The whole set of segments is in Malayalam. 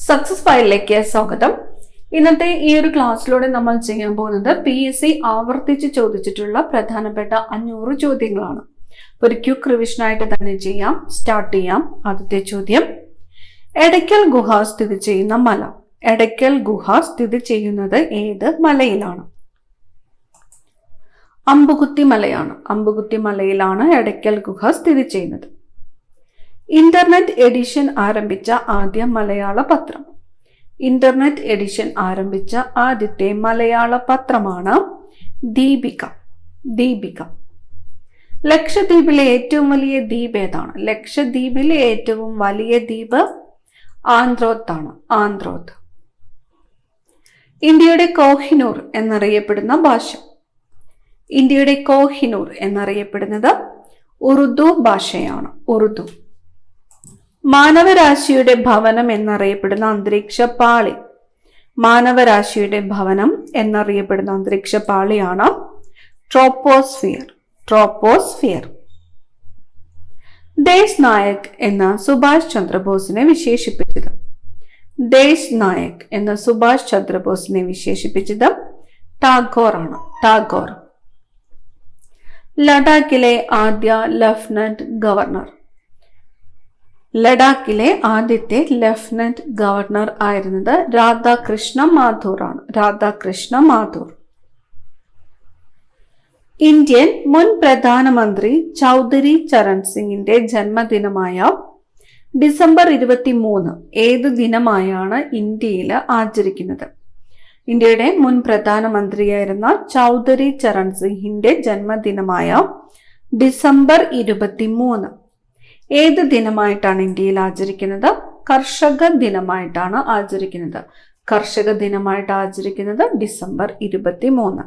സക്സസ് ഫയലിലേക്ക് സ്വാഗതം. ഇന്നത്തെ ഈ ഒരു ക്ലാസ്സിലൂടെ നമ്മൾ ചെയ്യാൻ പോകുന്നത് PSC ആവർത്തിച്ച് ചോദിച്ചിട്ടുള്ള പ്രധാനപ്പെട്ട 500 ചോദ്യങ്ങളാണ്. ഒരു ക്വിക്ക് റിവിഷനായിട്ട് തന്നെ സ്റ്റാർട്ട് ചെയ്യാം. ആദ്യത്തെ ചോദ്യം, എടയ്ക്കൽ ഗുഹ സ്ഥിതി ചെയ്യുന്ന മല. എടയ്ക്കൽ ഗുഹ സ്ഥിതി ചെയ്യുന്നത് ഏത് മലയിലാണ്? അമ്പുകുത്തി മലയാണ്. അമ്പുകുത്തി മലയിലാണ് എടയ്ക്കൽ ഗുഹ സ്ഥിതി ചെയ്യുന്നത്. ഇന്റർനെറ്റ് എഡിഷൻ ആരംഭിച്ച ആദ്യ മലയാള പത്രം. ഇന്റർനെറ്റ് എഡിഷൻ ആരംഭിച്ച ആദ്യത്തെ മലയാള പത്രമാണ് ദീപിക. ദീപിക. ലക്ഷദ്വീപിലെ ഏറ്റവും വലിയ ദ്വീപ് ഏതാണ്? ലക്ഷദ്വീപിലെ ഏറ്റവും വലിയ ദ്വീപ് ആന്ത്രോത്താണ്. ആന്ത്രോത്ത്. ഇന്ത്യയുടെ കോഹിനൂർ എന്നറിയപ്പെടുന്ന ഭാഷ. ഇന്ത്യയുടെ കോഹിനൂർ എന്നറിയപ്പെടുന്നത് ഉറുദു ഭാഷയാണ്. ഉറുദു. മാനവരാശിയുടെ ഭവനം എന്നറിയപ്പെടുന്ന അന്തരീക്ഷ പാളി. മാനവരാശിയുടെ ഭവനം എന്നറിയപ്പെടുന്ന അന്തരീക്ഷ പാളിയാണ് ട്രോപ്പോസ്ഫിയർ. ട്രോപ്പോസ്ഫിയർ. ദേശ് നായക് എന്ന സുഭാഷ് ചന്ദ്രബോസിനെ വിശേഷിപ്പിച്ചത്. ദേശ് നായക് എന്ന സുഭാഷ് ചന്ദ്രബോസിനെ വിശേഷിപ്പിച്ചത് ടാഗോർ ആണ്. ടാഗോർ. ലഡാക്കിലെ ആദ്യ ലഫ്റ്റനന്റ് ഗവർണർ. ലഡാക്കിലെ ആദ്യത്തെ ലഫ്റ്റനന്റ് ഗവർണർ ആയിരുന്നത് രാധാകൃഷ്ണ മാഥൂർ ആണ്. രാധാകൃഷ്ണ മാഥൂർ. ഇന്ത്യൻ മുൻ പ്രധാനമന്ത്രി ചൗധരി ചരൺ സിംഗിന്റെ ജന്മദിനമായ ഡിസംബർ 23 ഏത് ദിനമായാണ് ഇന്ത്യയിൽ ആചരിക്കുന്നത്? ഇന്ത്യയുടെ മുൻ പ്രധാനമന്ത്രിയായിരുന്ന ചൗധരി ചരൺ സിംഗിന്റെ ജന്മദിനമായ ഡിസംബർ 23 ഏത് ദിനമായിട്ടാണ് ഇന്ത്യയിൽ ആചരിക്കുന്നത്? കർഷക ദിനമായിട്ടാണ് ആചരിക്കുന്നത്. കർഷക ദിനമായിട്ട് ആചരിക്കുന്നത് ഡിസംബർ 23.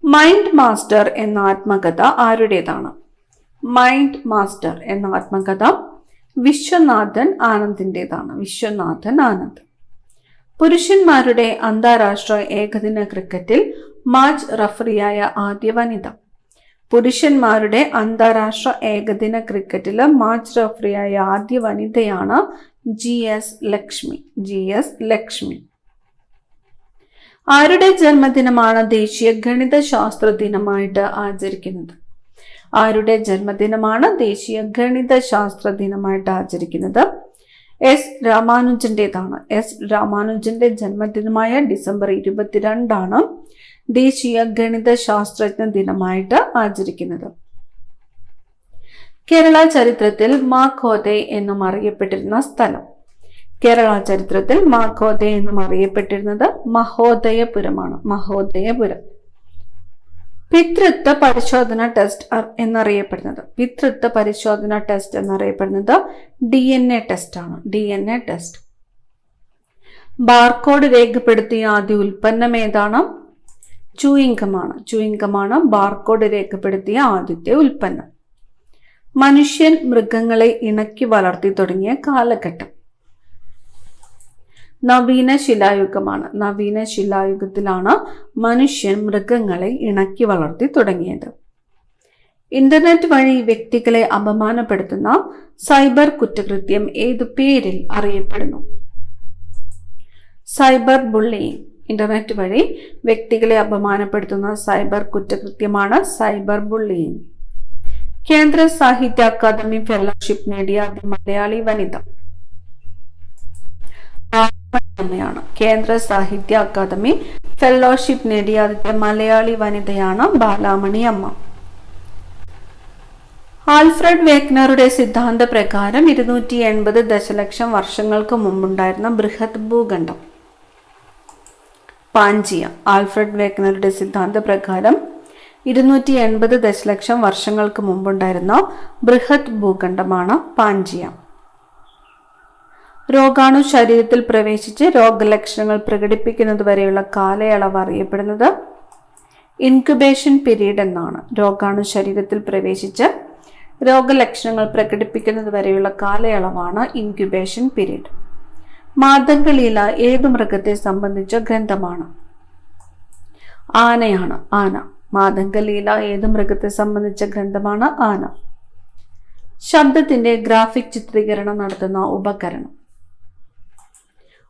മൈൻഡ് മാസ്റ്റർ എന്ന ആത്മകഥ ആരുടേതാണ്? മൈൻഡ് മാസ്റ്റർ എന്ന ആത്മകഥ വിശ്വനാഥൻ ആനന്ദിൻ്റെതാണ്. വിശ്വനാഥൻ ആനന്ദ്. പുരുഷന്മാരുടെ അന്താരാഷ്ട്ര ഏകദിന ക്രിക്കറ്റിൽ മാച്ച് റഫറിയായ ആദ്യ വനിത. പുരുഷന്മാരുടെ അന്താരാഷ്ട്ര ഏകദിന ക്രിക്കറ്റില് മാച്ച് റഫറിയായ ആദ്യ വനിതയാണ് GS ലക്ഷ്മി. GS ലക്ഷ്മി. ആരുടെ ജന്മദിനമാണ് ദേശീയ ഗണിത ശാസ്ത്ര ദിനമായിട്ട് ആചരിക്കുന്നത്? ആരുടെ ജന്മദിനമാണ് ദേശീയ ഗണിത ശാസ്ത്ര ദിനമായിട്ട് ആചരിക്കുന്നത്? S രാമാനുജന്റേതാണ്. S രാമാനുജന്റെ ജന്മദിനമായ ഡിസംബർ 22 ദേശീയ ഗണിത ശാസ്ത്രജ്ഞ ദിനമായിട്ട് ആചരിക്കുന്നത്. കേരള ചരിത്രത്തിൽ മാഖോദെ എന്നും അറിയപ്പെട്ടിരുന്ന സ്ഥലം. കേരള ചരിത്രത്തിൽ മാഖോദെ എന്നും അറിയപ്പെട്ടിരുന്നത് മഹോദയപുരമാണ്. മഹോദയപുരം. പിതൃത്വ പരിശോധന ടെസ്റ്റ് എന്നറിയപ്പെടുന്നത്. പിതൃത്വ പരിശോധന ടെസ്റ്റ് എന്നറിയപ്പെടുന്നത് DNA ടെസ്റ്റ് ആണ്. DNA test. ബാർകോഡ് രേഖപ്പെടുത്തിയ ആദ്യ ഉൽപ്പന്നം ഏതാണ്? ചൂയിങ്കമാണ്. ചൂയിങ്കമാണ് ബാർകോഡ് രേഖപ്പെടുത്തിയ ആദ്യത്തെ ഉൽപ്പന്നം. മനുഷ്യൻ മൃഗങ്ങളെ ഇണക്കി വളർത്തി തുടങ്ങിയ കാലഘട്ടം. നവീന ശിലായുഗമാണ്. നവീന ശിലായുഗത്തിലാണ് മനുഷ്യൻ മൃഗങ്ങളെ ഇണക്കി വളർത്തി തുടങ്ങിയത്. ഇന്റർനെറ്റ് വഴി വ്യക്തികളെ അപമാനപ്പെടുത്തുന്ന സൈബർ കുറ്റകൃത്യം ഏതു പേരിൽ അറിയപ്പെടുന്നു? Cyber bullying. ഇന്റർനെറ്റ് വഴി വ്യക്തികളെ അപമാനപ്പെടുത്തുന്ന സൈബർ കുറ്റകൃത്യമാണ് സൈബർ ബുള്ളിയിങ്. കേന്ദ്ര സാഹിത്യ അക്കാദമി ഫെലോഷിപ്പ് നേടിയ ആദ്യ മലയാളി വനിത ബാലാമണിയമ്മയാണ്. കേന്ദ്ര സാഹിത്യ അക്കാദമി ഫെലോഷിപ്പ് നേടിയ ആദ്യത്തെ മലയാളി വനിതയാണ് ബാലാമണിയമ്മ. ആൽഫ്രഡ് വേഗ്നറുടെ സിദ്ധാന്ത പ്രകാരം 280 ദശലക്ഷം വർഷങ്ങൾക്ക് മുമ്പുണ്ടായിരുന്ന ബൃഹത് ഭൂഖണ്ഡം പാഞ്ചിയ. ആൽഫ്രഡ് വേഗ്നറുടെ സിദ്ധാന്ത പ്രകാരം 280 ദശലക്ഷം വർഷങ്ങൾക്ക് മുമ്പുണ്ടായിരുന്ന ബൃഹത് ഭൂഖണ്ഡമാണ് പാഞ്ചിയ. രോഗാണു ശരീരത്തിൽ പ്രവേശിച്ച് രോഗലക്ഷണങ്ങൾ പ്രകടിപ്പിക്കുന്നത് വരെയുള്ള കാലയളവ് അറിയപ്പെടുന്നത് ഇൻക്യുബേഷൻ പീരീഡ് എന്നാണ്. രോഗാണു ശരീരത്തിൽ പ്രവേശിച്ച് രോഗലക്ഷണങ്ങൾ പ്രകടിപ്പിക്കുന്നത് വരെയുള്ള കാലയളവാണ് ഇൻക്യുബേഷൻ പീരീഡ്. മാതംഗലീല ഏതു മൃഗത്തെ സംബന്ധിച്ച ഗ്രന്ഥമാണ്? ആനയാണ്. ആന. മാതംഗലീല ഏതു മൃഗത്തെ സംബന്ധിച്ച ഗ്രന്ഥമാണ്? ആന. ശബ്ദത്തിന്റെ ഗ്രാഫിക് ചിത്രീകരണം നടത്തുന്ന ഉപകരണം.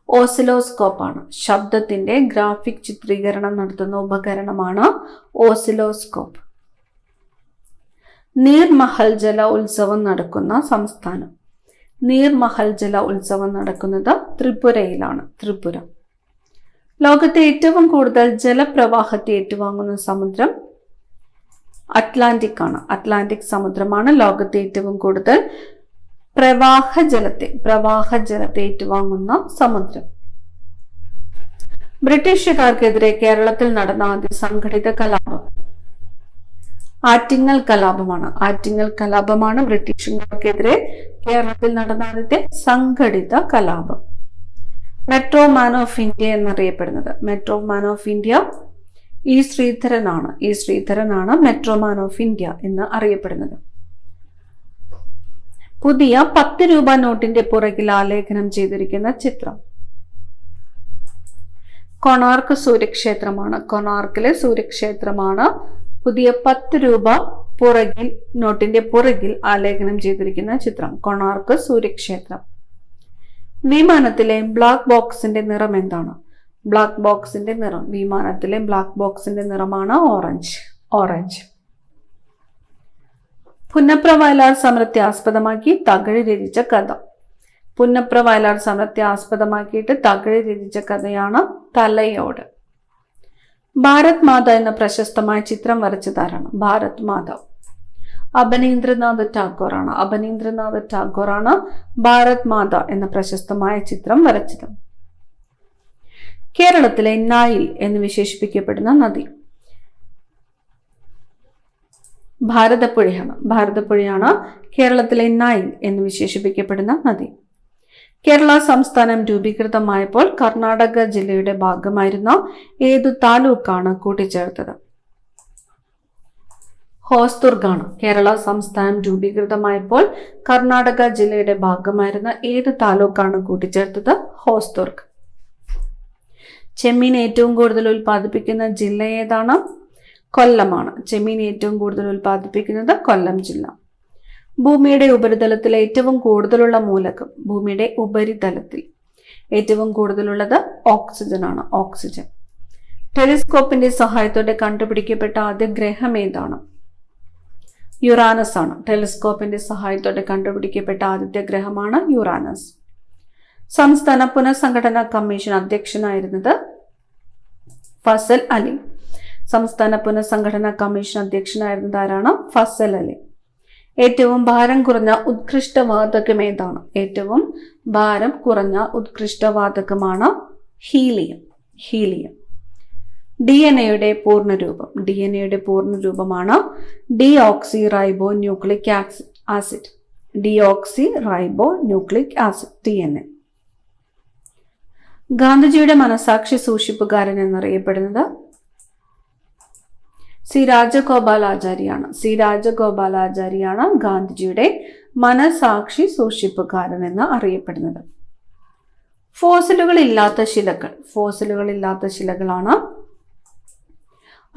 ഓസിലോസ്കോപ്പ് ആണ്. ശബ്ദത്തിന്റെ ഗ്രാഫിക് ചിത്രീകരണം നടത്തുന്ന ഉപകരണമാണ് ഓസിലോസ്കോപ്പ്. നീർമഹൽ ജല ഉത്സവം നടക്കുന്ന സംസ്ഥാനം. നീർമഹൽ ജല ഉത്സവം നടക്കുന്നത് ത്രിപുരയിലാണ്. ത്രിപുര. ലോകത്തെ ഏറ്റവും കൂടുതൽ ജലപ്രവാഹത്തെ ഏറ്റുവാങ്ങുന്ന സമുദ്രം അറ്റ്ലാന്റിക് ആണ്. അറ്റ്ലാന്റിക് സമുദ്രമാണ് ലോകത്തെ ഏറ്റവും കൂടുതൽ പ്രവാഹ ജലത്തെ ഏറ്റുവാങ്ങുന്ന സമുദ്രം. ബ്രിട്ടീഷുകാർക്കെതിരെ കേരളത്തിൽ നടന്ന ആദ്യ സംഘടിത കലാപം ആറ്റിങ്ങൽ കലാപമാണ്. ആറ്റിങ്ങൽ കലാപമാണ് ബ്രിട്ടീഷുകാർക്കെതിരെ കേരളത്തിൽ നടന്ന ആദ്യത്തെ സംഘടിത കലാപം. മെട്രോ മാൻ ഓഫ് ഇന്ത്യ എന്നറിയപ്പെടുന്നത്. Metro man of India E ശ്രീധരനാണ്. ഇ ശ്രീധരനാണ് മെട്രോ മാൻ ഓഫ് ഇന്ത്യ എന്ന് അറിയപ്പെടുന്നത്. പുതിയ 10 രൂപ നോട്ടിന്റെ പുറകിൽ ആലേഖനം ചെയ്തിരിക്കുന്ന ചിത്രം കൊണാർക്ക് സൂര്യക്ഷേത്രമാണ്. കൊണാർക്കിലെ സൂര്യക്ഷേത്രമാണ് പുതിയ 10 രൂപ നോട്ടിന്റെ പുറകിൽ ആലേഖനം ചെയ്തിരിക്കുന്ന ചിത്രം. കൊണാർക്ക് സൂര്യക്ഷേത്രം. വിമാനത്തിലെ ബ്ലാക്ക് ബോക്സിന്റെ നിറം എന്താണ്? ബ്ലാക്ക് ബോക്സിന്റെ നിറം, വിമാനത്തിലെ ബ്ലാക്ക് ബോക്സിന്റെ നിറമാണ് ഓറഞ്ച്. പുന്നപ്ര വയലാർ സമരത്തെ ആസ്പദമാക്കി തകഴി രചിച്ച കഥ. പുന്നപ്ര വയലാർ സമരത്തെ ആസ്പദമാക്കിയിട്ട് തകഴി രചിച്ച കഥയാണ് തലയോട്. ഭാരത് മാത എന്ന പ്രശസ്തമായ ചിത്രം വരച്ചതാരാണ്? ഭാരത് മാതാവ്. അബനീന്ദ്രനാഥ് ടാഗോറാണ് ഭാരത് മാത എന്ന പ്രശസ്തമായ ചിത്രം വരച്ചത്. കേരളത്തിലെ നൈൽ എന്ന് വിശേഷിപ്പിക്കപ്പെടുന്ന നദി ഭാരതപ്പുഴയാണ് കേരളത്തിലെ നൈൽ എന്ന് വിശേഷിപ്പിക്കപ്പെടുന്ന നദി. കേരള സംസ്ഥാനം രൂപീകൃതമായപ്പോൾ കർണാടക ജില്ലയുടെ ഭാഗമായിരുന്ന ഏതു താലൂക്കാണ് കൂട്ടിച്ചേർത്തത്? ഹോസ്ദുർഗാണ്. കേരള സംസ്ഥാനം രൂപീകൃതമായപ്പോൾ കർണാടക ജില്ലയുടെ ഭാഗമായിരുന്ന ഏത് താലൂക്കാണ് കൂട്ടിച്ചേർത്തത്? ഹോസ്ദുർഗ്. ചെമ്മീൻ ഏറ്റവും കൂടുതൽ ഉൽപ്പാദിപ്പിക്കുന്ന ജില്ല ഏതാണ്? കൊല്ലമാണ്. ചെമ്മീൻ ഏറ്റവും കൂടുതൽ ഉൽപ്പാദിപ്പിക്കുന്നത് കൊല്ലം ജില്ല. ഭൂമിയുടെ ഉപരിതലത്തിൽ ഏറ്റവും കൂടുതലുള്ള മൂലകം. ഭൂമിയുടെ ഉപരിതലത്തിൽ ഏറ്റവും കൂടുതലുള്ളത് ഓക്സിജനാണ്. ഓക്സിജൻ. ടെലിസ്കോപ്പിന്റെ സഹായത്തോടെ കണ്ടുപിടിക്കപ്പെട്ട ആദ്യ ഗ്രഹം ഏതാണ്? യുറാനസ് ആണ്. ടെലിസ്കോപ്പിന്റെ സഹായത്തോടെ കണ്ടുപിടിക്കപ്പെട്ട ആദ്യത്തെ ഗ്രഹമാണ് യുറാനസ്. സംസ്ഥാന പുനഃസംഘടനാ കമ്മീഷൻ അധ്യക്ഷനായിരുന്നത് ഫസൽ അലി. സംസ്ഥാന പുനഃസംഘടനാ കമ്മീഷൻ അധ്യക്ഷനായിരുന്നത് ആരാണ്? ഫസൽ അലി. ഏറ്റവും ഭാരം കുറഞ്ഞ ഉത്കൃഷ്ടവാതകം ഏതാണ്? ഏറ്റവും ഭാരം കുറഞ്ഞ ഉത്കൃഷ്ടവാതകമാണ് ഹീലിയം. DNA യുടെ പൂർണ്ണരൂപമാണ് deoxyribonucleic acid. DNA. ഗാന്ധിജിയുടെ മനസാക്ഷി സൂക്ഷിപ്പുകാരൻ എന്നറിയപ്പെടുന്നത് സി രാജഗോപാലാചാരിയാണ് ഗാന്ധിജിയുടെ മനസാക്ഷി സൂക്ഷിപ്പുകാരൻ എന്ന് അറിയപ്പെടുന്നത്. ഫോസിലുകൾ ഇല്ലാത്ത ശിലകളാണ്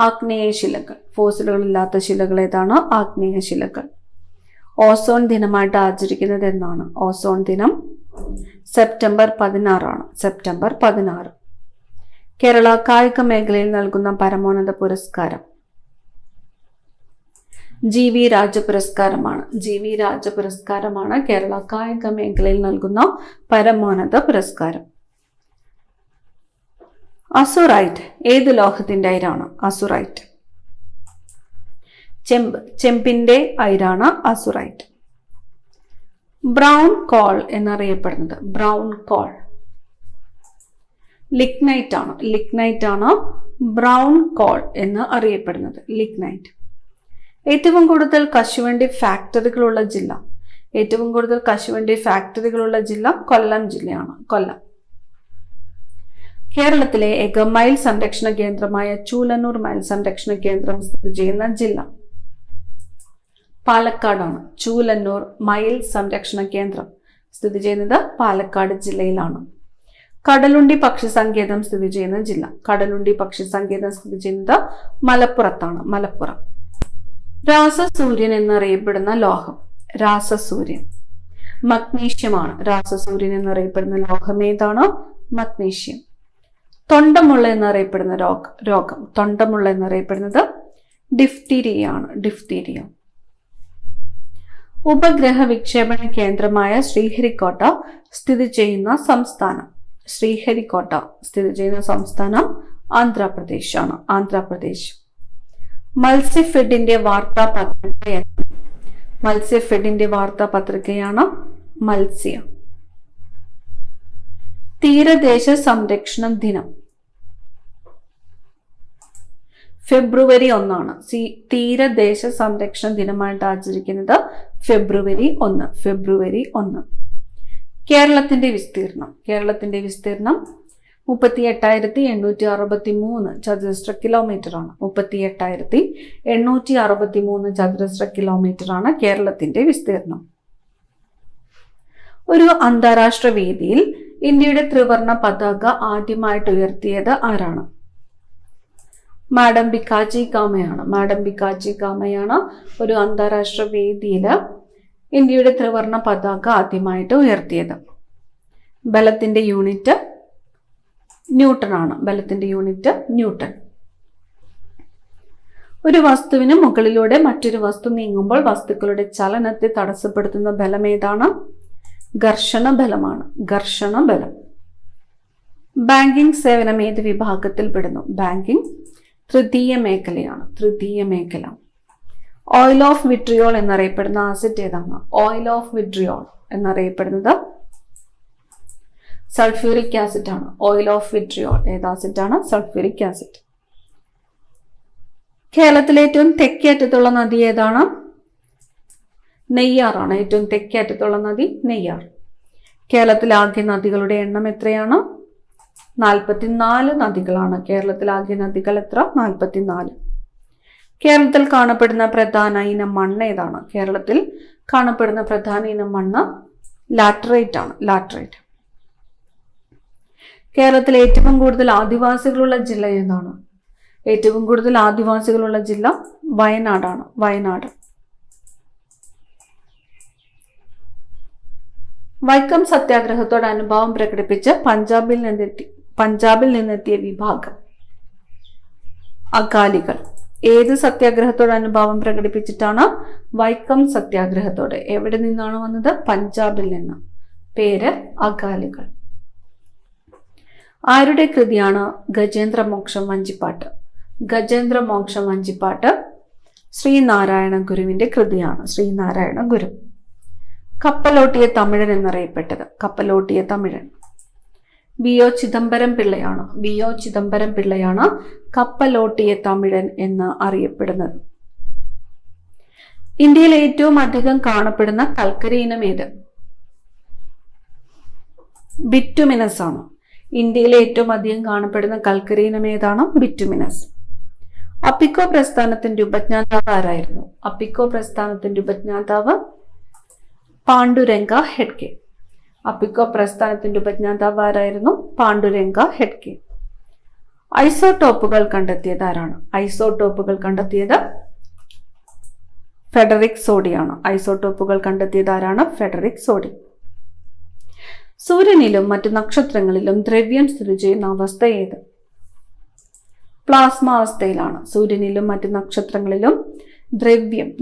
ആഗ്നേയശിലകൾ. ശിലകൾ ഏതാണ്? ആഗ്നേയശിലകൾ. ഓസോൺ ദിനമായിട്ട് ആചരിക്കുന്നത് എന്നാണ്? ഓസോൺ ദിനം സെപ്റ്റംബർ 16. കേരള കായിക മേഖലയിൽ നൽകുന്ന പരമോന്നത പുരസ്കാരം GV രാജപുരസ്കാരമാണ് കേരള കായിക മേഖലയിൽ നൽകുന്ന പരമോന്നത പുരസ്കാരം. അസുറൈറ്റ് ഏത് ലോഹത്തിന്റെ അയിരാണ്? അസുറൈറ്റ്. ചെമ്പിന്റെ അയിരാണ് അസുറൈറ്റ്. ബ്രൗൺ കോൾ എന്നറിയപ്പെടുന്നത്? ലിഗ്നൈറ്റ് ആണ് ബ്രൗൺ കോൾ എന്ന് അറിയപ്പെടുന്നത്. ലിഗ്നൈറ്റ്. ഏറ്റവും കൂടുതൽ കശുവണ്ടി ഫാക്ടറികളുള്ള ജില്ല കൊല്ലം ജില്ലയാണ്. കൊല്ലം. കേരളത്തിലെ ഏക മയിൽ സംരക്ഷണ കേന്ദ്രമായ ചൂലന്നൂർ മയിൽ സംരക്ഷണ കേന്ദ്രം സ്ഥിതി ചെയ്യുന്ന ജില്ല പാലക്കാടാണ്. ചൂലന്നൂർ മയിൽ സംരക്ഷണ കേന്ദ്രം സ്ഥിതി ചെയ്യുന്നത് പാലക്കാട് ജില്ലയിലാണ്. കടലുണ്ടി പക്ഷി സങ്കേതം സ്ഥിതി ചെയ്യുന്ന ജില്ല സ്ഥിതി ചെയ്യുന്നത് മലപ്പുറത്താണ്. മലപ്പുറം. രാസസൂര്യൻ എന്നറിയപ്പെടുന്ന ലോഹം മഗ്നീഷ്യമാണ്. രാസസൂര്യൻ എന്നറിയപ്പെടുന്ന ലോഹം ഏതാണ്? മഗ്നീഷ്യം. തൊണ്ടമുള്ള എന്നറിയപ്പെടുന്ന രോഗം, തൊണ്ടമുള്ള എന്നറിയപ്പെടുന്നത് ഡിഫ്തീരിയയാണ്, ഡിഫ്തീരിയ. ഉപഗ്രഹ വിക്ഷേപണ കേന്ദ്രമായ ശ്രീഹരിക്കോട്ട സ്ഥിതി ചെയ്യുന്ന സംസ്ഥാനം, ശ്രീഹരിക്കോട്ട സ്ഥിതി ചെയ്യുന്ന സംസ്ഥാനം ആന്ധ്രാപ്രദേശാണ്, ആന്ധ്രാപ്രദേശ്. മത്സ്യഫെഡിന്റെ വാർത്താ പത്രിക, മത്സ്യഫെഡിന്റെ വാർത്താ പത്രികയാണ് മത്സ്യ. തീരദേശ സംരക്ഷണ ദിനം ഫെബ്രുവരി 1. തീരദേശ സംരക്ഷണ ദിനമായിട്ട് ആചരിക്കുന്നത് ഫെബ്രുവരി 1, ഫെബ്രുവരി 1. കേരളത്തിന്റെ വിസ്തീർണം, കേരളത്തിന്റെ വിസ്തീർണം 38,863 ചതുരശ്ര കിലോമീറ്റർ ആണ്. 38,863 ചതുരശ്ര കിലോമീറ്റർ ആണ് കേരളത്തിന്റെ വിസ്തീർണം. ഒരു അന്താരാഷ്ട്ര വേദിയിൽ ഇന്ത്യയുടെ ത്രിവർണ പതാക ആദ്യമായിട്ട് ഉയർത്തിയത് ആരാണ്? മാഡം ബിക്കാജി കാമയാണ്, മാഡം ബിക്കാജി കാമയാണ് ഒരു അന്താരാഷ്ട്ര വേദിയിൽ ഇന്ത്യയുടെ ത്രിവർണ പതാക ആദ്യമായിട്ട് ഉയർത്തിയത്. ബലത്തിന്റെ യൂണിറ്റ് ന്യൂട്ടൺ ആണ്, ബലത്തിന്റെ യൂണിറ്റ് ന്യൂട്ടൺ. ഒരു വസ്തുവിന് മുകളിലൂടെ മറ്റൊരു വസ്തു നീങ്ങുമ്പോൾ വസ്തുക്കളുടെ ചലനത്തെ തടസ്സപ്പെടുത്തുന്ന ബലം ഏതാണ്? ഘർഷണ ബലമാണ്, ഘർഷണ ബലം. ബാങ്കിംഗ് സേവനം ഏത് വിഭാഗത്തിൽ പെടുന്നു? ബാങ്കിംഗ് തൃതീയ മേഖലയാണ്, തൃതീയ മേഖല. ഓയിൽ ഓഫ് വിട്രിയോൾ എന്നറിയപ്പെടുന്ന ആസിഡ് ഏതാണ്? ഓയിൽ ഓഫ് വിട്രിയോൾ എന്നറിയപ്പെടുന്നത് സൾഫ്യൂരിക് ആസിഡ് ആണ്. ഓയിൽ ഓഫ് വിട്രിയോൾ ഏത് ആസിഡ് ആണ്? Sulphuric acid. കേരളത്തിലെ ഏറ്റവും തെക്കേറ്റത്തുള്ള നദി ഏതാണ്? നെയ്യാറാണ്. ഏറ്റവും തെക്കേറ്റത്തുള്ള നദി നെയ്യാർ. കേരളത്തിലെ ആകെ നദികളുടെ എണ്ണം എത്രയാണ്? 44 നദികളാണ്. കേരളത്തിലാകെ നദികൾ എത്ര? 44. കേരളത്തിൽ കാണപ്പെടുന്ന പ്രധാന ഇനം മണ്ണ് ഏതാണ്? കേരളത്തിൽ കാണപ്പെടുന്ന പ്രധാന ഇനം മണ്ണ് ലാറ്ററൈറ്റ് ആണ്, ലാറ്ററൈറ്റ്. കേരളത്തിൽ ഏറ്റവും കൂടുതൽ ആദിവാസികളുള്ള ജില്ല ഏതാണ്? ഏറ്റവും കൂടുതൽ ആദിവാസികളുള്ള ജില്ല വയനാടാണ്, വയനാട്. വൈക്കം സത്യാഗ്രഹത്തോട് അനുഭാവം പ്രകടിപ്പിച്ച് പഞ്ചാബിൽ നിന്നെത്തിയ വിഭാഗം അകാലികൾ. ഏത് സത്യാഗ്രഹത്തോട് അനുഭാവം പ്രകടിപ്പിച്ചിട്ടാണ്? വൈക്കം സത്യാഗ്രഹത്തോട്. എവിടെ നിന്നാണ് വന്നത്? പഞ്ചാബിൽ നിന്ന്. പേര് അകാലികൾ. ആരുടെ കൃതിയാണ് ഗജേന്ദ്രമോക്ഷം വഞ്ചിപ്പാട്ട്? ഗജേന്ദ്രമോക്ഷം വഞ്ചിപ്പാട്ട് ശ്രീനാരായണ ഗുരുവിന്റെ കൃതിയാണ്, ശ്രീനാരായണ ഗുരു. കപ്പലോട്ടിയ തമിഴൻ എന്നറിയപ്പെട്ടത്? കപ്പലോട്ടിയ തമിഴൻ വി.ഒ. ചിദംബരം പിള്ളയാണ്. വി.ഒ. ചിദംബരം പിള്ളയാണ് കപ്പലോട്ടിയ തമിഴൻ എന്ന് അറിയപ്പെടുന്നത്. ഇന്ത്യയിൽ ഏറ്റവും അധികം കാണപ്പെടുന്ന കൽക്കരി ഇനം ഏത്? ബിറ്റുമിനസ് ആണ്. ഇന്ത്യയിലെ ഏറ്റവും അധികം കാണപ്പെടുന്ന കൽക്കരി ഇനം ഏതാണ്? ബിറ്റുമിനസ്. അപ്പിക്കോ പ്രസ്ഥാനത്തിന്റെ ഉപജ്ഞാതാവ് ആരായിരുന്നു? അപ്പിക്കോ പ്രസ്ഥാനത്തിന്റെ ഉപജ്ഞാതാവ് പാണ്ഡുരംഗ ഹെഡ്കെ. അപ്പിക്കോ പ്രസ്ഥാനത്തിന്റെ ഉപജ്ഞാതാവ് ആരായിരുന്നു? പാണ്ഡുരംഗ ഹെഡ്കെ. ഐസോടോപ്പുകൾ കണ്ടെത്തിയത് ആരാണ്? ഐസോടോപ്പുകൾ കണ്ടെത്തിയത് ഫെഡറിക് സോഡിയാണ്. ഐസോടോപ്പുകൾ കണ്ടെത്തിയത് ആരാണ്? Federico Soddy. സൂര്യനിലും മറ്റു നക്ഷത്രങ്ങളിലും ദ്രവ്യം സ്ഥിതി ചെയ്യുന്ന അവസ്ഥ ഏത്? പ്ലാസ്മ അവസ്ഥയിലാണ്. സൂര്യനിലും മറ്റു നക്ഷത്രങ്ങളിലും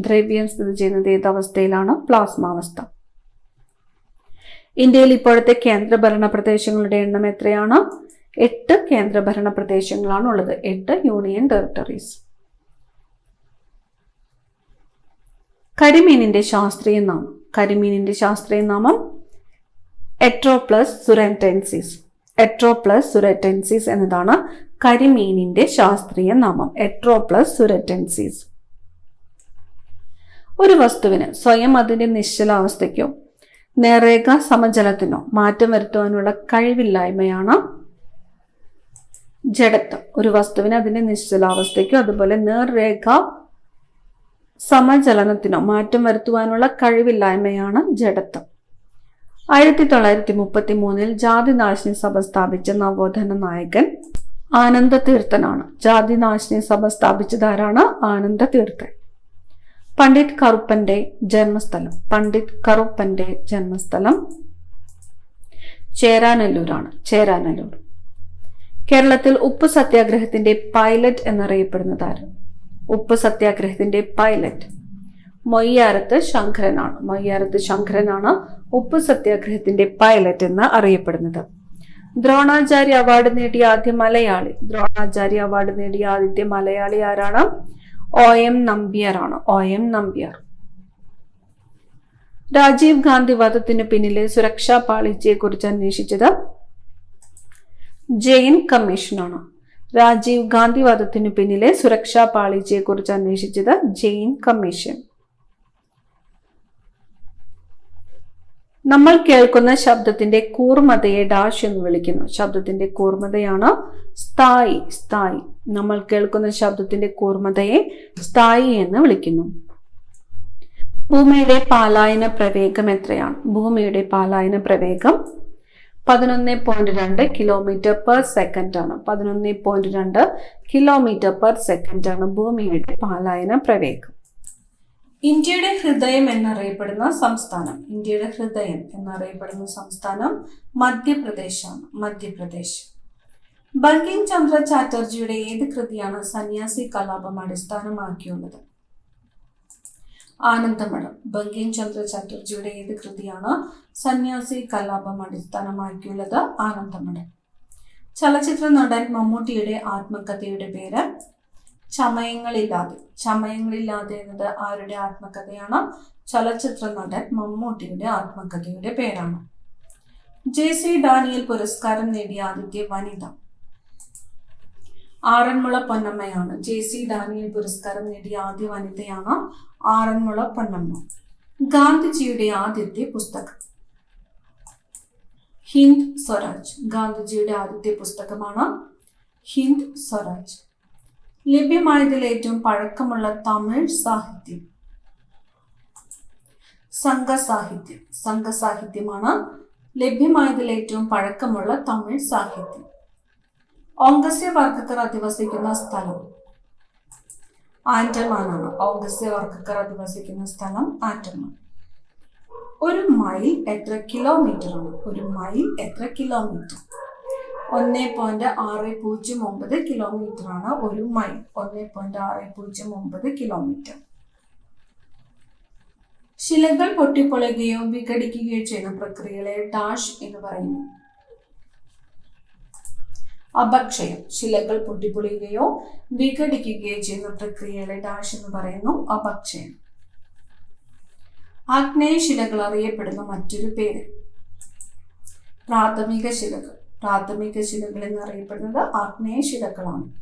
ദ്രവ്യം സ്ഥിതി ചെയ്യുന്നത് ഏത് അവസ്ഥയിലാണ്? പ്ലാസ്മ അവസ്ഥ. ഇന്ത്യയിൽ ഇപ്പോഴത്തെ കേന്ദ്രഭരണ പ്രദേശങ്ങളുടെ എണ്ണം എത്രയാണ്? 8 കേന്ദ്രഭരണ പ്രദേശങ്ങളാണ് ഉള്ളത്, 8 യൂണിയൻ ടെറിട്ടറീസ്. കരിമീനിന്റെ ശാസ്ത്രീയ നാമം? കരിമീനിന്റെ ശാസ്ത്രീയ നാമം എട്രോപ്ലസ് സുരറ്റൻസിസ്. എട്രോപ്ലസ് സുരറ്റൻസിസ് എന്നതാണ് കരിമീനിന്റെ ശാസ്ത്രീയ നാമം, എട്രോപ്ലസ് സുരറ്റൻസിസ്. ഒരു വസ്തുവിന് സ്വയം അതിന്റെ നിശ്ചലാവസ്ഥയ്ക്കോ നേർരേഖ സമചലത്തിനോ മാറ്റം വരുത്തുവാനുള്ള കഴിവില്ലായ്മയാണ് ജഡത്വം. ഒരു വസ്തുവിന് അതിന്റെ നിശ്ചലാവസ്ഥയ്ക്കോ അതുപോലെ നേർരേഖ സമചലനത്തിനോ മാറ്റം വരുത്തുവാനുള്ള കഴിവില്ലായ്മയാണ് ജഡത്വം. 1933 ജാതിനാശിനി സഭ സ്ഥാപിച്ച നവോത്ഥാന നായകൻ ആനന്ദതീർത്ഥനാണ്. ജാതിനാശിനി സഭ സ്ഥാപിച്ചതാരാണ്? ആനന്ദതീർത്ഥൻ. പണ്ഡിറ്റ് കറുപ്പന്റെ ജന്മസ്ഥലം? പണ്ഡിറ്റ് കറുപ്പന്റെ ജന്മസ്ഥലം ചേരാനല്ലൂരാണ്. ചേരാനല്ലൂർ. കേരളത്തിൽ ഉപ്പ് സത്യാഗ്രഹത്തിന്റെ പൈലറ്റ് എന്നറിയപ്പെടുന്നത് ആര്? ഉപ്പ് സത്യാഗ്രഹത്തിന്റെ പൈലറ്റ് മൊയ്യാരത്ത് ശങ്കരനാണ്. മൊയ്യാരത്ത് ശങ്കരനാണ് ഉപ്പ് സത്യാഗ്രഹത്തിന്റെ പൈലറ്റ് എന്ന് അറിയപ്പെടുന്നത്. ദ്രോണാചാര്യ അവാർഡ് നേടിയ ആദ്യ മലയാളി. ദ്രോണാചാര്യ അവാർഡ് നേടിയ ആദ്യത്തെ മലയാളി ആരാണ്? OM നമ്പ്യാർ ആണ്. OM നമ്പ്യാർ. രാജീവ് ഗാന്ധി വധത്തിനു പിന്നിലെ സുരക്ഷാ പാളിച്ചയെ കുറിച്ച് അന്വേഷിച്ചത് ജെയിൻ കമ്മീഷനാണ്. രാജീവ് ഗാന്ധി വധത്തിനു പിന്നിലെ സുരക്ഷാ പാളിച്ചയെ കുറിച്ച് അന്വേഷിച്ചത് ജെയിൻ കമ്മീഷൻ. നമ്മൾ കേൾക്കുന്ന ശബ്ദത്തിന്റെ കൂർമ്മതയെ ഡാഷ് എന്ന് വിളിക്കുന്നു. ശബ്ദത്തിന്റെ കൂർമ്മതയാണ് സ്ഥായി. സ്ഥായി. നമ്മൾ കേൾക്കുന്ന ശബ്ദത്തിന്റെ കൂർമ്മതയെ സ്ഥായി എന്ന് വിളിക്കുന്നു. ഭൂമിയുടെ പാലായന പ്രവേഗം എത്രയാണ്? ഭൂമിയുടെ പാലായന പ്രവേഗം 11.2 കിലോമീറ്റർ പെർ സെക്കൻഡ് ആണ്. 11.2 കിലോമീറ്റർ പെർ സെക്കൻഡ് ആണ് ഭൂമിയുടെ പാലായന പ്രവേഗം. ഇന്ത്യയുടെ ഹൃദയം എന്നറിയപ്പെടുന്ന സംസ്ഥാനം. ഇന്ത്യയുടെ ഹൃദയം എന്നറിയപ്പെടുന്ന സംസ്ഥാനം മധ്യപ്രദേശാണ്. മധ്യപ്രദേശ്. ബങ്കിം ചന്ദ്ര ചാറ്റർജിയുടെ ഏത് കൃതിയാണ് സന്യാസി കലാപം അടിസ്ഥാനമാക്കിയുള്ളത്? ആനന്ദമഠം. ബങ്കിം ചന്ദ്ര ചാറ്റർജിയുടെ ഏത് കൃതിയാണ് സന്യാസി കലാപം അടിസ്ഥാനമാക്കിയുള്ളത്? ആനന്ദമഠം. ചലച്ചിത്ര നടൻ മമ്മൂട്ടിയുടെ ആത്മകഥയുടെ പേര്? ചമയങ്ങളില്ലാതെ. ചമയങ്ങളില്ലാതെ എന്നത് ആരുടെ ആത്മകഥയാണ്? ചലച്ചിത്ര നടൻ മമ്മൂട്ടിയുടെ ആത്മകഥയുടെ പേരാണ്. JC ഡാനിയൽ പുരസ്കാരം നേടിയ ആദ്യത്തെ വനിത? ആറന്മുള പൊന്നമ്മയാണ്. JC ഡാനിയൽ പുരസ്കാരം നേടിയ ആദ്യ വനിതയാണ് ആറന്മുള പൊന്നമ്മ. ഗാന്ധിജിയുടെ ആദ്യത്തെ പുസ്തകം? ഹിന്ദ് സ്വരാജ്. ഗാന്ധിജിയുടെ ആദ്യത്തെ പുസ്തകമാണ് ഹിന്ദ് സ്വരാജ്. ലഭ്യമായതിൽ ഏറ്റവും പഴക്കമുള്ള തമിഴ് സാഹിത്യം? സംഘസാഹിത്യം. സംഘസാഹിത്യമാണ് ലഭ്യമായതിൽ ഏറ്റവും പഴക്കമുള്ള തമിഴ് സാഹിത്യം. ഓങ്കസ്യ വർക്കക്കർ അധിവസിക്കുന്ന സ്ഥലം? ആൻഡമാനാണ്. ഓങ്കസ്യ വർക്കക്കർ അധിവസിക്കുന്ന സ്ഥലം ആൻഡമാൻ. ഒരു മൈൽ എത്ര കിലോമീറ്റർ ആണ്? ഒരു മൈൽ എത്ര കിലോമീറ്റർ? 1.609 കിലോമീറ്റർ ആണ് ഒരു മൈൽ. 1.609 കിലോമീറ്റർ. ശിലകൾ പൊട്ടിപ്പൊളിയുകയോ വിഘടിക്കുകയോ ചെയ്യുന്ന പ്രക്രിയകളെ ഡാഷ് എന്ന് പറയുന്നു? അപക്ഷയം. ശിലകൾ പൊട്ടിപ്പൊളിയുകയോ വിഘടിക്കുകയോ ചെയ്യുന്ന പ്രക്രിയകളെ ഡാഷ് എന്ന് പറയുന്നു? അപക്ഷയം. ആഗ്നേയ ശിലകൾ അറിയപ്പെടുന്ന മറ്റൊരു പേര്? പ്രാഥമിക ശിലകൾ. പ്രാഥമിക ശിലകൾ എന്നറിയപ്പെടുന്നത് ആഗ്നേയ ശിലകളാണ്.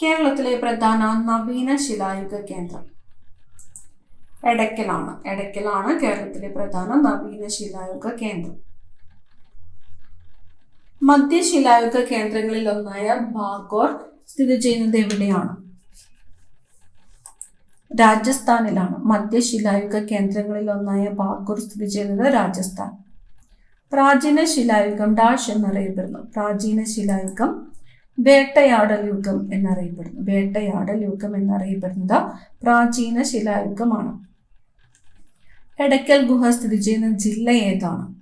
കേരളത്തിലെ പ്രധാന നവീന ശിലായുഗ കേന്ദ്രം? എടയ്ക്കലാണ്. എടയ്ക്കലാണ് കേരളത്തിലെ പ്രധാന നവീന ശിലായുഗ കേന്ദ്രം. മധ്യശിലായുഗ കേന്ദ്രങ്ങളിൽ ഒന്നായ ഭാഗോർ സ്ഥിതി ചെയ്യുന്നത് എവിടെയാണ്? രാജസ്ഥാനിലാണ്. മധ്യശിലായുഗ കേന്ദ്രങ്ങളിൽ ഒന്നായ ഭാഗോർ സ്ഥിതി ചെയ്യുന്നത് രാജസ്ഥാൻ. പ്രാചീന ശിലായുഗം ഡാഷ് എന്നറിയപ്പെടുന്നു? പ്രാചീന ശിലായുഗം വേട്ടയാടൽ യുഗം എന്നറിയപ്പെടുന്നു. വേട്ടയാടൽ യുഗം എന്നറിയപ്പെടുന്നത് പ്രാചീന ശിലായുഗമാണ്. എടയ്ക്കൽ ഗുഹ സ്ഥിതി ചെയ്യുന്ന ജില്ല ഏതാണ്?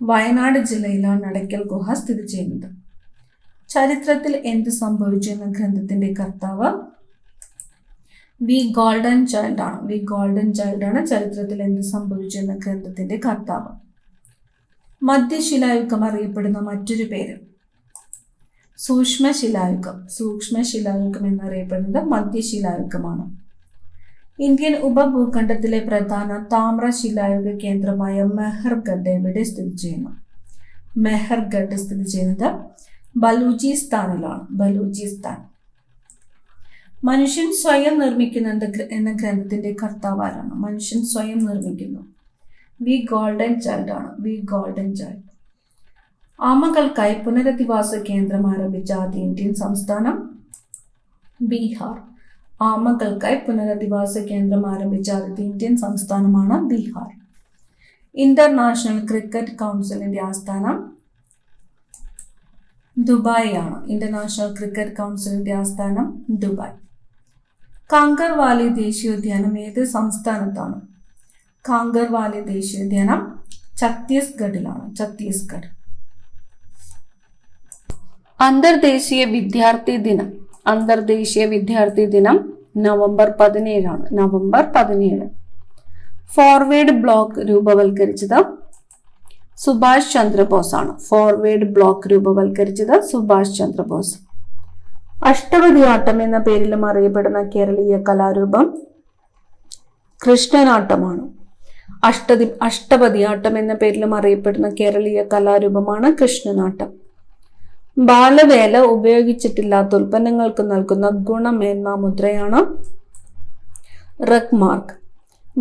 വയനാട് ജില്ലയിലാണ് എടയ്ക്കൽ ഗുഹ സ്ഥിതി ചെയ്യുന്നത്. ചരിത്രത്തിൽ എന്ത് സംഭവിച്ചു എന്ന ഗ്രന്ഥത്തിന്റെ കർത്താവ്? വി ഗോൾഡൻ ചൈൽഡ് ആണ്. വി ഗോൾഡൻ ചൈൽഡ് ആണ് ചരിത്രത്തിൽ എന്ത് സംഭവിച്ചു എന്ന ഗ്രന്ഥത്തിന്റെ കർത്താവ്. മധ്യശിലായുഗം അറിയപ്പെടുന്ന മറ്റൊരു പേര്? സൂക്ഷ്മശിലായുഗം. സൂക്ഷ്മശിലായുഗം എന്നറിയപ്പെടുന്നത് മധ്യശിലായുഗമാണ്. ഇന്ത്യൻ ഉപഭൂഖണ്ഡത്തിലെ പ്രധാന താമ്രശിലായുഗ കേന്ദ്രമായ മെഹർഗഡ് എവിടെ സ്ഥിതി ചെയ്യുന്നു? മെഹർഗഡ് സ്ഥിതി ചെയ്യുന്നത് ബലൂചിസ്ഥാനിലാണ്. ബലൂചിസ്ഥാൻ. മനുഷ്യൻ സ്വയം നിർമ്മിക്കുന്ന എന്ന ഗ്രന്ഥത്തിന്റെ കർത്താവ് ആരാണ്? മനുഷ്യൻ സ്വയം നിർമ്മിക്കുന്നു? വി ഗോൾഡൻ ചൈൽഡ് ആണ്. V golden child. ആമകൾക്കായി പുനരധിവാസ കേന്ദ്രം ആരംഭിച്ച ആദ്യ ഇന്ത്യൻ സംസ്ഥാനം? ബീഹാർ. ആമകൾക്കായി പുനരധിവാസ കേന്ദ്രം ആരംഭിച്ച ആദ്യത്തെ ഇന്ത്യൻ സംസ്ഥാനമാണ് ബീഹാർ. ഇന്റർനാഷണൽ ക്രിക്കറ്റ് കൗൺസിലിന്റെ ആസ്ഥാനം? ദുബായ് ആണ്. ഇന്റർനാഷണൽ ക്രിക്കറ്റ് കൗൺസിലിന്റെ ആസ്ഥാനം ദുബായ്. കാങ്കർ വാലി ദേശീയോദ്യാനം ഏത് സംസ്ഥാനത്താണ്? കാങ്കർ വാലി ദേശീയോദ്യാനം ഛത്തീസ്ഗഡിലാണ്. ഛത്തീസ്ഗഡ്. അന്തർദേശീയ വിദ്യാർത്ഥി ദിനം. അന്തർദേശീയ വിദ്യാർത്ഥി ദിനം നവംബർ 17 നവംബർ 17. ഫോർവേഡ് ബ്ലോക്ക് രൂപവൽക്കരിച്ചത് സുഭാഷ് ചന്ദ്രബോസ് ആണ്. ഫോർവേഡ് ബ്ലോക്ക് രൂപവൽക്കരിച്ചത് സുഭാഷ് ചന്ദ്രബോസ്. അഷ്ടപതിയാട്ടം എന്ന പേരിലും അറിയപ്പെടുന്ന കേരളീയ കലാരൂപം കൃഷ്ണനാട്ടമാണ്. അഷ്ടപതിയാട്ടം എന്ന പേരിലും അറിയപ്പെടുന്ന കേരളീയ കലാരൂപമാണ് കൃഷ്ണനാട്ടം. ബാലവേല ഉപയോഗിച്ചിട്ടില്ലാത്ത ഉൽപ്പന്നങ്ങൾക്ക് നൽകുന്ന ഗുണമേന്മാ മുദ്രയാണ് റെഗ്മാർക്ക്.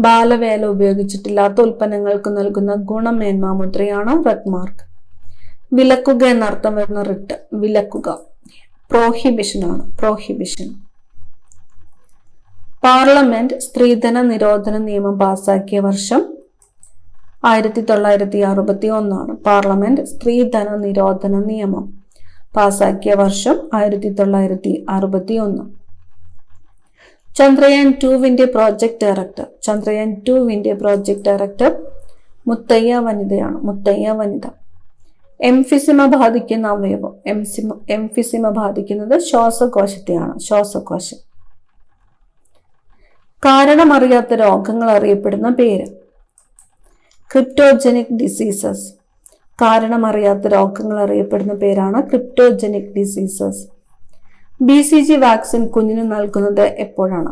ബാലവേല ഉപയോഗിച്ചിട്ടില്ലാത്ത ഉൽപ്പന്നങ്ങൾക്ക് നൽകുന്ന ഗുണമേന്മാ മുദ്രയാണ് റെഗ്മാർക്ക്. വിലക്കുക എന്നർത്ഥം വരുന്ന റിട്ട്, വിലക്കുക. പ്രോഹിബിഷൻ ആണ്, പ്രോഹിബിഷൻ. പാർലമെന്റ് സ്ത്രീധന നിരോധന നിയമം പാസാക്കിയ വർഷം 1961. പാർലമെന്റ് സ്ത്രീധന നിരോധന നിയമം പാസാക്കിയ വർഷം 1961. ചന്ദ്രയാൻ 2വിന്റെ പ്രോജക്ട് ഡയറക്ടർ. ചന്ദ്രയാൻ 2വിന്റെ പ്രോജക്ട് ഡയറക്ടർ മുത്തയ്യ വനിതയാണ്. മുത്തയ്യ വനിത. എംഫിസിമ ബാധിക്കുന്ന അവയവം. എംഫിസിമ ബാധിക്കുന്നത് ശ്വാസകോശത്തെയാണ്. ശ്വാസകോശം. കാരണമറിയാത്ത രോഗങ്ങൾ അറിയപ്പെടുന്ന പേര് ക്രിപ്റ്റോജനിക് ഡിസീസസ്. കാരണമറിയാത്ത രോഗങ്ങൾ അറിയപ്പെടുന്ന പേരാണ് ക്രിപ്റ്റോജനിക് ഡിസീസസ്. BCG വാക്സിൻ കുഞ്ഞിന് നൽകുന്നത് എപ്പോഴാണ്?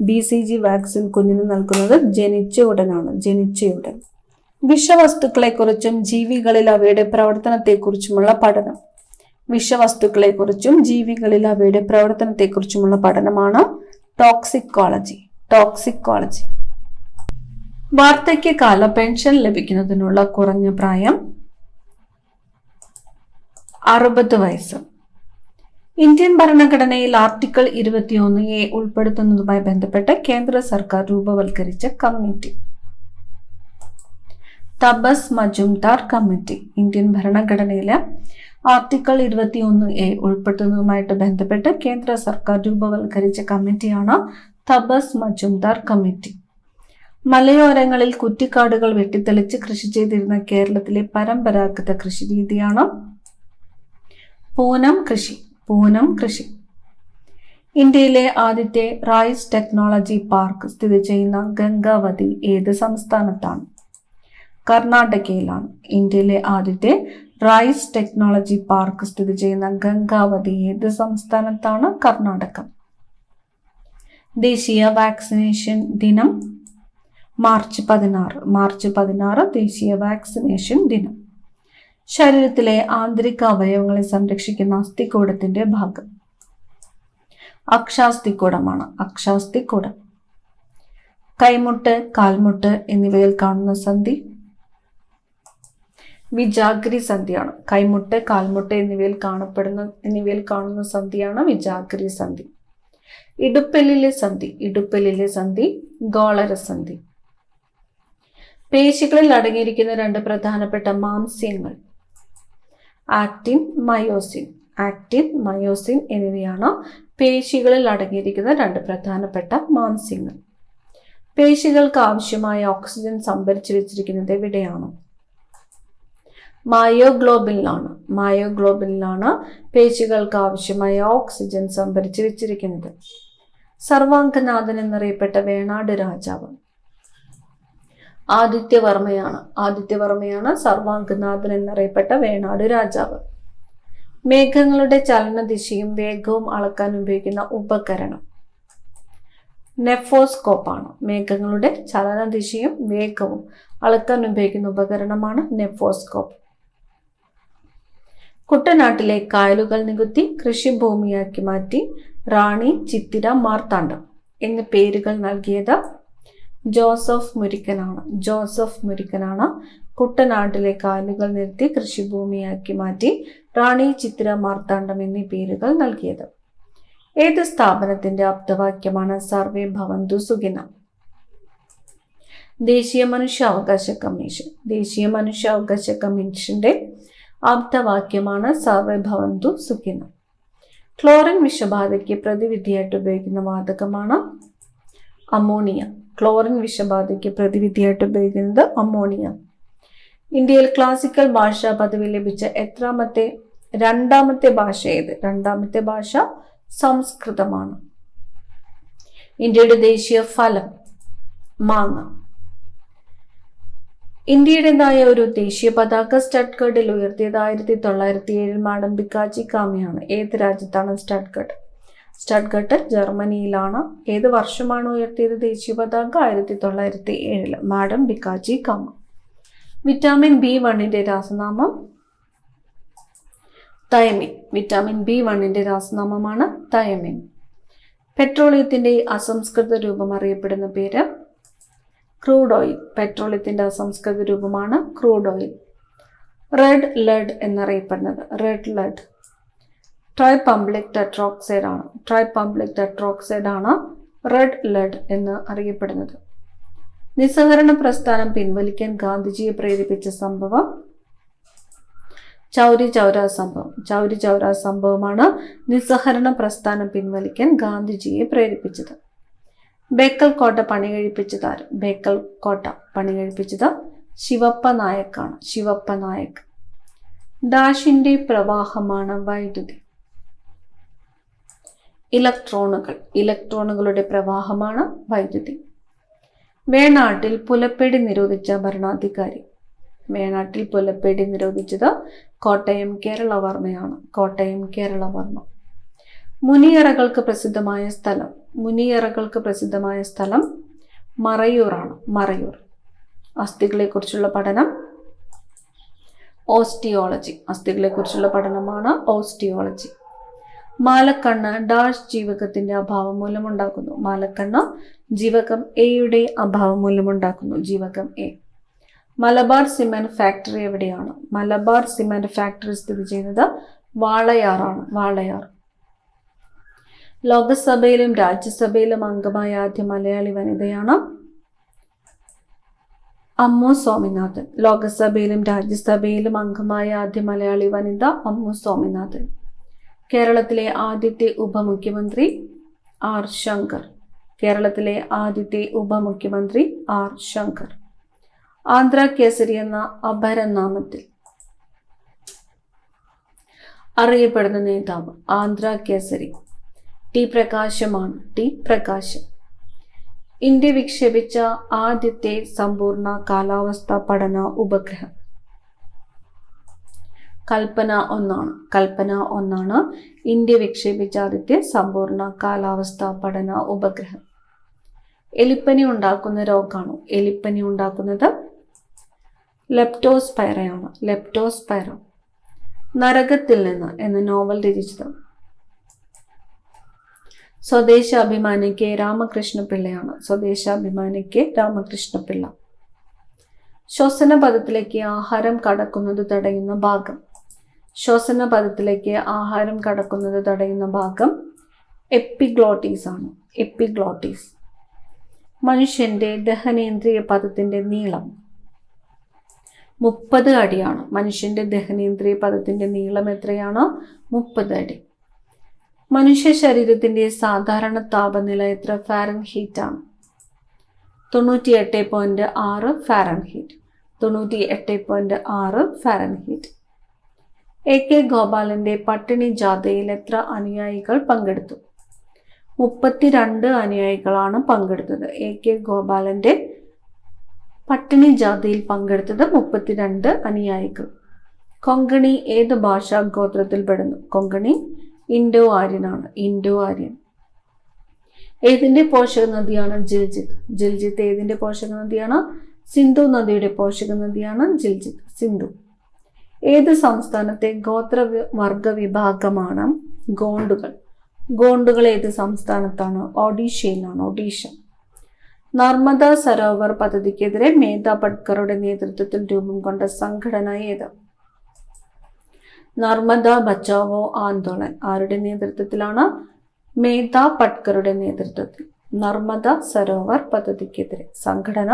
BCG വാക്സിൻ കുഞ്ഞിന് നൽകുന്നത് ജനിച്ച ഉടനാണ്. ജനിച്ചയുടൻ. വിഷവസ്തുക്കളെക്കുറിച്ചും ജീവികളിൽ അവയുടെ പ്രവർത്തനത്തെക്കുറിച്ചുമുള്ള പഠനം. വിഷവസ്തുക്കളെക്കുറിച്ചും ജീവികളിൽ അവയുടെ പ്രവർത്തനത്തെക്കുറിച്ചുമുള്ള പഠനമാണ് ടോക്സിക്കോളജി. ടോക്സിക്കോളജി. വാർദ്ധക്യകാല പെൻഷൻ ലഭിക്കുന്നതിനുള്ള കുറഞ്ഞ പ്രായം 60 വയസ്സ്. ഇന്ത്യൻ ഭരണഘടനയിൽ ആർട്ടിക്കിൾ 21A ഉൾപ്പെടുത്തുന്നതുമായി ബന്ധപ്പെട്ട് കേന്ദ്ര സർക്കാർ രൂപവൽക്കരിച്ച committee Tapas Majumdar committee. Indian ഭരണഘടനയിലെ ആർട്ടിക്കിൾ 21A ഉൾപ്പെടുത്തുന്നതുമായിട്ട് ബന്ധപ്പെട്ട് കേന്ദ്ര സർക്കാർ രൂപവൽക്കരിച്ച കമ്മിറ്റിയാണ് തപസ് മജുംദാർ കമ്മിറ്റി. മലയോരങ്ങളിൽ കുറ്റിക്കാടുകൾ വെട്ടിത്തെളിച്ച് കൃഷി ചെയ്തിരുന്ന കേരളത്തിലെ പരമ്പരാഗത കൃഷി രീതിയാണ് പൂനം കൃഷി. പൂനം കൃഷി. ഇന്ത്യയിലെ ആദ്യത്തെ റൈസ് ടെക്നോളജി പാർക്ക് സ്ഥിതി ചെയ്യുന്ന ഗംഗാവതി ഏത് സംസ്ഥാനത്താണ്? കർണാടകയിലാണ്. ഇന്ത്യയിലെ ആദ്യത്തെ റൈസ് ടെക്നോളജി പാർക്ക് സ്ഥിതി ചെയ്യുന്ന ഗംഗാവതി ഏത് സംസ്ഥാനത്താണ്? കർണാടക. ദേശീയ വാക്സിനേഷൻ ദിനം മാർച്ച് 16. മാർച്ച് 16 ദേശീയ വാക്സിനേഷൻ ദിനം. ശരീരത്തിലെ ആന്തരിക അവയവങ്ങളെ സംരക്ഷിക്കുന്ന അസ്ഥികൂടത്തിന്റെ ഭാഗം അക്ഷാസ്ഥികൂടമാണ്. അക്ഷാസ്ഥികൂടം. കൈമുട്ട്, കാൽമുട്ട് എന്നിവയിൽ കാണുന്ന സന്ധി വിജാഗിരി സന്ധിയാണ്. കൈമുട്ട്, കാൽമുട്ട് എന്നിവയിൽ കാണുന്ന സന്ധിയാണ് വിജാഗിരി സന്ധി. ഇടുപ്പെല്ലിലെ സന്ധി. ഇടുപ്പെല്ലിലെ സന്ധി ഗോളരസന്ധി. പേശികളിൽ അടങ്ങിയിരിക്കുന്ന 2 പ്രധാനപ്പെട്ട മാംസ്യങ്ങൾ ആക്റ്റിൻ, മയോസിൻ. ആക്റ്റിൻ, മയോസിൻ എന്നിവയാണ് പേശികളിൽ അടങ്ങിയിരിക്കുന്ന 2 പ്രധാനപ്പെട്ട മാംസ്യങ്ങൾ. പേശികൾക്ക് ആവശ്യമായ ഓക്സിജൻ സംഭരിച്ചു വെച്ചിരിക്കുന്നത് എവിടെയാണ്? മയോഗ്ലോബിനിലാണ്. മയോഗ്ലോബിനിലാണ് പേശികൾക്ക് ആവശ്യമായ ഓക്സിജൻ സംഭരിച്ചു വെച്ചിരിക്കുന്നത്. സർവാംഗനാഥൻ എന്നറിയപ്പെട്ട വേണാട് രാജാവ് ആദിത്യവർമ്മയാണ്. ആദിത്യവർമ്മയാണ് സർവാംഗനാഥൻ എന്നറിയപ്പെട്ട വേണാട് രാജാവ്. മേഘങ്ങളുടെ ചലനദിശയും വേഗവും അളക്കാൻ ഉപയോഗിക്കുന്ന ഉപകരണം നെഫോസ്കോപ്പാണ്. മേഘങ്ങളുടെ ചലനദിശയും വേഗവും അളക്കാൻ ഉപയോഗിക്കുന്ന ഉപകരണമാണ് നെഫോസ്കോപ്പ്. കുട്ടനാട്ടിലെ കായലുകൾ നികത്തി കൃഷിഭൂമിയാക്കി മാറ്റി റാണി, ചിത്തിര, മാർത്താണ്ഡം എന്നീ പേരുകൾ നൽകിയത് ജോസഫ് മുരിക്കനാണ്. ജോസഫ് മുരിക്കനാണ് കുട്ടനാട്ടിലെ കായലുകൾ നികത്തി കൃഷിഭൂമിയാക്കി മാറ്റി റാണി, ചിത്തിര, മാർത്താണ്ഡം എന്നീ പേരുകൾ നൽകിയത്. ഏത് സ്ഥാപനത്തിന്റെ ആപ്തവാക്യമാണ് സർവേ ഭവന്തു സുഖിന? ദേശീയ മനുഷ്യാവകാശ കമ്മീഷൻ. ദേശീയ മനുഷ്യാവകാശ കമ്മീഷന്റെ ആപ്തവാക്യമാണ് സർവേ ഭവന്തു സുഖിന. ക്ലോറിൻ വിഷബാധയ്ക്ക് പ്രതിവിധിയായിട്ട് ഉപയോഗിക്കുന്ന വാതകമാണ് അമോണിയ. ക്ലോറിൻ വിഷബാധയ്ക്ക് പ്രതിവിധിയായിട്ട് ഉപയോഗിക്കുന്നത് അമോണിയ. ഇന്ത്യയിൽ ക്ലാസിക്കൽ ഭാഷാ പദവി ലഭിച്ച രണ്ടാമത്തെ ഭാഷ ഏത്? രണ്ടാമത്തെ ഭാഷ സംസ്കൃതമാണ്. ഇന്ത്യയുടെ ദേശീയ ഫലം മാങ്ങ. ഇന്ത്യയുടേതായ ഒരു ദേശീയ പതാക സ്റ്റഡ്ഗഡിൽ ഉയർത്തിയത് 1907 മാഡം ബിക്കാജി കാമയാണ്. ഏത് രാജ്യത്താണ് സ്റ്റഡ്ഗഡ്? സ്റ്റഡ്ഗഡ് ജർമ്മനിയിലാണ്. ഏത് വർഷമാണ് ഉയർത്തിയത് ദേശീയ പതാക? 1907 മാഡം ബിക്കാജി കാമ. വിറ്റാമിൻ B1ന്റെ രാസനാമം തയമിൻ. വിറ്റാമിൻ B1ന്റെ രാസനാമമാണ് തയമിൻ. പെട്രോളിയത്തിന്റെ അസംസ്കൃത രൂപം അറിയപ്പെടുന്ന പേര് ക്രൂഡ് ഓയിൽ. പെട്രോളിയത്തിന്റെ അസംസ്കൃത രൂപമാണ് ക്രൂഡ് ഓയിൽ. റെഡ് ലെഡ് എന്നറിയപ്പെടുന്നത് റെഡ് ലെഡ് ട്രൈപംബ്ലിക് ടെട്രോക്സൈഡ് ആണ്. ട്രൈപംബ്ലിക് ടെട്രോക്സൈഡ് ആണ് റെഡ് ലെഡ് എന്ന് അറിയപ്പെടുന്നത്. നിസ്സഹകരണ പ്രസ്ഥാനം പിൻവലിക്കാൻ ഗാന്ധിജിയെ പ്രേരിപ്പിച്ച സംഭവം ചൗരി ചൗരാ സംഭവം. ചൗരി ചൗരാ സംഭവമാണ് നിസ്സഹകരണ പ്രസ്ഥാനം പിൻവലിക്കാൻ ഗാന്ധിജിയെ പ്രേരിപ്പിച്ചത്. ബേക്കൽ കോട്ട പണി കഴിപ്പിച്ചത് ആര്? ബേക്കൽ കോട്ട പണി കഴിപ്പിച്ചത് ശിവപ്പ നായക്കാണ്. ശിവപ്പ നായക്. ഡാഷിന്റെ പ്രവാഹമാണ് വൈദ്യുതി. ഇലക്ട്രോണുകൾ. ഇലക്ട്രോണുകളുടെ പ്രവാഹമാണ് വൈദ്യുതി. വേണാട്ടിൽ പുലപ്പേടി നിരോധിച്ച ഭരണാധികാരി. വേണാട്ടിൽ പുലപ്പേടി നിരോധിച്ചത് കോട്ടയം കേരളവർമ്മയാണ്. കോട്ടയം കേരളവർമ്മ. മുനിയറകൾക്ക് പ്രസിദ്ധമായ സ്ഥലം. മുനിയറകൾക്ക് പ്രസിദ്ധമായ സ്ഥലം മറയൂറാണ്. മറയൂർ. അസ്ഥികളെക്കുറിച്ചുള്ള പഠനം ഓസ്റ്റിയോളജി. അസ്ഥികളെക്കുറിച്ചുള്ള പഠനമാണ് ഓസ്റ്റിയോളജി. മാലക്കണ്ണ് ഡാഷ് ജീവകത്തിന്റെ അഭാവം മൂലമുണ്ടാക്കുന്നു. മാലക്കണ്ണ് ജീവകം എയുടെ അഭാവം മൂലമുണ്ടാക്കുന്നു. ജീവകം എ. മലബാർ സിമന്റ് ഫാക്ടറി എവിടെയാണ്? മലബാർ സിമന്റ് ഫാക്ടറി സ്ഥിതി ചെയ്യുന്നത് വാളയാറാണ്. വാളയാർ. ലോകസഭയിലും രാജ്യസഭയിലും അംഗമായ ആദ്യ മലയാളി വനിതയാണ് അമ്മു സ്വാമിനാഥൻ. ലോകസഭയിലും രാജ്യസഭയിലും അംഗമായ ആദ്യ മലയാളി വനിത അമ്മു സ്വാമിനാഥൻ. കേരളത്തിലെ ആദ്യത്തെ ഉപമുഖ്യമന്ത്രി ആർ ശങ്കർ. കേരളത്തിലെ ആദ്യത്തെ ഉപമുഖ്യമന്ത്രി ആർ ശങ്കർ. ആന്ധ്ര കേസരി എന്ന അപരനാമത്തിൽ അറിയപ്പെടുന്ന നേതാവ് ആന്ധ്ര കേസരി ടി പ്രകാശമാണ്. ടി പ്രകാശം. ഇന്ത്യ വിക്ഷേപിച്ച ആദ്യത്തെ സമ്പൂർണ്ണ കാലാവസ്ഥാ പഠന ഉപഗ്രഹം കൽപ്പന 1 കൽപ്പന 1 ഇന്ത്യ വിക്ഷേപിച്ച ആദ്യത്തെ സമ്പൂർണ്ണ കാലാവസ്ഥാ പഠന ഉപഗ്രഹം. എലിപ്പനി ഉണ്ടാക്കുന്ന രോഗാണു. എലിപ്പനി ഉണ്ടാക്കുന്നത് ലെപ്റ്റോസ്പൈറയാണ്. ലെപ്റ്റോസ്പൈറ. നരകത്തിൽ നിന്ന് എന്ന നോവൽ രചിച്ചത് സ്വദേശാഭിമാനിക്ക് രാമകൃഷ്ണപിള്ളയാണ്. സ്വദേശാഭിമാനിക്ക് രാമകൃഷ്ണപിള്ള. ശ്വസന പദത്തിലേക്ക് ആഹാരം കടക്കുന്നത് തടയുന്ന ഭാഗം. ശ്വസന പദത്തിലേക്ക് ആഹാരം കടക്കുന്നത് തടയുന്ന ഭാഗം എപ്പിഗ്ലോട്ടീസ് ആണ്. എപ്പിഗ്ലോട്ടീസ്. മനുഷ്യന്റെ ദഹനേന്ദ്രിയ പദത്തിന്റെ നീളം 30 അടിയാണ്. മനുഷ്യന്റെ ദഹനേന്ദ്രിയ പദത്തിന്റെ നീളം എത്രയാണ്? 30 അടി. മനുഷ്യ ശരീരത്തിന്റെ സാധാരണ താപനില എത്ര ഫാരൻഹീറ്റ് ആണ്? 98.6 ഫാരൻഹീറ്റ്. 98.6 ഫാരൻഹീറ്റ്. AK ഗോപാലന്റെ പട്ടിണി ജാഥയിൽ എത്ര അനുയായികൾ പങ്കെടുത്തു? 32 അനുയായികളാണ് പങ്കെടുത്തത്. AK ഗോപാലന്റെ പട്ടിണി ജാഥയിൽ പങ്കെടുത്തത് 32 അനുയായികൾ. കൊങ്കണി ഏത് ഭാഷാ ഗോത്രത്തിൽ പെടുന്നു? കൊങ്കണി ഇൻഡോ ആര്യനാണ്. ഇൻഡോ ആര്യൻ. ഏതിന്റെ പോഷക നദിയാണ് ജിൽജിത്ത്? ജിൽജിത്ത് ഏതിന്റെ പോഷക നദിയാണ്? സിന്ധു നദിയുടെ പോഷക നദിയാണ് ജിൽജിത്ത്. സിന്ധു. ഏത് സംസ്ഥാനത്തെ ഗോത്രവർഗ വിഭാഗമാണ് ഗോണ്ടുകൾ? ഗോണ്ടുകൾ ഏത് സംസ്ഥാനത്താണ്? ഒഡീഷയിലാണ്. ഒഡീഷ. നർമ്മദ സരോവർ പദ്ധതിക്കെതിരെ മേധാ പട്കറുടെ നേതൃത്വത്തിൽ രൂപം കൊണ്ട സംഘടന ഏത്? നർമ്മദ ബച്ചാവോ ആന്തോളൻ. ആരുടെ നേതൃത്വത്തിലാണ്? മേധാ പട്കറുടെ നേതൃത്വത്തിൽ. നർമ്മദ സരോവർ പദ്ധതിക്കെതിരെ സംഘടന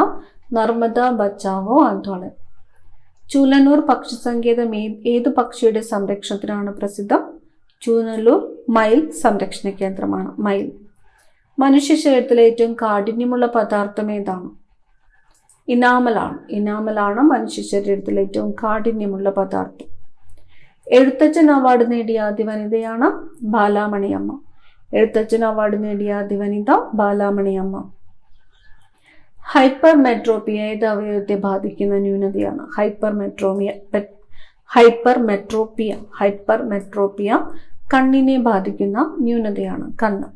നർമ്മദ ബച്ചാവോ ആന്തോളൻ. ചൂലന്നൂർ പക്ഷി സങ്കേതം ഏതു പക്ഷിയുടെ സംരക്ഷണത്തിനാണ് പ്രസിദ്ധം? ചൂനല്ലൂർ മയിൽ സംരക്ഷണ കേന്ദ്രമാണ്. മയിൽ. മനുഷ്യ ശരീരത്തിലെ ഏറ്റവും കാഠിന്യമുള്ള പദാർത്ഥം ഏതാണ്? ഇനാമലാണ് മനുഷ്യ ശരീരത്തിൽ ഏറ്റവും കാഠിന്യമുള്ള പദാർത്ഥം. എഴുത്തച്ഛൻ അവാർഡ് നേടിയ ആദ്യ വനിതയാണ് ബാലാമണിയമ്മ. എഴുത്തച്ഛൻ അവാർഡ് നേടിയ ആദ്യ വനിത ബാലാമണിയമ്മ. ഹൈപ്പർമെട്രോപ്പിയ ഏത് അവയവത്തെ ബാധിക്കുന്ന ന്യൂനതയാണ്? ഹൈപ്പർമെട്രോപ്പിയ കണ്ണിനെ ബാധിക്കുന്ന ന്യൂനതയാണ്, കണ്ണ്.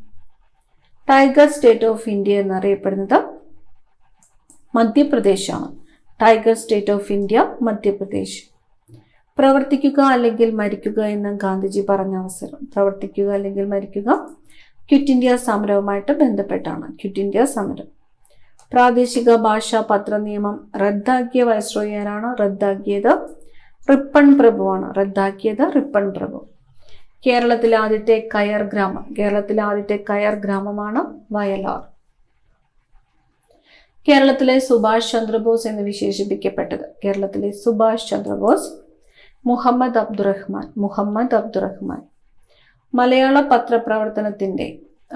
ടൈഗർ സ്റ്റേറ്റ് ഓഫ് ഇന്ത്യ എന്നറിയപ്പെടുന്നത് മധ്യപ്രദേശാണ്. Tiger state of India Madhya Pradesh. പ്രവർത്തിക്കുക അല്ലെങ്കിൽ മരിക്കുക എന്ന് ഗാന്ധിജി പറഞ്ഞ അവസരം. പ്രവർത്തിക്കുക അല്ലെങ്കിൽ മരിക്കുക ക്വിറ്റ് ഇന്ത്യ സമരവുമായിട്ട് ബന്ധപ്പെട്ടാണ്. ക്വിറ്റ് ഇന്ത്യ സമരം. പ്രാദേശിക ഭാഷാ പത്ര നിയമം റദ്ദാക്കിയ വൈസ്രോയി ആരാണ്? റദ്ദാക്കിയത് റിപ്പൺ പ്രഭു. കേരളത്തിലെ ആദ്യത്തെ കയർ ഗ്രാമമാണ് വയലാർ. കേരളത്തിലെ സുഭാഷ് ചന്ദ്രബോസ് എന്ന് വിശേഷിപ്പിക്കപ്പെട്ടത്. കേരളത്തിലെ സുഭാഷ് ചന്ദ്രബോസ് മുഹമ്മദ് അബ്ദുറഹ്മാൻ. മലയാള പത്രപ്രവർത്തനത്തിന്റെ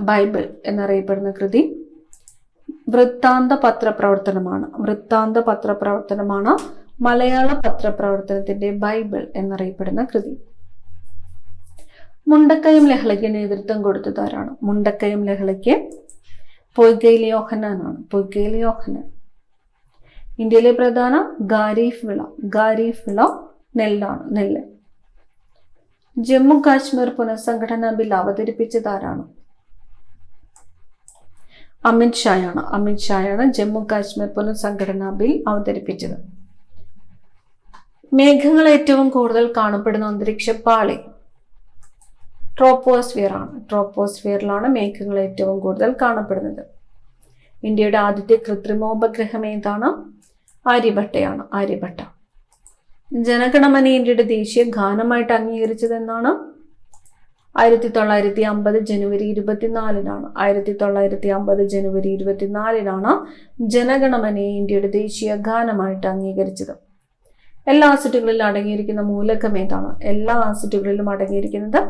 ബൈബിൾ എന്നറിയപ്പെടുന്ന കൃതി വൃത്താന്ത പത്രപ്രവർത്തനമാണ് മലയാള പത്രപ്രവർത്തനത്തിന്റെ ബൈബിൾ എന്നറിയപ്പെടുന്ന കൃതി. മുണ്ടക്കയം ലഹളയ്ക്ക് നേതൃത്വം കൊടുത്തതാരാണ്? മുണ്ടക്കയം ലഹളയ്ക്ക് പൊയ്കയിൽ യോഹന്നാനാണ്. ഇന്ത്യയിലെ പ്രധാന ഖാരീഫ് വിള നെല്ല്. ജമ്മു കാശ്മീർ പുനഃസംഘടനാ ബിൽ അവതരിപ്പിച്ചതാരാണ്? അമിത് ഷായാണ് ജമ്മു കാശ്മീർ പുനഃസംഘടനാ ബിൽ അവതരിപ്പിച്ചത്. മേഘങ്ങൾ ഏറ്റവും കൂടുതൽ കാണപ്പെടുന്ന അന്തരീക്ഷ പാളി ട്രോപ്പോസ്ഫിയറിലാണ് മേഘങ്ങൾ ഏറ്റവും കൂടുതൽ കാണപ്പെടുന്നത്. ഇന്ത്യയുടെ ആദ്യത്തെ കൃത്രിമോപഗ്രഹം ഏതാണ്? ആര്യഭട്ട. ജനഗണമന ഇന്ത്യയുടെ ദേശീയ ഗാനമായിട്ട് അംഗീകരിച്ചത് എന്നാണ്? 1950 ജനുവരി 24-നാണ്. 1950 ജനുവരി 24-നാണ് ജനഗണമനയെ ഇന്ത്യയുടെ ദേശീയ ഗാനമായിട്ട് അംഗീകരിച്ചത്. എല്ലാ ആസിഡുകളിലും അടങ്ങിയിരിക്കുന്ന മൂലകം ഏതാണ്? എല്ലാ ആസിഡുകളിലും അടങ്ങിയിരിക്കുന്നത്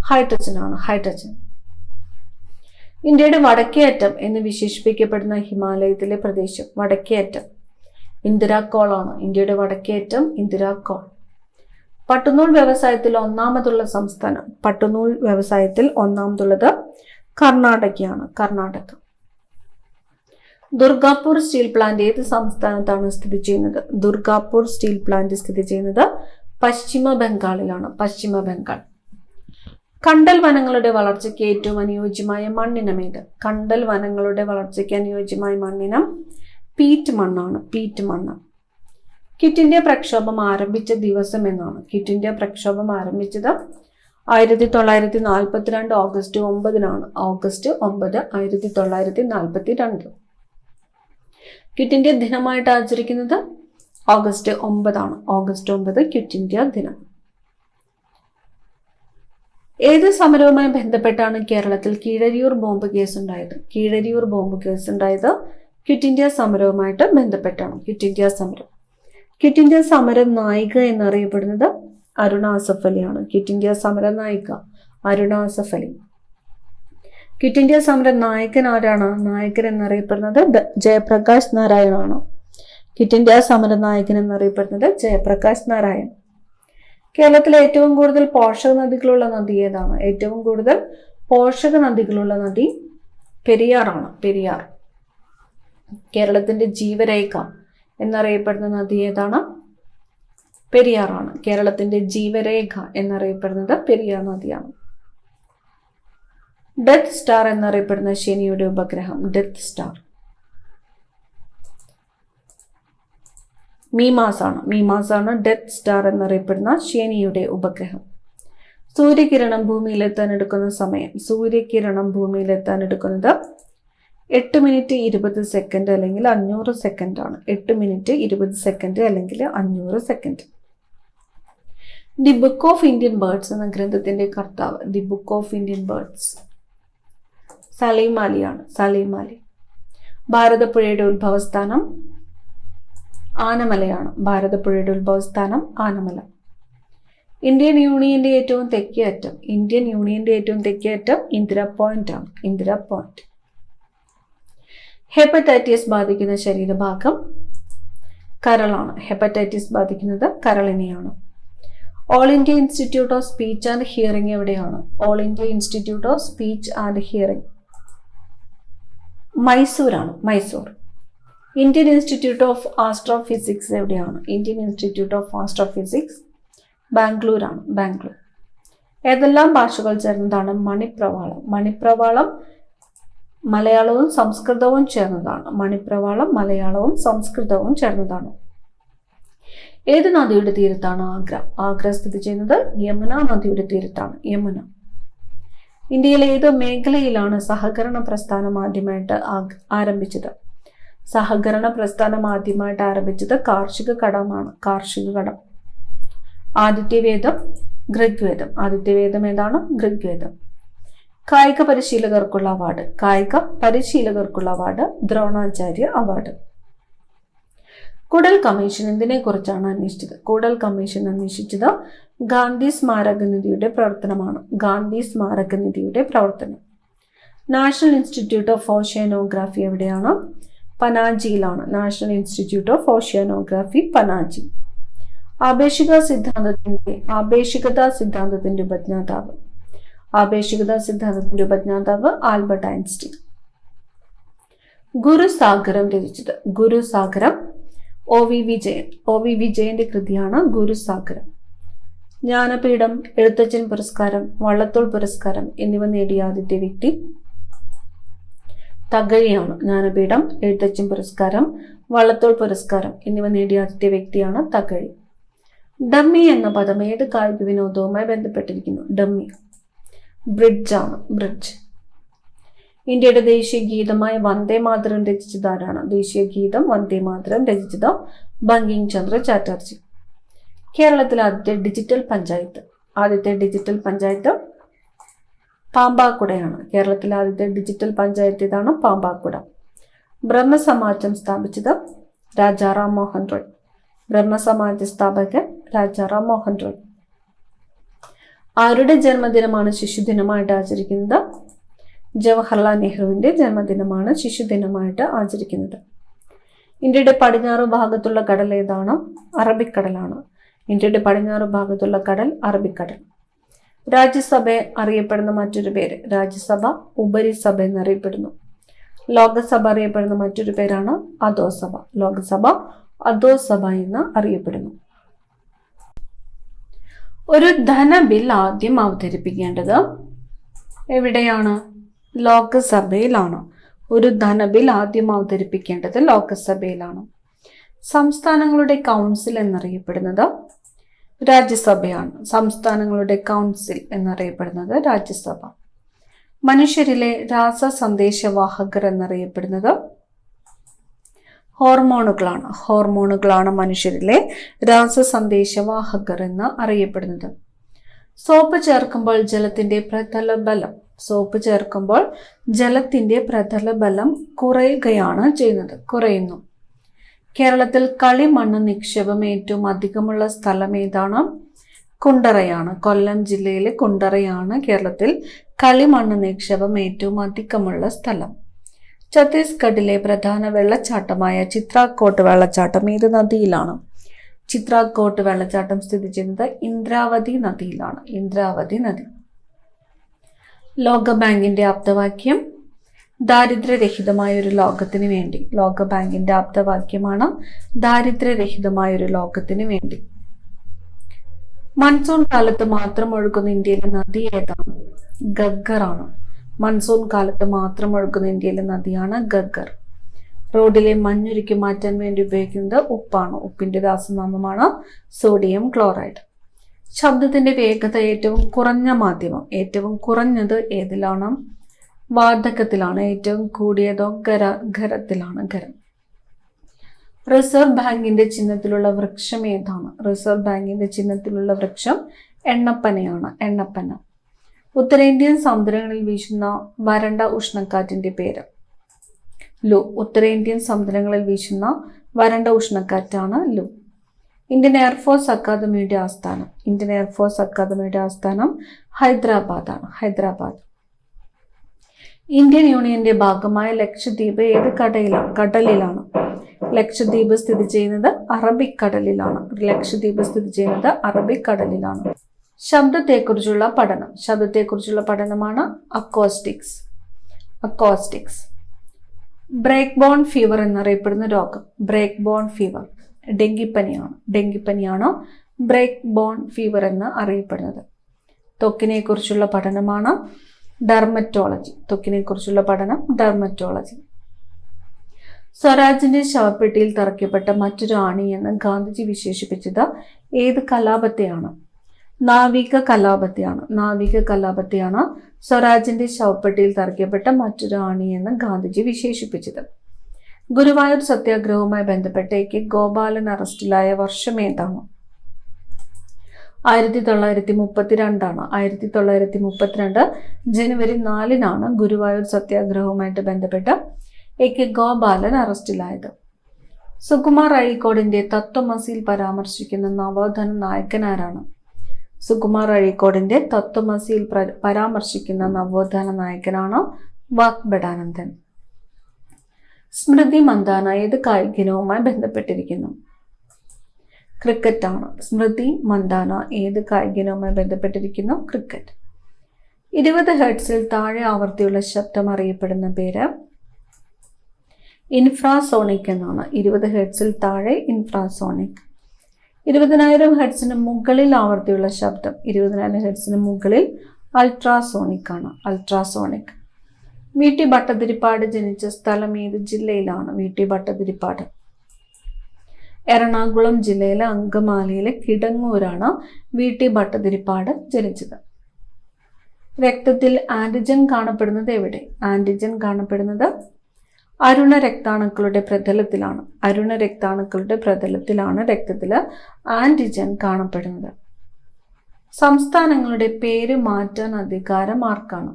ഹൈഡ്രജൻ. ഇന്ത്യയുടെ വടക്കേ അറ്റം എന്ന് വിശേഷിപ്പിക്കപ്പെടുന്ന ഹിമാലയത്തിലെ പ്രദേശം ഇന്ദിരാക്കോളാണ്. ഇന്ത്യയുടെ വടക്കേ അറ്റം ഇന്ദിരാക്കോൾ. പട്ടുനൂൽ വ്യവസായത്തിൽ ഒന്നാമതുള്ളത് കർണാടക. ദുർഗാപൂർ സ്റ്റീൽ പ്ലാന്റ് ഏത് സംസ്ഥാനത്താണ് സ്ഥിതി ചെയ്യുന്നത്? ദുർഗാപൂർ സ്റ്റീൽ പ്ലാന്റ് സ്ഥിതി ചെയ്യുന്നത് പശ്ചിമ ബംഗാളിലാണ്. കണ്ടൽ വനങ്ങളുടെ വളർച്ചയ്ക്ക് ഏറ്റവും അനുയോജ്യമായ മണ്ണിനം ഏത്? കണ്ടൽ വനങ്ങളുടെ വളർച്ചയ്ക്ക് അനുയോജ്യമായ മണ്ണിനം പീറ്റ് മണ്ണ്. ക്വിറ്റ് ഇന്ത്യ പ്രക്ഷോഭം ആരംഭിച്ച ദിവസം എന്നാണ്? ക്വിറ്റ് ഇന്ത്യ പ്രക്ഷോഭം ആരംഭിച്ചത് 1942 ഓഗസ്റ്റ് 9-നാണ്. ഓഗസ്റ്റ് 9, 1942. ക്വിറ്റ് ഇന്ത്യ ദിനമായിട്ട് ആചരിക്കുന്നത് ഓഗസ്റ്റ് 9-ആണ്. ഓഗസ്റ്റ് 9 ക്വിറ്റ് ഇന്ത്യ ദിനം. ഏത് സമരവുമായി ബന്ധപ്പെട്ടാണ് കേരളത്തിൽ കീഴരിയൂർ ബോംബ് കേസ് ഉണ്ടായത്? ക്വിറ്റ് ഇന്ത്യ സമരവുമായിട്ട് ബന്ധപ്പെട്ടാണ്. ക്വിറ്റ് ഇന്ത്യ സമരം നായിക എന്നറിയപ്പെടുന്നത് അരുണ ആസഫ് അലിയാണ്. ക്വിറ്റ് ഇന്ത്യ സമര നായിക അരുണ ആസഫ് അലി. ക്വിറ്റ് ഇന്ത്യ സമര നായകൻ ആരാണ്? നായകൻ എന്നറിയപ്പെടുന്നത് ജയപ്രകാശ് നാരായണാണ്. ക്വിറ്റ് ഇന്ത്യ സമര നായകൻ എന്നറിയപ്പെടുന്നത് ജയപ്രകാശ് നാരായൺ. കേരളത്തിലെ ഏറ്റവും കൂടുതൽ പോഷക നദികളുള്ള നദി ഏതാണ്? ഏറ്റവും കൂടുതൽ പോഷക നദികളുള്ള നദി പെരിയാറാണ്. കേരളത്തിന്റെ ജീവരേഖ എന്നറിയപ്പെടുന്ന നദി ഏതാണ്? പെരിയാറാണ്. കേരളത്തിന്റെ ജീവരേഖ എന്നറിയപ്പെടുന്നത് പെരിയാർ നദിയാണ്. ഡെത്ത് സ്റ്റാർ എന്നറിയപ്പെടുന്ന ശനിയുടെ ഉപഗ്രഹം മീമാസാണ് ഡെത്ത് സ്റ്റാർ എന്നറിയപ്പെടുന്ന ശനിയുടെ ഉപഗ്രഹം. സൂര്യകിരണം ഭൂമിയിലെത്താൻ എടുക്കുന്ന സമയം. സൂര്യകിരണം ഭൂമിയിലെത്താൻ എടുക്കുന്നത് 8 മിനിറ്റ് 20 സെക്കൻഡ് അല്ലെങ്കിൽ 500 സെക്കൻഡ് ആണ്. 8 മിനിറ്റ് 20 സെക്കൻഡ് അല്ലെങ്കിൽ 500 second. The book of Indian birds എന്ന ഗ്രന്ഥത്തിന്റെ കർത്താവ്. The book of Indian birds Salim അലിയാണ്. ഭാരതപ്പുഴയുടെ ഉത്ഭവസ്ഥാനം ആനമലയാണ്. ആനമല. ഇന്ത്യൻ യൂണിയന്റെ ഏറ്റവും തെക്കേ അറ്റം. ഇന്ദിര പോയിന്റ് ആണ്. ഹെപ്പറ്റൈറ്റിസ് ബാധിക്കുന്ന ശരീരഭാഗം കരളാണ്. ഹെപ്പറ്റൈറ്റിസ് ബാധിക്കുന്നത് കരളിനെയാണ്. All India institute of speech and hearing എവിടെയാണ്? All India institute of speech and hearing മൈസൂരാണ്, Mysore. Indian institute of astrophysics എവിടെയാണ്? ഇന്ത്യൻ ഇൻസ്റ്റിറ്റ്യൂട്ട് ഓഫ് ആസ്ട്രോഫിസിക്സ് ബാംഗ്ലൂരാണ്, ബാംഗ്ലൂർ. ഏതെല്ലാം ഭാഷകൾ ചേർന്നതാണ്? മണിപ്രവാളം. മണിപ്രവാളം മലയാളവും സംസ്കൃതവും ചേർന്നതാണ്. മണിപ്രവാളം മലയാളവും സംസ്കൃതവും ചേർന്നതാണ്. ഏത് നദിയുടെ തീരത്താണ് ആഗ്ര? ആഗ്ര സ്ഥിതി ചെയ്യുന്നത് യമുന നദിയുടെ തീരത്താണ്, യമുന. ഇന്ത്യയിലെ ഏത് മേഖലയിലാണ് സഹകരണ പ്രസ്ഥാനം ആദ്യമായിട്ട് ആരംഭിച്ചത്? സഹകരണ പ്രസ്ഥാനം ആദ്യമായിട്ട് ആരംഭിച്ചത് കാർഷിക കടമാണ്, കാർഷിക കടം. ആദിത്യ വേദം ഋഗ്വേദം. ആദിത്യ വേദം ഏതാണ്? ഋഗ്വേദം. കായിക പരിശീലകർക്കുള്ള അവാർഡ്. കായിക പരിശീലകർക്കുള്ള അവാർഡ് ദ്രോണാചാര്യ അവാർഡ്. കുടൽ കമ്മീഷൻ എന്തിനെ കുറിച്ചാണ് അന്വേഷിച്ചത്? കുടൽ കമ്മീഷൻ അന്വേഷിച്ചത് ഗാന്ധി സ്മാരക നിധിയുടെ പ്രവർത്തനമാണ്, ഗാന്ധി സ്മാരക നിധിയുടെ പ്രവർത്തനം. നാഷണൽ ഇൻസ്റ്റിറ്റ്യൂട്ട് ഓഫ് ഓഷ്യാനോഗ്രാഫി എവിടെയാണ്? പനാജിയിലാണ്. National institute of oceanography Panaji. ആപേക്ഷികതാ സിദ്ധാന്തത്തിന്റെ ഉപജ്ഞാതാവ്. ആപേക്ഷികതാ സിദ്ധാന്തത്തിന്റെ ഉപജ്ഞാതാവ് ആൽബർട്ട് ഐൻസ്റ്റീൻ. ഗുരുസാഗരം രചിച്ചത്? ഗുരുസാഗരം OV വിജയൻ. OV വിജയന്റെ കൃതിയാണ് ഗുരുസാഗരം. ജ്ഞാനപീഠം, എഴുത്തച്ഛൻ പുരസ്കാരം, വള്ളത്തോൾ പുരസ്കാരം എന്നിവ നേടിയ ആദ്യത്തെ വ്യക്തി തകഴിയാണ്. ജ്ഞാനപീഠം, എഴുത്തച്ഛൻ പുരസ്കാരം, വള്ളത്തോൾ പുരസ്കാരം എന്നിവ നേടിയ ആദ്യത്തെ വ്യക്തിയാണ് തകഴി. ഡമ്മി എന്ന പദം ഏത് കായിക വിനോദവുമായി ബന്ധപ്പെട്ടിരിക്കുന്നു? ഡമ്മി ബ്രിഡ്ജാണ്, ബ്രിഡ്ജ്. ഇന്ത്യയുടെ ദേശീയ ഗീതമായ വന്ദേ മാതരം രചിച്ചത് ആരാണ്? ദേശീയ ഗീതം വന്ദേ മാതരം രചിച്ചത് ബങ്കിം ചന്ദ്ര ചാറ്റർജി. കേരളത്തിലെ ആദ്യത്തെ ഡിജിറ്റൽ പഞ്ചായത്ത്. ആദ്യത്തെ ഡിജിറ്റൽ പഞ്ചായത്ത് പാമ്പാക്കുടയാണ്. കേരളത്തിലെ ആദ്യത്തെ ഡിജിറ്റൽ പഞ്ചായത്ത് ഇതാണ്, പാമ്പാക്കുട. ബ്രഹ്മസമാജം സ്ഥാപിച്ചത് രാജാറാം മോഹൻ റോയ്. ബ്രഹ്മസമാജ സ്ഥാപകൻ രാജാറാം മോഹൻ റോയ്. ആരുടെ ജന്മദിനമാണ് ശിശുദിനമായിട്ട് ആചരിക്കുന്നത്? ജവഹർലാൽ നെഹ്റുവിന്റെ ജന്മദിനമാണ് ശിശുദിനമായിട്ട് ആചരിക്കുന്നത്. ഇന്ത്യയുടെ പടിഞ്ഞാറ് ഭാഗത്തുള്ള കടൽ ഏതാണ്? അറബിക്കടലാണ്. ഇന്ത്യയുടെ പടിഞ്ഞാറ് ഭാഗത്തുള്ള കടൽ അറബിക്കടൽ. രാജ്യസഭ അറിയപ്പെടുന്ന മറ്റൊരു പേര്? രാജ്യസഭ ഉപരിസഭ എന്നറിയപ്പെടുന്നു. ലോകസഭ അറിയപ്പെടുന്ന മറ്റൊരു പേരാണ് അധോസഭ. ലോകസഭ അധോസഭ എന്ന് അറിയപ്പെടുന്നു. ഒരു ധനബിൽ ആദ്യം അവതരിപ്പിക്കേണ്ടത് എവിടെയാണ്? ലോകസഭയിലാണ്. ഒരു ധനബിൽ ആദ്യം അവതരിപ്പിക്കേണ്ടത് ലോകസഭയിലാണ്. സംസ്ഥാനങ്ങളുടെ കൗൺസിൽ എന്നറിയപ്പെടുന്നത് രാജ്യസഭയാണ്. സംസ്ഥാനങ്ങളുടെ കൗൺസിൽ എന്നറിയപ്പെടുന്നത് രാജ്യസഭ. മനുഷ്യരിലെ രാസസന്ദേശവാഹകർ എന്നറിയപ്പെടുന്നത് ഹോർമോണുകളാണ്. ഹോർമോണുകളാണ് മനുഷ്യരിലെ രാസസന്ദേശവാഹകർ എന്ന് അറിയപ്പെടുന്നത്. സോപ്പ് ചേർക്കുമ്പോൾ ജലത്തിന്റെ പ്രതലബലം കുറയുകയാണ് ചെയ്യുന്നത്, കുറയുന്നു. കേരളത്തിൽ കളിമണ്ണ് നിക്ഷേപം ഏറ്റവും അധികമുള്ള സ്ഥലം ഏതാണ്? കുണ്ടറയാണ്. കൊല്ലം ജില്ലയിലെ കുണ്ടറയാണ് കേരളത്തിൽ കളിമണ്ണ് നിക്ഷേപം ഏറ്റവും അധികമുള്ള സ്ഥലം. ഛത്തീസ്ഗഡിലെ പ്രധാന വെള്ളച്ചാട്ടമായ ചിത്രാകോട്ട് വെള്ളച്ചാട്ടം ഏത് നദിയിലാണ്? ചിത്രാകോട്ട് വെള്ളച്ചാട്ടം സ്ഥിതി ചെയ്യുന്നത് ഇന്ദ്രാവതി നദിയിലാണ്. ഇന്ദ്രാവതി നദി. ലോകബാങ്കിന്റെ ആപ്തവാക്യം ദാരിദ്ര്യരഹിതമായ ഒരു ലോകത്തിന് വേണ്ടി. ലോകബാങ്കിന്റെ ആപ്തവാക്യമാണ് ദാരിദ്ര്യരഹിതമായ ഒരു ലോകത്തിന് വേണ്ടി. മൺസൂൺ കാലത്ത് മാത്രം ഒഴുകുന്ന ഇന്ത്യയിലെ നദി ഏതാണ്? ഗഗ്ഗറാണ്. മൺസൂൺ കാലത്ത് മാത്രം ഒഴുകുന്ന ഇന്ത്യയിലെ നദിയാണ് ഗഗ്ഗർ. റോഡിലെ മഞ്ഞുരുക്കി മാറ്റാൻ വേണ്ടി ഉപയോഗിക്കുന്നത് ഉപ്പാണ്. ഉപ്പിന്റെ രാസനാമമാണ് സോഡിയം ക്ലോറൈഡ്. ശബ്ദത്തിന്റെ വേഗത ഏറ്റവും കുറഞ്ഞ മാധ്യമം. ഏറ്റവും കുറഞ്ഞത് ഏതിലാണ്? വാതകത്തിലാണ്. ഏറ്റവും കൂടിയതോ ഖരത്തിലാണ്, ഖരം. റിസർവ് ബാങ്കിന്റെ ചിഹ്നത്തിലുള്ള വൃക്ഷം ഏതാണ്? റിസർവ് ബാങ്കിന്റെ ചിഹ്നത്തിലുള്ള വൃക്ഷം എണ്ണപ്പനയാണ്, എണ്ണപ്പന. ഉത്തരേന്ത്യൻ സമുദ്രങ്ങളിൽ വീശുന്ന വരണ്ട ഉഷ്ണക്കാറ്റിന്റെ പേര്? ലു. ഉത്തരേന്ത്യൻ സമുദ്രങ്ങളിൽ വീശുന്ന വരണ്ട ഉഷ്ണക്കാറ്റാണ് ലു. ഇന്ത്യൻ എയർഫോഴ്സ് അക്കാദമിയുടെ ആസ്ഥാനം? ഇന്ത്യൻ എയർഫോഴ്സ് അക്കാദമിയുടെ ആസ്ഥാനം ഹൈദരാബാദാണ്, ഹൈദരാബാദ്. ഇന്ത്യൻ യൂണിയന്റെ ഭാഗമായ ലക്ഷദ്വീപ് ഏത് കടലിലാണ്? ലക്ഷദ്വീപ് സ്ഥിതി ചെയ്യുന്നത് അറബിക്കടലിലാണ്. ലക്ഷദ്വീപ് സ്ഥിതി ചെയ്യുന്നത് അറബിക്കടലിലാണ്. ശബ്ദത്തെക്കുറിച്ചുള്ള പഠനം. ശബ്ദത്തെക്കുറിച്ചുള്ള പഠനമാണ് acoustics. Acoustics. Break bone fever എന്നറിയപ്പെടുന്ന രോഗം. ബ്രേക്ക് ബോൺ ഫീവർ ഡെങ്കിപ്പനിയാണ്. ഡെങ്കിപ്പനിയാണ് ബ്രേക്ക് ബോൺ ഫീവർ എന്ന് അറിയപ്പെടുന്നത്. ത്വക്കിനെ കുറിച്ചുള്ള പഠനമാണ് ഡെർമറ്റോളജി. ത്വക്കിനെ കുറിച്ചുള്ള പഠനം ഡെർമറ്റോളജി. സ്വരാജിന്റെ ശവപ്പെട്ടിയിൽ തറയ്ക്കപ്പെട്ട മറ്റൊരു ആണി എന്ന് ഗാന്ധിജി വിശേഷിപ്പിച്ചത് ഏത് കലാപത്തെയാണ്? നാവിക കലാപത്തെയാണ്. നാവിക കലാപത്തെയാണ് സ്വരാജിന്റെ ശവപ്പെട്ടിയിൽ തറയ്ക്കപ്പെട്ട മറ്റൊരു ആണി എന്ന് ഗാന്ധിജി വിശേഷിപ്പിച്ചത്. ഗുരുവായൂർ സത്യാഗ്രഹവുമായി ബന്ധപ്പെട്ട് എ.കെ. ഗോപാലൻ അറസ്റ്റിലായ വർഷം ഏതാണ്? 1932 1932 ജനുവരി 4-നാണ് ഗുരുവായൂർ സത്യാഗ്രഹവുമായിട്ട് ബന്ധപ്പെട്ട് എ.കെ. ഗോപാലൻ അറസ്റ്റിലായത്. സുകുമാർ അഴീക്കോടിന്റെ തത്വമസിയിൽ പരാമർശിക്കുന്ന നവോത്ഥാന നായകനാരാണ്? സുകുമാർ അഴീക്കോടിന്റെ തത്വമസിയിൽ പരാമർശിക്കുന്ന നവോത്ഥാന നായകനാണ് വാഗ്ഭടാനന്ദൻ. സ്മൃതി മന്ദാന ഏത് കായിക ഇനവുമായി ബന്ധപ്പെട്ടിരിക്കുന്നു? ക്രിക്കറ്റാണ്. സ്മൃതി മന്ദാന ഏത് കായിക ഇനവുമായി ബന്ധപ്പെട്ടിരിക്കുന്നു? ക്രിക്കറ്റ്. 20 ഹെർട്സിൽ താഴെ ആവർത്തിയുള്ള ശബ്ദം അറിയപ്പെടുന്ന പേര് ഇൻഫ്രാസോണിക് എന്നാണ്. 20 ഹെർട്സിൽ താഴെ ഇൻഫ്രാസോണിക്. 20,000 ഹെർട്സിന് മുകളിൽ ആവർത്തിയുള്ള ശബ്ദം 20,000 ഹെർട്സിന് മുകളിൽ അൾട്രാസോണിക് ആണ്. അൾട്രാസോണിക്. വി.ടി. ഭട്ടതിരിപ്പാട് ജനിച്ച സ്ഥലം ഏത് ജില്ലയിലാണ്? വി.ടി. ഭട്ടതിരിപ്പാട് എറണാകുളം ജില്ലയിലെ അങ്കമാലിയിലെ കിടങ്ങൂരാണ് വി.ടി. ഭട്ടതിരിപ്പാട് ജനിച്ചത്. രക്തത്തിൽ ആന്റിജൻ കാണപ്പെടുന്നത് എവിടെ? ആന്റിജൻ കാണപ്പെടുന്നത് അരുണ രക്താണുക്കളുടെ പ്രതലത്തിലാണ്. അരുണ രക്താണുക്കളുടെ പ്രതലത്തിലാണ് രക്തത്തിൽ ആന്റിജൻ കാണപ്പെടുന്നത്. സംസ്ഥാനങ്ങളുടെ പേര് മാറ്റാൻ അധികാരം ആർക്കാണ്?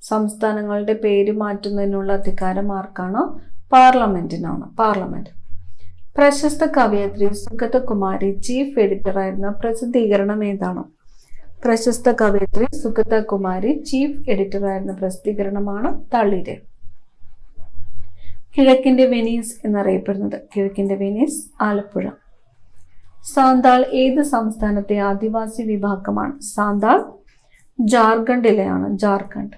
സംസ്ഥാനങ്ങളുടെ പേര് മാറ്റുന്നതിനുള്ള അധികാരം ആർക്കാണ്? പാർലമെന്റിനാണ്. പാർലമെന്റ്. പ്രശസ്ത കവയത്രി സുഗതകുമാരി ചീഫ് എഡിറ്ററായിരുന്ന പ്രസിദ്ധീകരണം ഏതാണ്? പ്രശസ്ത കവയത്രി സുഗതകുമാരി ചീഫ് എഡിറ്ററായിരുന്ന പ്രസിദ്ധീകരണമാണ് തളിര്. കിഴക്കിന്റെ വെനീസ് എന്നറിയപ്പെടുന്നത്. കിഴക്കിന്റെ വെനീസ് ആലപ്പുഴ. സാന്താൾ ഏത് സംസ്ഥാനത്തെ ആദിവാസി വിഭാഗമാണ്? സാന്താൾ ജാർഖണ്ഡിലെയാണ്. ജാർഖണ്ഡ്.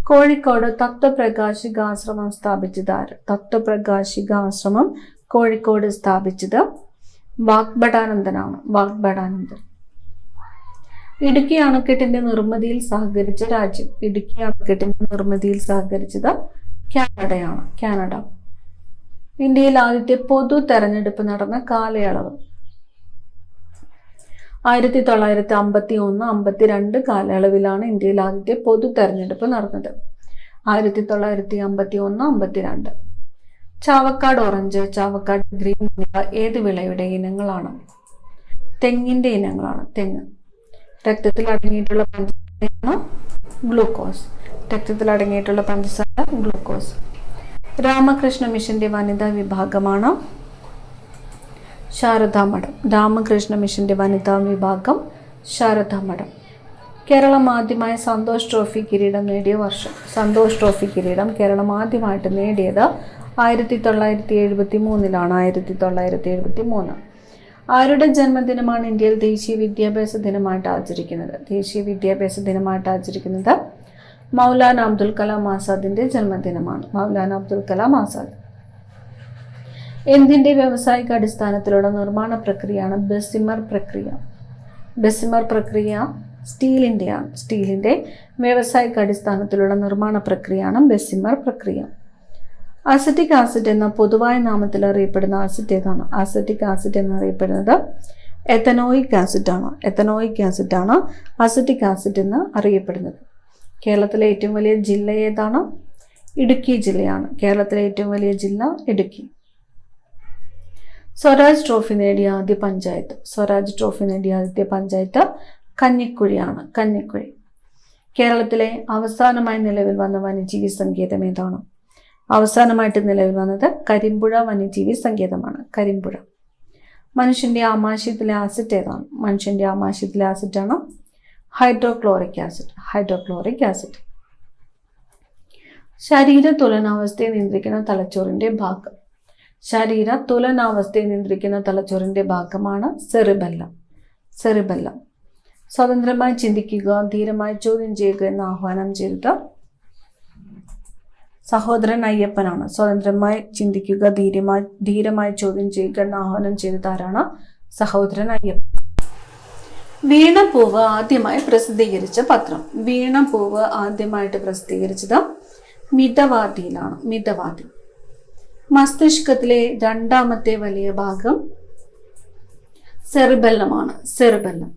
കോഴിക്കോട് തത്വപ്രകാശികാശ്രമം സ്ഥാപിച്ചത് ആര്? തത്വപ്രകാശികാശ്രമം കോഴിക്കോട് സ്ഥാപിച്ചത് വാഗ്ഭടാനന്ദനാണ്. വാഗ്ഭടാനന്ദൻ. ഇടുക്കി അണക്കെട്ടിന്റെ നിർമ്മിതിയിൽ സഹകരിച്ച രാജ്യം? ഇടുക്കി അണക്കെട്ടിന്റെ നിർമ്മിതിയിൽ സഹകരിച്ചത് കാനഡയാണ്. കാനഡ. ഇന്ത്യയിൽ ആദ്യത്തെ പൊതു തെരഞ്ഞെടുപ്പ് നടന്ന കാലയളവ്? 1951-52 കാലയളവിലാണ് ഇന്ത്യയിൽ ആദ്യത്തെ പൊതു തെരഞ്ഞെടുപ്പ് നടന്നത്. 1951-52. ചാവക്കാട് ഓറഞ്ച്, ചാവക്കാട് ഗ്രീൻ എന്നിവ ഏത് വിളയുടെ ഇനങ്ങളാണ്? തെങ്ങിന്റെ ഇനങ്ങളാണ്. തെങ്ങ്. രക്തത്തിൽ അടങ്ങിയിട്ടുള്ള പഞ്ചസാരയാണ് ഗ്ലൂക്കോസ്. രക്തത്തിൽ അടങ്ങിയിട്ടുള്ള പഞ്ചസാര ഗ്ലൂക്കോസ്. രാമകൃഷ്ണ മിഷന്റെ വനിതാ വിഭാഗമാണ് ശാരദാമഠം. രാമകൃഷ്ണ മിഷന്റെ വനിതാ വിഭാഗം ശാരദാമഠം. കേരളം ആദ്യമായി സന്തോഷ് ട്രോഫി കിരീടം നേടിയ വർഷം? സന്തോഷ് ട്രോഫി കിരീടം കേരളം ആദ്യമായിട്ട് നേടിയത് 1973-ലാണ്. 1973. ആരുടെ ജന്മദിനമാണ് ഇന്ത്യയിൽ ദേശീയ വിദ്യാഭ്യാസ ദിനമായിട്ട് ആചരിക്കുന്നത്? ദേശീയ വിദ്യാഭ്യാസ ദിനമായിട്ട് ആചരിക്കുന്നത് മൗലാന അബ്ദുൽ കലാം ആസാദിന്റെ ജന്മദിനമാണ്. മൗലാന അബ്ദുൽ കലാം ആസാദ്. എന്തിന്റെ വ്യാവസായിക അടിസ്ഥാനത്തിലുള്ള നിർമ്മാണ പ്രക്രിയയാണ് ബെസിമർ പ്രക്രിയ? ബെസിമർ പ്രക്രിയ സ്റ്റീലിന്റെയാണ്. സ്റ്റീലിന്റെ വ്യാവസായിക അടിസ്ഥാനത്തിലുള്ള നിർമ്മാണ പ്രക്രിയയാണ് ബെസിമർ പ്രക്രിയ. അസറ്റിക് ആസിഡ് എന്ന പൊതുവായ നാമത്തിൽ അറിയപ്പെടുന്ന ആസിഡ് ഏതാണ്? അസറ്റിക് ആസിഡ് എന്നറിയപ്പെടുന്നത് എഥനോയിക് ആസിഡാണ്. എഥനോയിക് ആസിഡാണ് അസറ്റിക് ആസിഡ് എന്ന് അറിയപ്പെടുന്നത്. കേരളത്തിലെ ഏറ്റവും വലിയ ജില്ല ഏതാണ്? ഇടുക്കി ജില്ലയാണ്. കേരളത്തിലെ ഏറ്റവും വലിയ ജില്ല ഇടുക്കി. സ്വരാജ് ട്രോഫി നേടിയ ആദ്യ പഞ്ചായത്ത്? സ്വരാജ് ട്രോഫി നേടിയ ആദ്യത്തെ പഞ്ചായത്ത് കഞ്ഞിക്കുഴിയാണ്. കഞ്ഞിക്കുഴി. കേരളത്തിലെ അവസാനമായി നിലവിൽ വന്ന വന്യജീവി സങ്കേതം ഏതാണ്? അവസാനമായിട്ട് നിലവിൽ വന്നത് കരിമ്പുഴ വന്യജീവി സങ്കേതമാണ്. കരിമ്പുഴ. മനുഷ്യന്റെ ആമാശയത്തിലെ ആസിഡ് ഏതാണ്? മനുഷ്യന്റെ ആമാശയത്തിലെ ആസിഡാണ് ഹൈഡ്രോക്ലോറിക് ആസിഡ്. Hydrochloric acid. ശരീര തുലനാവസ്ഥയെ നിയന്ത്രിക്കുന്ന തലച്ചോറിന്റെ ഭാഗം? ശരീര തുലനാവസ്ഥയെ നിയന്ത്രിക്കുന്ന തലച്ചോറിന്റെ ഭാഗമാണ് സെറിബെല്ലം. സെറിബെല്ലം. സ്വതന്ത്രമായി ചിന്തിക്കുക, ധീരമായി ചോദ്യം ചെയ്യുക എന്ന് ആഹ്വാനം ചെയ്തത് സഹോദരൻ അയ്യപ്പനാണ്. സ്വതന്ത്രമായി ചിന്തിക്കുക, ധീരമായി ചോദ്യം ചെയ്യുക എന്ന് ആഹ്വാനം ചെയ്തത് ആരാണ്? സഹോദരൻ അയ്യപ്പൻ. വീണപ്പൂവ് ആദ്യമായി പ്രസിദ്ധീകരിച്ച പത്രം. വീണപ്പൂവ് ആദ്യമായിട്ട് പ്രസിദ്ധീകരിച്ചത് മിതവാദിയിലാണ്. മിതവാദി. മസ്തിഷ്കത്തിലെ രണ്ടാമത്തെ വലിയ ഭാഗം സെറിബെല്ലമാണ്. സെറിബെല്ലം.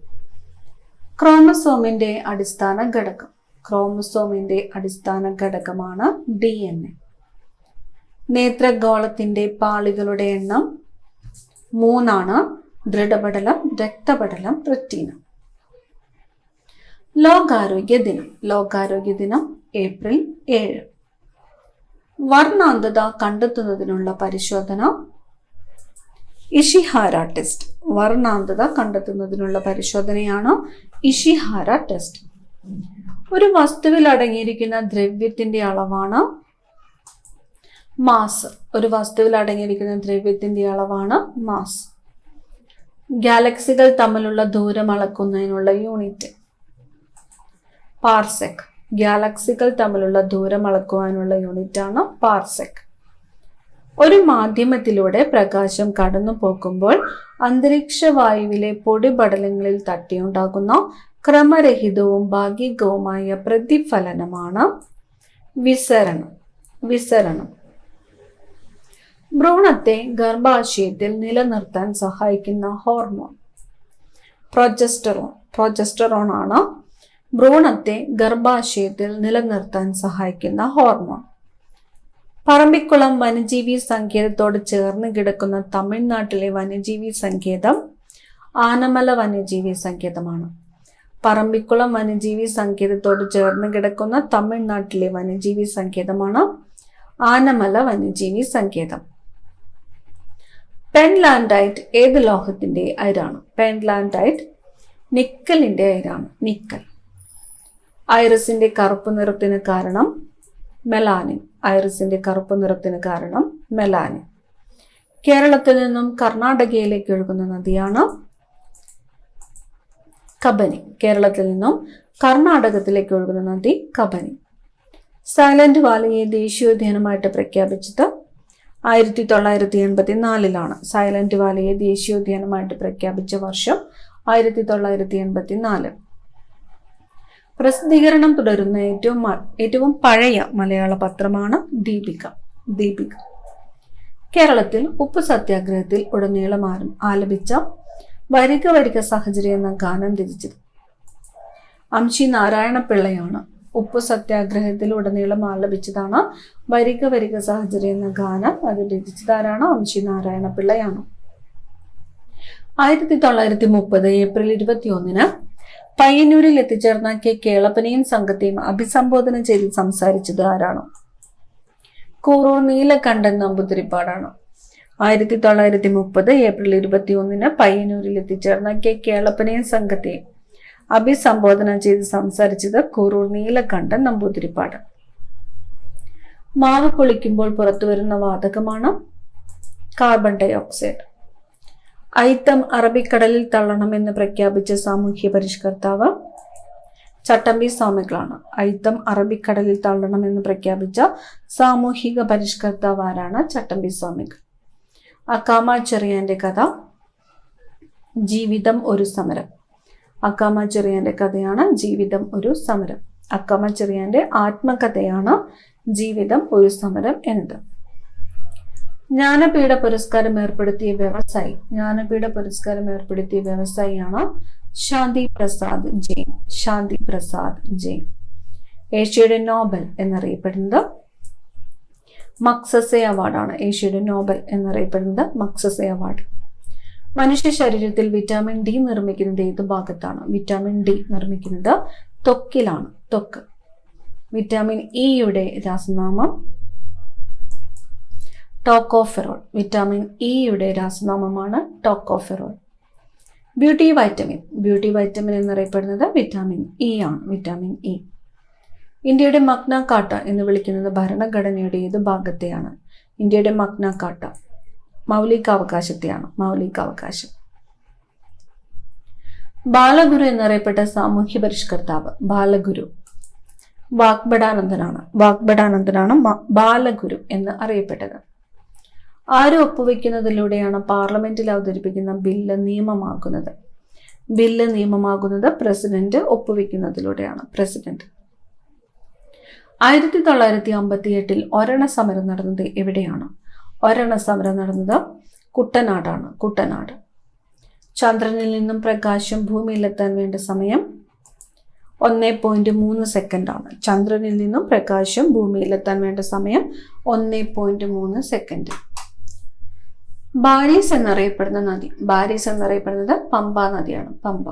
ക്രോമസോമിന്റെ അടിസ്ഥാന ഘടകം. ക്രോമസോമിന്റെ അടിസ്ഥാന ഘടകമാണ് DNA. നേത്രഗോളത്തിന്റെ പാളികളുടെ എണ്ണം 3. ദൃഢപടലം, രക്തപടലം, റെറ്റീന. ലോകാരോഗ്യ ദിനം. ലോകാരോഗ്യ ദിനം ഏപ്രിൽ 7. വർണ്ണാന്തത കണ്ടെത്തുന്നതിനുള്ള പരിശോധന ഇഷിഹാര ടെസ്റ്റ്. വർണ്ണാന്തത കണ്ടെത്തുന്നതിനുള്ള പരിശോധനയാണ് ഇഷിഹാര ടെസ്റ്റ്. ഒരു വസ്തുവിൽ അടങ്ങിയിരിക്കുന്ന ദ്രവ്യത്തിന്റെ അളവാണ് മാസ്. ഒരു വസ്തുവിൽ അടങ്ങിയിരിക്കുന്ന ദ്രവ്യത്തിന്റെ അളവാണ് മാസ്. ഗാലക്സികൾ തമ്മിലുള്ള ദൂരം അളക്കുന്നതിനുള്ള യൂണിറ്റ് പാർസെക്. ഗാലക്സികൾ തമ്മിലുള്ള ദൂരം അളക്കുവാനുള്ള യൂണിറ്റ് ആണ് പാർസെക്. ഒരു മാധ്യമത്തിലൂടെ പ്രകാശം കടന്നു പോകുമ്പോൾ അന്തരീക്ഷ വായുവിലെ പൊടിപടലങ്ങളിൽ തട്ടിയുണ്ടാകുന്ന ക്രമരഹിതവും ഭാഗികവുമായ പ്രതിഫലനമാണ് വിസരണം. വിസരണം. ഭ്രൂണത്തെ ഗർഭാശയത്തിൽ നിലനിർത്താൻ സഹായിക്കുന്ന ഹോർമോൺ പ്രൊജസ്റ്ററോൺ. പ്രൊജസ്റ്ററോൺ ആണ് ഭ്രൂണത്തെ ഗർഭാശയത്തിൽ നിലനിർത്താൻ സഹായിക്കുന്ന ഹോർമോൺ. പറമ്പിക്കുളം വന്യജീവി സങ്കേതത്തോട് ചേർന്ന് കിടക്കുന്ന തമിഴ്നാട്ടിലെ വന്യജീവി സങ്കേതം ആനമല വന്യജീവി സങ്കേതമാണ്. പറമ്പിക്കുളം വന്യജീവി സങ്കേതത്തോട് ചേർന്ന് കിടക്കുന്ന തമിഴ്നാട്ടിലെ വന്യജീവി സങ്കേതമാണ് ആനമല വന്യജീവി സങ്കേതം. പെൻലാൻഡൈറ്റ് ഏത് ലോഹത്തിന്റെ അയിരാണ്? പെൻലാൻഡൈറ്റ് നിക്കലിന്റെ അയിരാണ്. നിക്കൽ. ഐറിസിന്റെ കറുപ്പ് നിറത്തിന് കാരണം മെലാനിൻ. ഐറിസിന്റെ കറുപ്പ് നിറത്തിന് കാരണം മെലാനിൻ. കേരളത്തിൽ നിന്നും കർണാടകയിലേക്ക് ഒഴുകുന്ന നദിയാണ് കബനി. കേരളത്തിൽ നിന്നും കർണാടകത്തിലേക്ക് ഒഴുകുന്ന നദി കബനി. സൈലന്റ് വാലിയെ ദേശീയോദ്യാനമായിട്ട് പ്രഖ്യാപിച്ചത് 1984. സൈലന്റ് വാലിയെ ദേശീയോദ്യാനമായിട്ട് പ്രഖ്യാപിച്ച വർഷം 1984. പ്രസിദ്ധീകരണം തുടരുന്ന ഏറ്റവും പഴയ മലയാള പത്രമാണ് ദീപിക. ദീപിക. കേരളത്തിൽ ഉപ്പ് സത്യാഗ്രഹത്തിൽ ഉടനീളം ആലപിച്ച വരിക വരിക സാഹചര്യം എന്ന ഗാനം രചിച്ചത് അംശി നാരായണപിള്ളയാണ്. ഉപ്പ് സത്യാഗ്രഹത്തിൽ ഉടനീളം ആലപിച്ചതാണ് വരിക വരിക സാഹചര്യം എന്ന ഗാനം. അത് രചിച്ചതാരാണ്? അംശി നാരായണപിള്ളയാണ്. 1930 ഏപ്രിൽ 21 പയ്യന്നൂരിൽ എത്തിച്ചേർന്ന കേളപ്പനെയും സംഘത്തെയും അഭിസംബോധന ചെയ്ത് സംസാരിച്ചത് ആരാണ്? കൂറൂർ നീലകണ്ഠൻ നമ്പൂതിരിപ്പാടാണ്. 1930 ഏപ്രിൽ 21 പയ്യന്നൂരിൽ എത്തിച്ചേർന്ന കേളപ്പനെയും സംഘത്തെയും അഭിസംബോധന ചെയ്ത് സംസാരിച്ചത് കൂറൂർ നീലകണ്ഠൻ നമ്പൂതിരിപ്പാട്. മാവ് പൊളിക്കുമ്പോൾ പുറത്തുവരുന്ന വാതകമാണ് കാർബൺ ഡൈ ഓക്സൈഡ്. അയിത്തം അറബിക്കടലിൽ തള്ളണമെന്ന് പ്രഖ്യാപിച്ച സാമൂഹ്യ പരിഷ്കർത്താവ് ചട്ടമ്പി സ്വാമികളാണ്. അയിത്തം അറബിക്കടലിൽ തള്ളണമെന്ന് പ്രഖ്യാപിച്ച സാമൂഹിക പരിഷ്കർത്താവ് ആരാണ്? ചട്ടമ്പി സ്വാമികൾ. അക്കാമ ചെറിയാന്റെ കഥ ജീവിതം ഒരു സമരം. അക്കാമ ചെറിയാന്റെ കഥയാണ് ജീവിതം ഒരു സമരം. അക്കാമ ചെറിയാന്റെ ആത്മകഥയാണ് ജീവിതം ഒരു സമരം എന്നത്. ജ്ഞാനപീഠ പുരസ്കാരം ഏർപ്പെടുത്തിയ വ്യവസായി. ജ്ഞാനപീഠ പുരസ്കാരം ഏർപ്പെടുത്തിയ വ്യവസായിയാണ് ശാന്തി പ്രസാദ് ജെയിൻ. ശാന്തി പ്രസാദ് ജെയിൻ. ഏഷ്യയുടെ നോബൽ എന്നറിയപ്പെടുന്നത് മക്സസെ അവാർഡാണ്. ഏഷ്യയുടെ നോബൽ എന്നറിയപ്പെടുന്നത് മക്സസെ അവാർഡ്. മനുഷ്യ ശരീരത്തിൽ വിറ്റാമിൻ ഡി നിർമ്മിക്കുന്നത് ഏത് ഭാഗത്താണ്? വിറ്റാമിൻ ഡി നിർമ്മിക്കുന്നത് ത്വക്കിലാണ്. ത്വക്ക്. വിറ്റാമിൻ ഇയുടെ രാസനാമം ടോക്കോഫെറോൾ. വിറ്റാമിൻ ഇയുടെ രാസനാമമാണ് tocopherol. Beauty vitamin. Beauty vitamin എന്നറിയപ്പെടുന്നത് വിറ്റാമിൻ ഇ ആണ്. Vitamin E. ഇന്ത്യയുടെ മഗ്ന കാർട്ട എന്ന് വിളിക്കുന്നത് ഭരണഘടനയുടെ ഏത് ഭാഗത്തെയാണ്? ഇന്ത്യയുടെ മഗ്ന കാർട്ട മൗലികാവകാശത്തെയാണ്. മൗലികാവകാശം. ബാലഗുരു എന്നറിയപ്പെട്ട സാമൂഹ്യ പരിഷ്കർത്താവ്. ബാലഗുരു വാഗ്ഭടാനന്ദനാണ്. വാഗ്ഭടാനന്ദനാണ് ബാലഗുരു എന്ന് അറിയപ്പെട്ടത്. ആര് ഒപ്പുവെക്കുന്നതിലൂടെയാണ് പാർലമെന്റിൽ അവതരിപ്പിക്കുന്ന ബില്ല് നിയമമാകുന്നത്? ബില്ല് നിയമമാകുന്നത് പ്രസിഡന്റ് ഒപ്പുവെക്കുന്നതിലൂടെയാണ്. പ്രസിഡന്റ്. 1958 ഒരെണ്ണ സമരം നടന്നത് എവിടെയാണ്? ഒരെണ്ണ സമരം നടന്നത് കുട്ടനാടാണ്. കുട്ടനാട്. ചന്ദ്രനിൽ നിന്നും പ്രകാശം ഭൂമിയിലെത്താൻ വേണ്ട സമയം 1.3 സെക്കൻഡാണ്. ചന്ദ്രനിൽ നിന്നും പ്രകാശം ഭൂമിയിലെത്താൻ വേണ്ട സമയം 1.3 സെക്കൻഡ്. ബാരീസ് എന്നറിയപ്പെടുന്ന നദി. ബാരീസ് എന്നറിയപ്പെടുന്നത് പമ്പ നദിയാണ്. പമ്പ.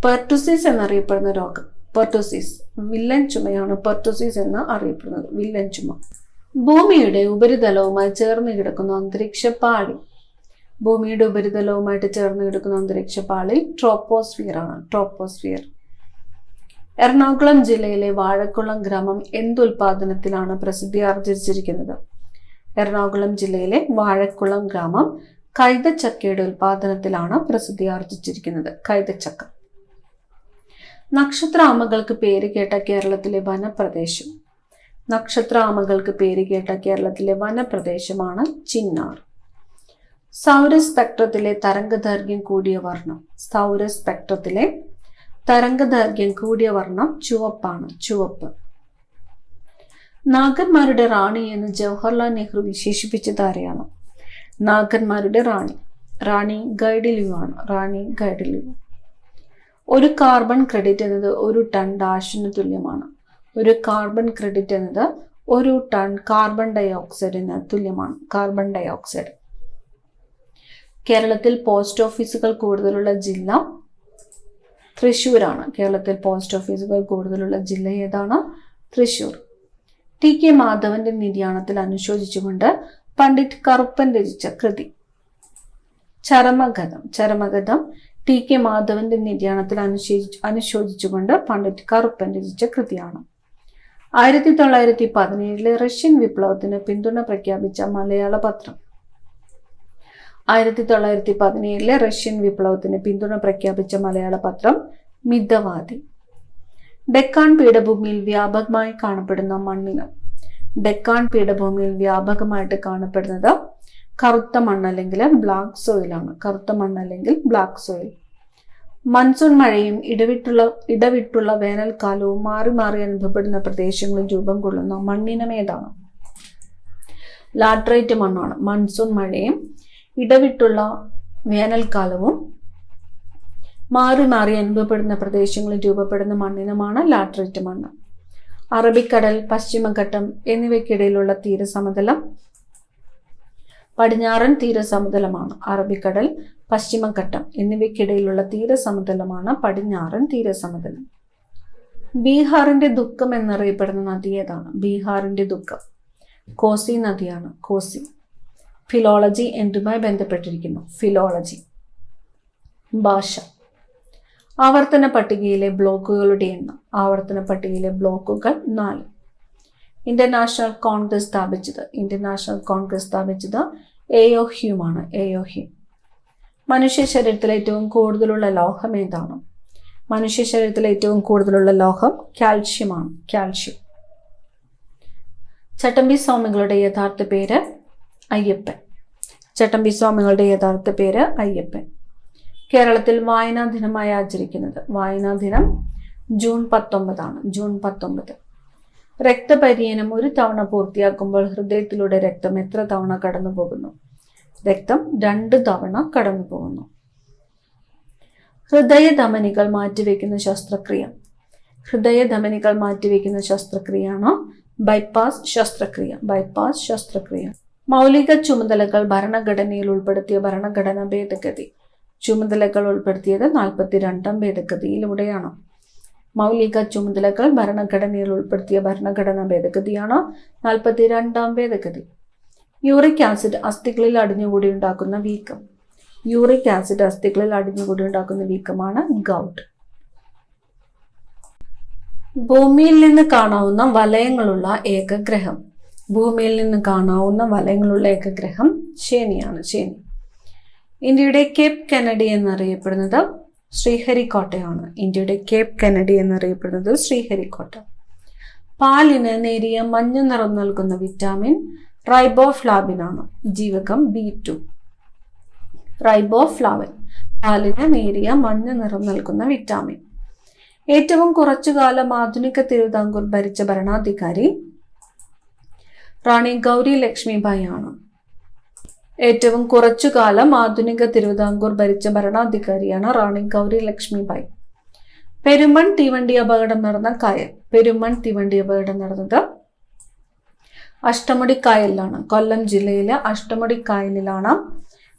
പെർട്ടുസിസ് എന്നറിയപ്പെടുന്ന രോഗം. Pertussis villain ചുമയാണ്. പെർട്ടുസിസ് എന്ന് അറിയപ്പെടുന്നത് വില്ലൻ ചുമ. ഭൂമിയുടെ ഉപരിതലവുമായി ചേർന്ന് കിടക്കുന്ന അന്തരീക്ഷ പാളി. ഭൂമിയുടെ ഉപരിതലവുമായിട്ട് ചേർന്ന് കിടക്കുന്ന അന്തരീക്ഷ പാളി ട്രോപ്പോസ്ഫിയർ ആണ്. ട്രോപ്പോസ്ഫിയർ. എറണാകുളം ജില്ലയിലെ വാഴക്കുളം ഗ്രാമം എന്തുൽപാദനത്തിലാണ് പ്രസിദ്ധി ആർജിച്ചിരിക്കുന്നത്? എറണാകുളം ജില്ലയിലെ വാഴക്കുളം ഗ്രാമം കൈതച്ചക്കയുടെ ഉൽപാദനത്തിലാണ് പ്രസിദ്ധി ആർജിച്ചിരിക്കുന്നത്. കൈതച്ചക്ക. നക്ഷത്രാമകൾക്ക് പേര് കേട്ട കേരളത്തിലെ വനപ്രദേശം. നക്ഷത്രാമകൾക്ക് പേര് കേട്ട കേരളത്തിലെ വനപ്രദേശമാണ് ചിന്നാർ. സൗരസ്പെക്ട്രത്തിലെ തരംഗദൈർഘ്യം കൂടിയ വർണ്ണം. സൗരസ്പെക്ട്രത്തിലെ തരംഗദൈർഘ്യം കൂടിയ വർണ്ണം ചുവപ്പാണ്. ചുവപ്പ്. നാഗന്മാരുടെ റാണി എന്ന് ജവഹർലാൽ നെഹ്റു വിശേഷിപ്പിച്ചത് ആരെയാണ്? നാഗന്മാരുടെ റാണി. റാണി ഗൈഡിലിയു ആണ്. റാണി ഗൈഡിലിയു. ഒരു കാർബൺ ക്രെഡിറ്റ് എന്നത് 1 ടൺ ഡാഷിന് തുല്യമാണ്. ഒരു കാർബൺ ക്രെഡിറ്റ് എന്നത് 1 ടൺ കാർബൺ ഡൈ ഓക്സൈഡിന് തുല്യമാണ്. Carbon dioxide. കേരളത്തിൽ പോസ്റ്റ് ഓഫീസുകൾ കൂടുതലുള്ള ജില്ല തൃശ്ശൂരാണ്. കേരളത്തിൽ പോസ്റ്റ് ഓഫീസുകൾ കൂടുതലുള്ള ജില്ല ഏതാണ്? തൃശ്ശൂർ. ടി.കെ. മാധവന്റെ നിര്യാണത്തിൽ അനുശോചിച്ചുകൊണ്ട് പണ്ഡിറ്റ് കറുപ്പൻ രചിച്ച കൃതി. ചരമഗതം. ചരമഗതം ടി.കെ. മാധവന്റെ നിര്യാണത്തിൽ അനുശോചിച്ചുകൊണ്ട് പണ്ഡിറ്റ് കറുപ്പൻ രചിച്ച കൃതിയാണ്. 1917 റഷ്യൻ വിപ്ലവത്തിന് പിന്തുണ പ്രഖ്യാപിച്ച മലയാള പത്രം. 1917 റഷ്യൻ വിപ്ലവത്തിന് പിന്തുണ പ്രഖ്യാപിച്ച മലയാള പത്രം മിതവാദി. ഡെക്കാൻ പീഠഭൂമിയിൽ വ്യാപകമായി കാണപ്പെടുന്ന മണ്ണിനം. ഡെക്കാൻ പീഠഭൂമിയിൽ വ്യാപകമായിട്ട് കാണപ്പെടുന്നത് കറുത്ത മണ്ണ് അല്ലെങ്കിൽ ബ്ലാക്ക് സോയിൽ ആണ്. കറുത്ത മണ്ണ് അല്ലെങ്കിൽ ബ്ലാക്ക് സോയിൽ. മൺസൂൺ മഴയും ഇടവിട്ടുള്ള വേനൽക്കാലവും മാറി മാറി അനുഭവപ്പെടുന്ന പ്രദേശങ്ങളിൽ രൂപം കൊള്ളുന്ന മണ്ണിനം ഏതാണ്? ലാറ്ററൈറ്റ് മണ്ണാണ്. മൺസൂൺ മഴയും ഇടവിട്ടുള്ള വേനൽക്കാലവും മാറി മാറി അനുഭവപ്പെടുന്ന പ്രദേശങ്ങളിൽ രൂപപ്പെടുന്ന മണ്ണിനമാണ് ലാറ്ററൈറ്റ് മണ്ണ്. അറബിക്കടൽ, പശ്ചിമഘട്ടം എന്നിവയ്ക്കിടയിലുള്ള തീരസമതലം പടിഞ്ഞാറൻ തീരസമതലമാണ്. അറബിക്കടൽ, പശ്ചിമഘട്ടം എന്നിവയ്ക്കിടയിലുള്ള തീരസമതലമാണ് പടിഞ്ഞാറൻ തീരസമതലം. ബീഹാറിന്റെ ദുഃഖം എന്നറിയപ്പെടുന്ന നദി ഏതാണ്? ബീഹാറിന്റെ ദുഃഖം കോസി നദിയാണ്. കോസി. ഫിലോളജി എന്തുമായി ബന്ധപ്പെട്ടിരിക്കുന്നു? ഫിലോളജി. ഭാഷ. ആവർത്തന പട്ടികയിലെ ബ്ലോക്കുകളുടെ എണ്ണം. ആവർത്തന പട്ടികയിലെ ബ്ലോക്കുകൾ 4. ഇന്ത്യൻ നാഷണൽ കോൺഗ്രസ് സ്ഥാപിച്ചത് എ.ഒ. ഹ്യൂമാണ്. എ.ഒ. ഹ്യൂം. മനുഷ്യ ശരീരത്തിൽ ഏറ്റവും കൂടുതലുള്ള ലോഹം ഏതാണ്? മനുഷ്യ ശരീരത്തിൽ ഏറ്റവും കൂടുതലുള്ള ലോഹം കാൽഷ്യമാണ്. കാൽഷ്യം. ചട്ടമ്പി സ്വാമികളുടെ യഥാർത്ഥ പേര് അയ്യപ്പൻ. ചട്ടമ്പി സ്വാമികളുടെ യഥാർത്ഥ പേര് അയ്യപ്പൻ. കേരളത്തിൽ വായനാ ദിനമായി ആചരിക്കുന്നത്. വായനാ ദിനം ജൂൺ 19 ആണ്. ജൂൺ 19. രക്തപര്യനം 1 തവണ പൂർത്തിയാക്കുമ്പോൾ ഹൃദയത്തിലൂടെ രക്തം എത്ര തവണ കടന്നു പോകുന്നു? രക്തം 2 തവണ കടന്നു പോകുന്നു. ഹൃദയധമനികൾ മാറ്റിവെക്കുന്ന ശസ്ത്രക്രിയ. ഹൃദയധമനികൾ മാറ്റിവെക്കുന്ന ശസ്ത്രക്രിയയാണ് ബൈപ്പാസ് ശസ്ത്രക്രിയ. ബൈപ്പാസ് ശസ്ത്രക്രിയ. മൗലിക ചുമതലകൾ ഭരണഘടനയിൽ ഉൾപ്പെടുത്തിയ ഭരണഘടനാ ഭേദഗതി. ചുമതലകൾ ഉൾപ്പെടുത്തിയത് 42ാം ഭേദഗതിയിലൂടെയാണ്. മൗലിക ചുമതലകൾ ഭരണഘടനയിൽ ഉൾപ്പെടുത്തിയ ഭരണഘടനാ ഭേദഗതിയാണ് 42ാം ഭേദഗതി. യൂറിക് ആസിഡ് അസ്ഥികളിൽ അടിഞ്ഞുകൂടി ഉണ്ടാക്കുന്ന വീക്കം. യൂറിക് ആസിഡ് അസ്ഥികളിൽ അടിഞ്ഞുകൂടി ഉണ്ടാക്കുന്ന വീക്കമാണ് ഗൗട്ട്. ഭൂമിയിൽ നിന്ന് കാണാവുന്ന വലയങ്ങളുള്ള ഏക ഗ്രഹം. ഭൂമിയിൽ നിന്ന് കാണാവുന്ന വലയങ്ങളുള്ള ഏക ഗ്രഹം ശേനിയാണ്, ശേനി. ഇന്ത്യയുടെ കേപ്പ് കെനഡി എന്നറിയപ്പെടുന്നത് ശ്രീഹരിക്കോട്ടയാണ്. ഇന്ത്യയുടെ കേപ്പ് കെനഡി എന്നറിയപ്പെടുന്നത് ശ്രീഹരിക്കോട്ട. പാലിന് നേരിയ മഞ്ഞ നിറം നൽകുന്ന വിറ്റാമിൻ റൈബോഫ്ലാവിൻ ആണ്. ജീവകം B2. റൈബോഫ്ലാവിൻ പാലിന് നേരിയ മഞ്ഞ നിറം നൽകുന്ന വിറ്റാമിൻ. ഏറ്റവും കുറച്ചുകാലം ആധുനിക തിരുവിതാംകൂർ ഭരിച്ച ഭരണാധികാരി റാണി ഗൗരി ലക്ഷ്മിബായി ആണ്. ഏറ്റവും കുറച്ചുകാലം ആധുനിക തിരുവിതാംകൂർ ഭരിച്ച ഭരണാധികാരിയാണ് റാണി ഗൗരി ലക്ഷ്മിബായി. പെരുമൺ തീവണ്ടി അപകടം നടന്ന കായൽ. പെരുമൺ തീവണ്ടി അപകടം നടന്നത് അഷ്ടമുടിക്കായലിലാണ്. കൊല്ലം ജില്ലയിലെ അഷ്ടമുടിക്കായലിലാണ്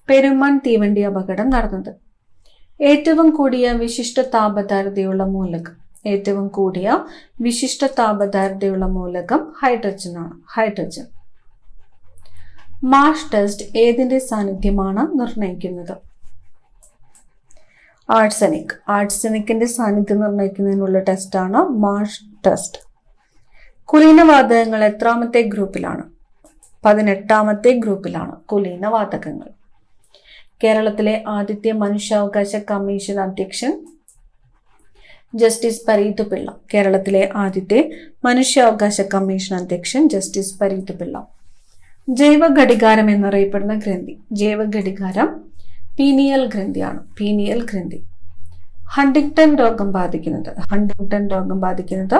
പെരുമൺ തീവണ്ടി അപകടം നടന്നത്. ഏറ്റവും കൂടിയ വിശിഷ്ട താപധാരതയുള്ള മൂലകം. ഏറ്റവും കൂടിയ വിശിഷ്ട താപധാരതയുള്ള മൂലകം ഹൈഡ്രജൻ ആണ്, ഹൈഡ്രജൻ. മാഷ് ടെസ്റ്റ് ഏതിന്റെ സാന്നിധ്യമാണ് നിർണ്ണയിക്കുന്നത്? ആർസെനിക്. ആർസെനിക്കിന്റെ സാന്നിധ്യം നിർണ്ണയിക്കുന്നതിനുള്ള ടെസ്റ്റാണ് മാഷ് ടെസ്റ്റ്. കുലീനവാതകങ്ങൾ എത്രാമത്തെ ഗ്രൂപ്പിലാണ്? 18ാമത്തെ ഗ്രൂപ്പിലാണ് കുലീനവാതകങ്ങൾ. കേരളത്തിലെ ആദ്യത്തെ മനുഷ്യാവകാശ കമ്മീഷൻ അധ്യക്ഷൻ ജസ്റ്റിസ് പരീത് പിള്ള. കേരളത്തിലെ ആദ്യത്തെ മനുഷ്യാവകാശ കമ്മീഷൻ അധ്യക്ഷൻ ജസ്റ്റിസ് പരീത് പിള്ള. ജൈവഘടികാരം എന്നറിയപ്പെടുന്ന ഗ്രന്ഥി. ജൈവഘടികാരം പീനിയൽ ഗ്രന്ഥിയാണ്, പീനിയൽ ഗ്രന്ഥി. ഹണ്ടിങ്ടൺ രോഗം ബാധിക്കുന്നത്. ഹണ്ടിങ്ടൺ രോഗം ബാധിക്കുന്നത്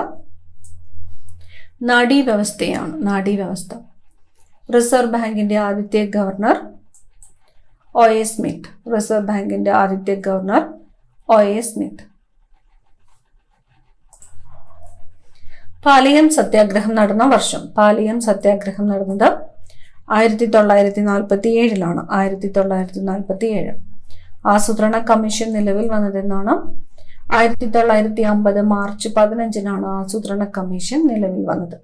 നാഡീവ്യവസ്ഥയാണ്, നാഡീവ്യവസ്ഥ. റിസർവ് ബാങ്കിന്റെ ആദ്യത്തെ ഗവർണർ OA സ്മിത്ത്. റിസർവ് ബാങ്കിന്റെ ആദ്യത്തെ ഗവർണർ OA സ്മിത്ത്. പാലിയം സത്യാഗ്രഹം നടന്ന വർഷം. പാലിയം സത്യാഗ്രഹം നടന്നത് 1947 1947. ആസൂത്രണ കമ്മീഷൻ നിലവിൽ വന്നതെന്നാണ്? 1950 മാർച്ച് 15 ആസൂത്രണ കമ്മീഷൻ നിലവിൽ വന്നത്.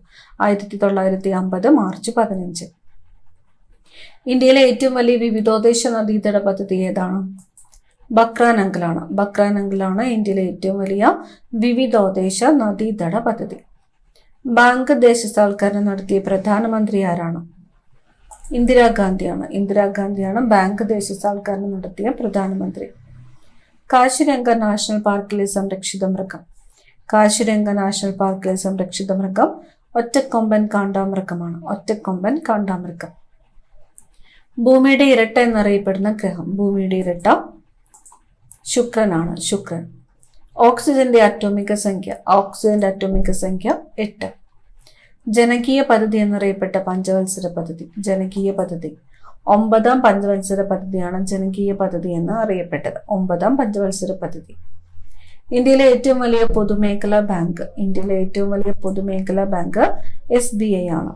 1950 മാർച്ച് 15. ഇന്ത്യയിലെ ഏറ്റവും വലിയ വിവിധോദ്ദേശ നദീതട പദ്ധതി ഏതാണ്? ബക്രാനങ്കലാണ്. ബക്രാനങ്കലാണ് ഇന്ത്യയിലെ ഏറ്റവും വലിയ വിവിധോദ്ദേശ നദീതട പദ്ധതി. ബാങ്ക് ദേശസാൽക്കരണം നടത്തിയ പ്രധാനമന്ത്രി ആരാണ്? ഇന്ദിരാഗാന്ധിയാണ്. ഇന്ദിരാഗാന്ധിയാണ് ബാങ്ക് ദേശസാൽക്കരണം നടത്തിയ പ്രധാനമന്ത്രി. കാശിരംഗ നാഷണൽ പാർക്കിലെ സംരക്ഷിത മൃഗം. കാശിരംഗ നാഷണൽ പാർക്കിലെ സംരക്ഷിത മൃഗം ഒറ്റക്കൊമ്പൻ കാണ്ടാമൃഗമാണ്. ഒറ്റക്കൊമ്പൻ കാണ്ടാമൃഗം. ഭൂമിയുടെ ഇരട്ട എന്നറിയപ്പെടുന്ന ഗ്രഹം. ഭൂമിയുടെ ഇരട്ട ശുക്രനാണ്, ശുക്രൻ. ഓക്സിജന്റെ അറ്റോമിക സംഖ്യ. ഓക്സിജന്റെ അറ്റോമിക സംഖ്യ 8. ജനകീയ പദ്ധതി എന്നറിയപ്പെട്ട പഞ്ചവത്സര പദ്ധതി. ജനകീയ പദ്ധതി 9ാം പഞ്ചവത്സര പദ്ധതിയാണ് ജനകീയ പദ്ധതി എന്ന് അറിയപ്പെട്ടത്. 9ാം പഞ്ചവത്സര പദ്ധതി. ഇന്ത്യയിലെ ഏറ്റവും വലിയ പൊതുമേഖലാ ബാങ്ക്. ഇന്ത്യയിലെ ഏറ്റവും വലിയ പൊതുമേഖലാ ബാങ്ക് SBI ആണ്.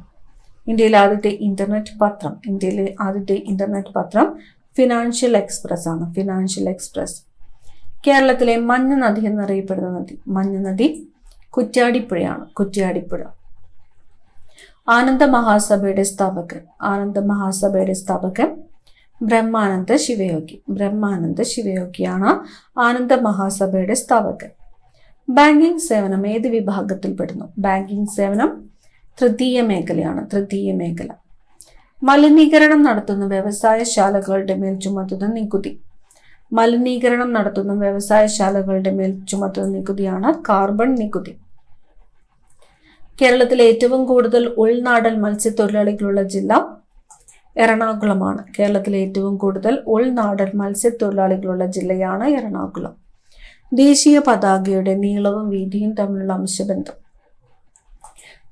ഇന്ത്യയിലെ ആദ്യത്തെ ഇന്റർനെറ്റ് പത്രം. ഇന്ത്യയിലെ ആദ്യത്തെ ഇന്റർനെറ്റ് പത്രം ഫിനാൻഷ്യൽ എക്സ്പ്രസ് ആണ്, ഫിനാൻഷ്യൽ എക്സ്പ്രസ്. കേരളത്തിലെ മഞ്ഞ നദി എന്നറിയപ്പെടുന്ന നദി. മഞ്ഞ നദി കുറ്റ്യാടിപ്പുഴയാണ്, കുറ്റ്യാടിപ്പുഴ. ആനന്ദ മഹാസഭയുടെ സ്ഥാപകൻ. ആനന്ദ മഹാസഭയുടെ സ്ഥാപകൻ ബ്രഹ്മാനന്ദ ശിവയോഗി. ബ്രഹ്മാനന്ദ ശിവയോഗിയാണ് ആനന്ദ മഹാസഭയുടെ സ്ഥാപകൻ. ബാങ്കിംഗ് സേവനം ഏത് വിഭാഗത്തിൽപ്പെടുന്നു? ബാങ്കിംഗ് സേവനം തൃതീയ മേഖലയാണ്, തൃതീയ മേഖല. മലിനീകരണം നടത്തുന്ന വ്യവസായശാലകളുടെ മേൽ ചുമത്തുന്ന നികുതി. മലിനീകരണം നടത്തുന്ന വ്യവസായശാലകളുടെ മേൽ ചുമത്തുന്ന നികുതിയാണ് കാർബൺ നികുതി. കേരളത്തിലെ ഏറ്റവും കൂടുതൽ ഉൾനാടൻ മത്സ്യത്തൊഴിലാളികളുള്ള ജില്ല എറണാകുളമാണ്. കേരളത്തിലെ ഏറ്റവും കൂടുതൽ ഉൾനാടൻ മത്സ്യത്തൊഴിലാളികളുള്ള ജില്ലയാണ് എറണാകുളം. ദേശീയ പതാകയുടെ നീളവും വീതിയും തമ്മിലുള്ള അംശബന്ധം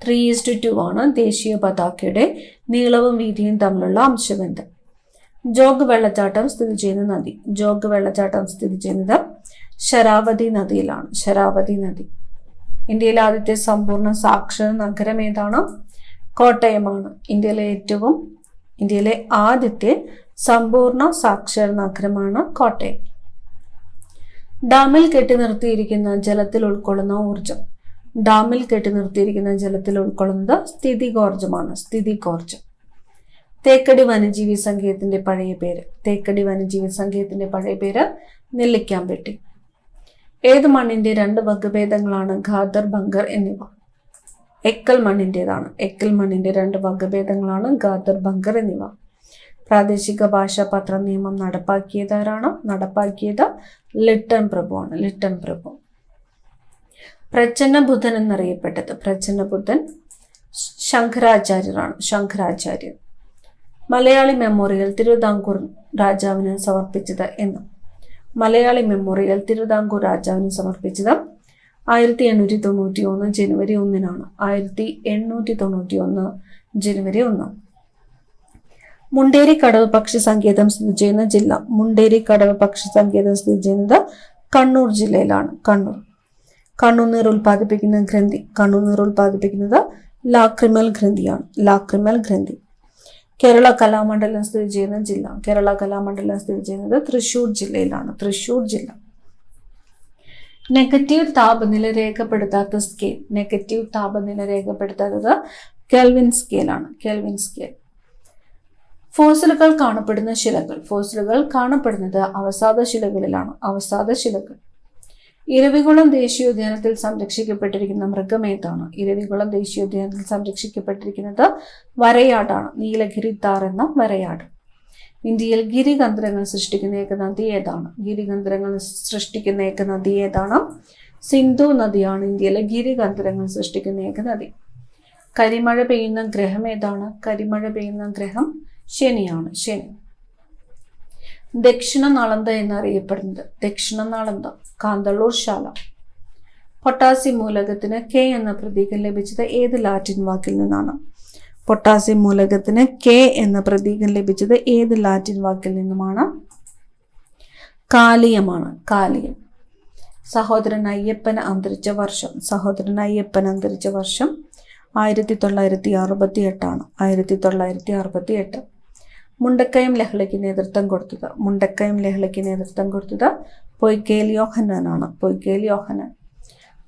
3:2 ആണ്. ദേശീയ പതാകയുടെ നീളവും വീതിയും തമ്മിലുള്ള അംശബന്ധം. ജോഗ് വെള്ളച്ചാട്ടം സ്ഥിതി ചെയ്യുന്ന നദി. ജോഗ് വെള്ളച്ചാട്ടം സ്ഥിതി ചെയ്യുന്നത് ശരാവതി നദിയിലാണ്, ശരാവതി നദി. ഇന്ത്യയിലെ ആദ്യത്തെ സമ്പൂർണ്ണ സാക്ഷര നഗരം ഏതാണ്? കോട്ടയമാണ്. ഇന്ത്യയിലെ ആദ്യത്തെ സമ്പൂർണ്ണ സാക്ഷര നഗരമാണ് കോട്ടയം. ഡാമിൽ കെട്ടി നിർത്തിയിരിക്കുന്ന ജലത്തിൽ ഉൾക്കൊള്ളുന്ന ഊർജം. ഡാമിൽ കെട്ടി നിർത്തിയിരിക്കുന്ന ജലത്തിൽ ഉൾക്കൊള്ളുന്നത് സ്ഥിതികോർജമാണ്, സ്ഥിതികോർജം. തേക്കടി വന്യജീവി സങ്കേതത്തിന്റെ പഴയ പേര്. തേക്കടി വന്യജീവി സങ്കേതത്തിന്റെ പഴയ പേര് നെല്ലിക്കാമ്പെട്ടി. ഏത് മണ്ണിന്റെ 2 വകഭേദങ്ങളാണ് ഖാദർ, ബങ്കർ എന്നിവ? എക്കൽ മണ്ണിന്റേതാണ്. എക്കൽ മണ്ണിന്റെ 2 വകഭേദങ്ങളാണ് ഖാദർ, ബങ്കർ എന്നിവ. പ്രാദേശിക ഭാഷാ പത്ര നിയമം നടപ്പാക്കിയതാരാണ്? നടപ്പാക്കിയത് ലിട്ടൺ പ്രഭുവാണ്. ലിട്ടൺ പ്രഭു. പ്രച്ഛന്ന ബുദ്ധൻ എന്നറിയപ്പെട്ടത്, പ്രച്ഛന്ന ബുദ്ധൻ ശങ്കരാചാര്യരാണ്. ശങ്കരാചാര്യർ. മലയാളി മെമ്മോറിയൽ തിരുവിതാംകൂർ രാജാവിന് സമർപ്പിച്ചത് എന്ന്? മലയാളി മെമ്മോറിയൽ തിരുവിതാംകൂർ രാജാവിന് സമർപ്പിച്ചത് 1891 ജനുവരി 1-നാണ്. 1891 ജനുവരി 1. മുണ്ടേരി കടവ് പക്ഷി സങ്കേതം സ്ഥിതി ചെയ്യുന്ന ജില്ല? മുണ്ടേരി കടവ് പക്ഷി സങ്കേതം സ്ഥിതി ചെയ്യുന്നത് കണ്ണൂർ ജില്ലയിലാണ്. കണ്ണൂർ. കണ്ണുനീർ ഉൽപ്പാദിപ്പിക്കുന്ന ഗ്രന്ഥി? കണ്ണുനീർ ഉൽപ്പാദിപ്പിക്കുന്നത് ലാക്രിമൽ ഗ്രന്ഥിയാണ്. ലാക്രിമൽ ഗ്രന്ഥി. കേരള കലാമണ്ഡലം സ്ഥിതി ചെയ്യുന്ന ജില്ല? കേരള കലാമണ്ഡലം സ്ഥിതി ചെയ്യുന്നത് തൃശ്ശൂർ ജില്ലയിലാണ്. തൃശ്ശൂർ ജില്ല. നെഗറ്റീവ് താപനില രേഖപ്പെടുത്താത്ത സ്കെയിൽ? നെഗറ്റീവ് താപനില രേഖപ്പെടുത്താത്തത് കെൽവിൻ സ്കെയിലാണ്. Kelvin scale. ഫോസിലുകൾ കാണപ്പെടുന്ന ശിലകൾ? ഫോസിലുകൾ കാണപ്പെടുന്നത് അവസാദ ശിലകളിലാണ്. അവസാദ ശിലകൾ. ഇരവികുളം ദേശീയോദ്യാനത്തിൽ സംരക്ഷിക്കപ്പെട്ടിരിക്കുന്ന മൃഗം ഏതാണ്? ഇരവികുളം ദേശീയോദ്യാനത്തിൽ സംരക്ഷിക്കപ്പെട്ടിരിക്കുന്നത് വരയാടാണ്. നീലഗിരി താർ എന്ന വരയാട്. ഇന്ത്യയിൽ ഗിരികന്ധരങ്ങൾ സൃഷ്ടിക്കുന്ന ഏക നദി ഏതാണ്? ഗിരികന്ധരങ്ങൾ സൃഷ്ടിക്കുന്ന ഏക നദി ഏതാണ്? സിന്ധു നദിയാണ് ഇന്ത്യയിലെ ഗിരികന്ധരങ്ങൾ സൃഷ്ടിക്കുന്ന ഏക നദി. കരിമഴ പെയ്യുന്ന ഗ്രഹം ഏതാണ്? കരിമഴ പെയ്യുന്ന ഗ്രഹം ശനിയാണ്. ശനി. ദക്ഷിണ നളന്ദ എന്നറിയപ്പെടുന്നത്? ദക്ഷിണ നളന്ദ. കാന്തളൂർ ശാല. പൊട്ടാസ്യം മൂലകത്തിന് കെ എന്ന പ്രതീകം ലഭിച്ചത് ഏത് ലാറ്റിൻ വാക്കിൽ നിന്നാണ്? പൊട്ടാസ്യം മൂലകത്തിന് കെ എന്ന പ്രതീകം ലഭിച്ചത് ഏത് ലാറ്റിൻ വാക്കിൽ നിന്നുമാണ്? കാലിയമാണ്. കാലിയം. സഹോദരൻ അയ്യപ്പൻ അന്തരിച്ച വർഷം? സഹോദരൻ അയ്യപ്പൻ അന്തരിച്ച വർഷം 1968 1968. മുണ്ടക്കയം ലഹളയ്ക്ക് നേതൃത്വം കൊടുത്തത്? മുണ്ടക്കയം ലഹളയ്ക്ക് നേതൃത്വം കൊടുത്തത് പൊയ്കേൽ യോഹന്നാനാണ്. പൊയ്കേൽ യോഹന്നാൻ.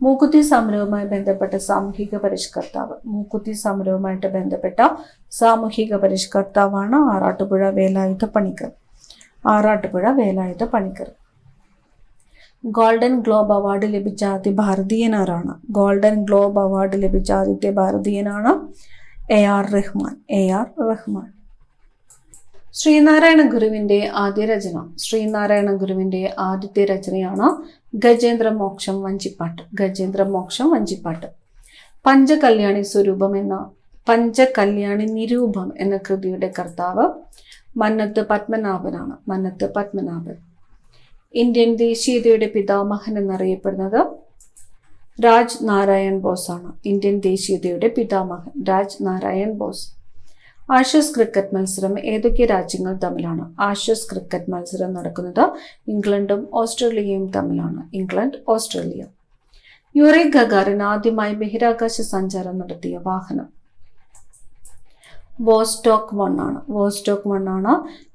മൂക്കുത്തി സമരവുമായി ബന്ധപ്പെട്ട സാമൂഹിക പരിഷ്കർത്താവ്? മൂക്കുത്തി സമരവുമായിട്ട് ബന്ധപ്പെട്ട സാമൂഹിക പരിഷ്കർത്താവാണ് Arattupuzha Velayudha Panicker. Arattupuzha Velayudha Panicker. Golden globe award ലഭിച്ച ആദ്യ ഭാരതീയനാരാണ്? ഗോൾഡൻ ഗ്ലോബ് അവാർഡ് ലഭിച്ച ആദ്യത്തെ ഭാരതീയനാണ് AR റഹ്മാൻ. AR റഹ്മാൻ. ശ്രീനാരായണ ഗുരുവിന്റെ ആദ്യ രചന? ശ്രീനാരായണ ഗുരുവിന്റെ ആദ്യത്തെ രചനയാണ് ഗജേന്ദ്രമോക്ഷം വഞ്ചിപ്പാട്ട്. ഗജേന്ദ്രമോക്ഷം വഞ്ചിപ്പാട്ട്. പഞ്ചകല്യാണി നിരൂപം എന്ന കൃതിയുടെ കർത്താവ് മന്നത്ത് പത്മനാഭനാണ്. മന്നത്ത് പത്മനാഭൻ. ഇന്ത്യൻ ദേശീയതയുടെ പിതാമഹൻ എന്നറിയപ്പെടുന്നത് രാജ് നാരായൺ ബോസ് ആണ്. ഇന്ത്യൻ ദേശീയതയുടെ പിതാമഹൻ രാജ് നാരായൺ ബോസ്. ആഷസ് ക്രിക്കറ്റ് മത്സരം ഏതൊക്കെ രാജ്യങ്ങൾ തമ്മിലാണ്? ആഷസ് ക്രിക്കറ്റ് മത്സരം നടക്കുന്നത് ഇംഗ്ലണ്ടും ഓസ്ട്രേലിയയും തമ്മിലാണ്. England, Australia. യൂറി ഗഗാറിൻ ആദ്യമായി ബഹിരാകാശ സഞ്ചാരം നടത്തിയ വാഹനം? വോസ്റ്റോക്ക് 1 ആണ്. വോസ്റ്റോക്ക് 1 ആണ്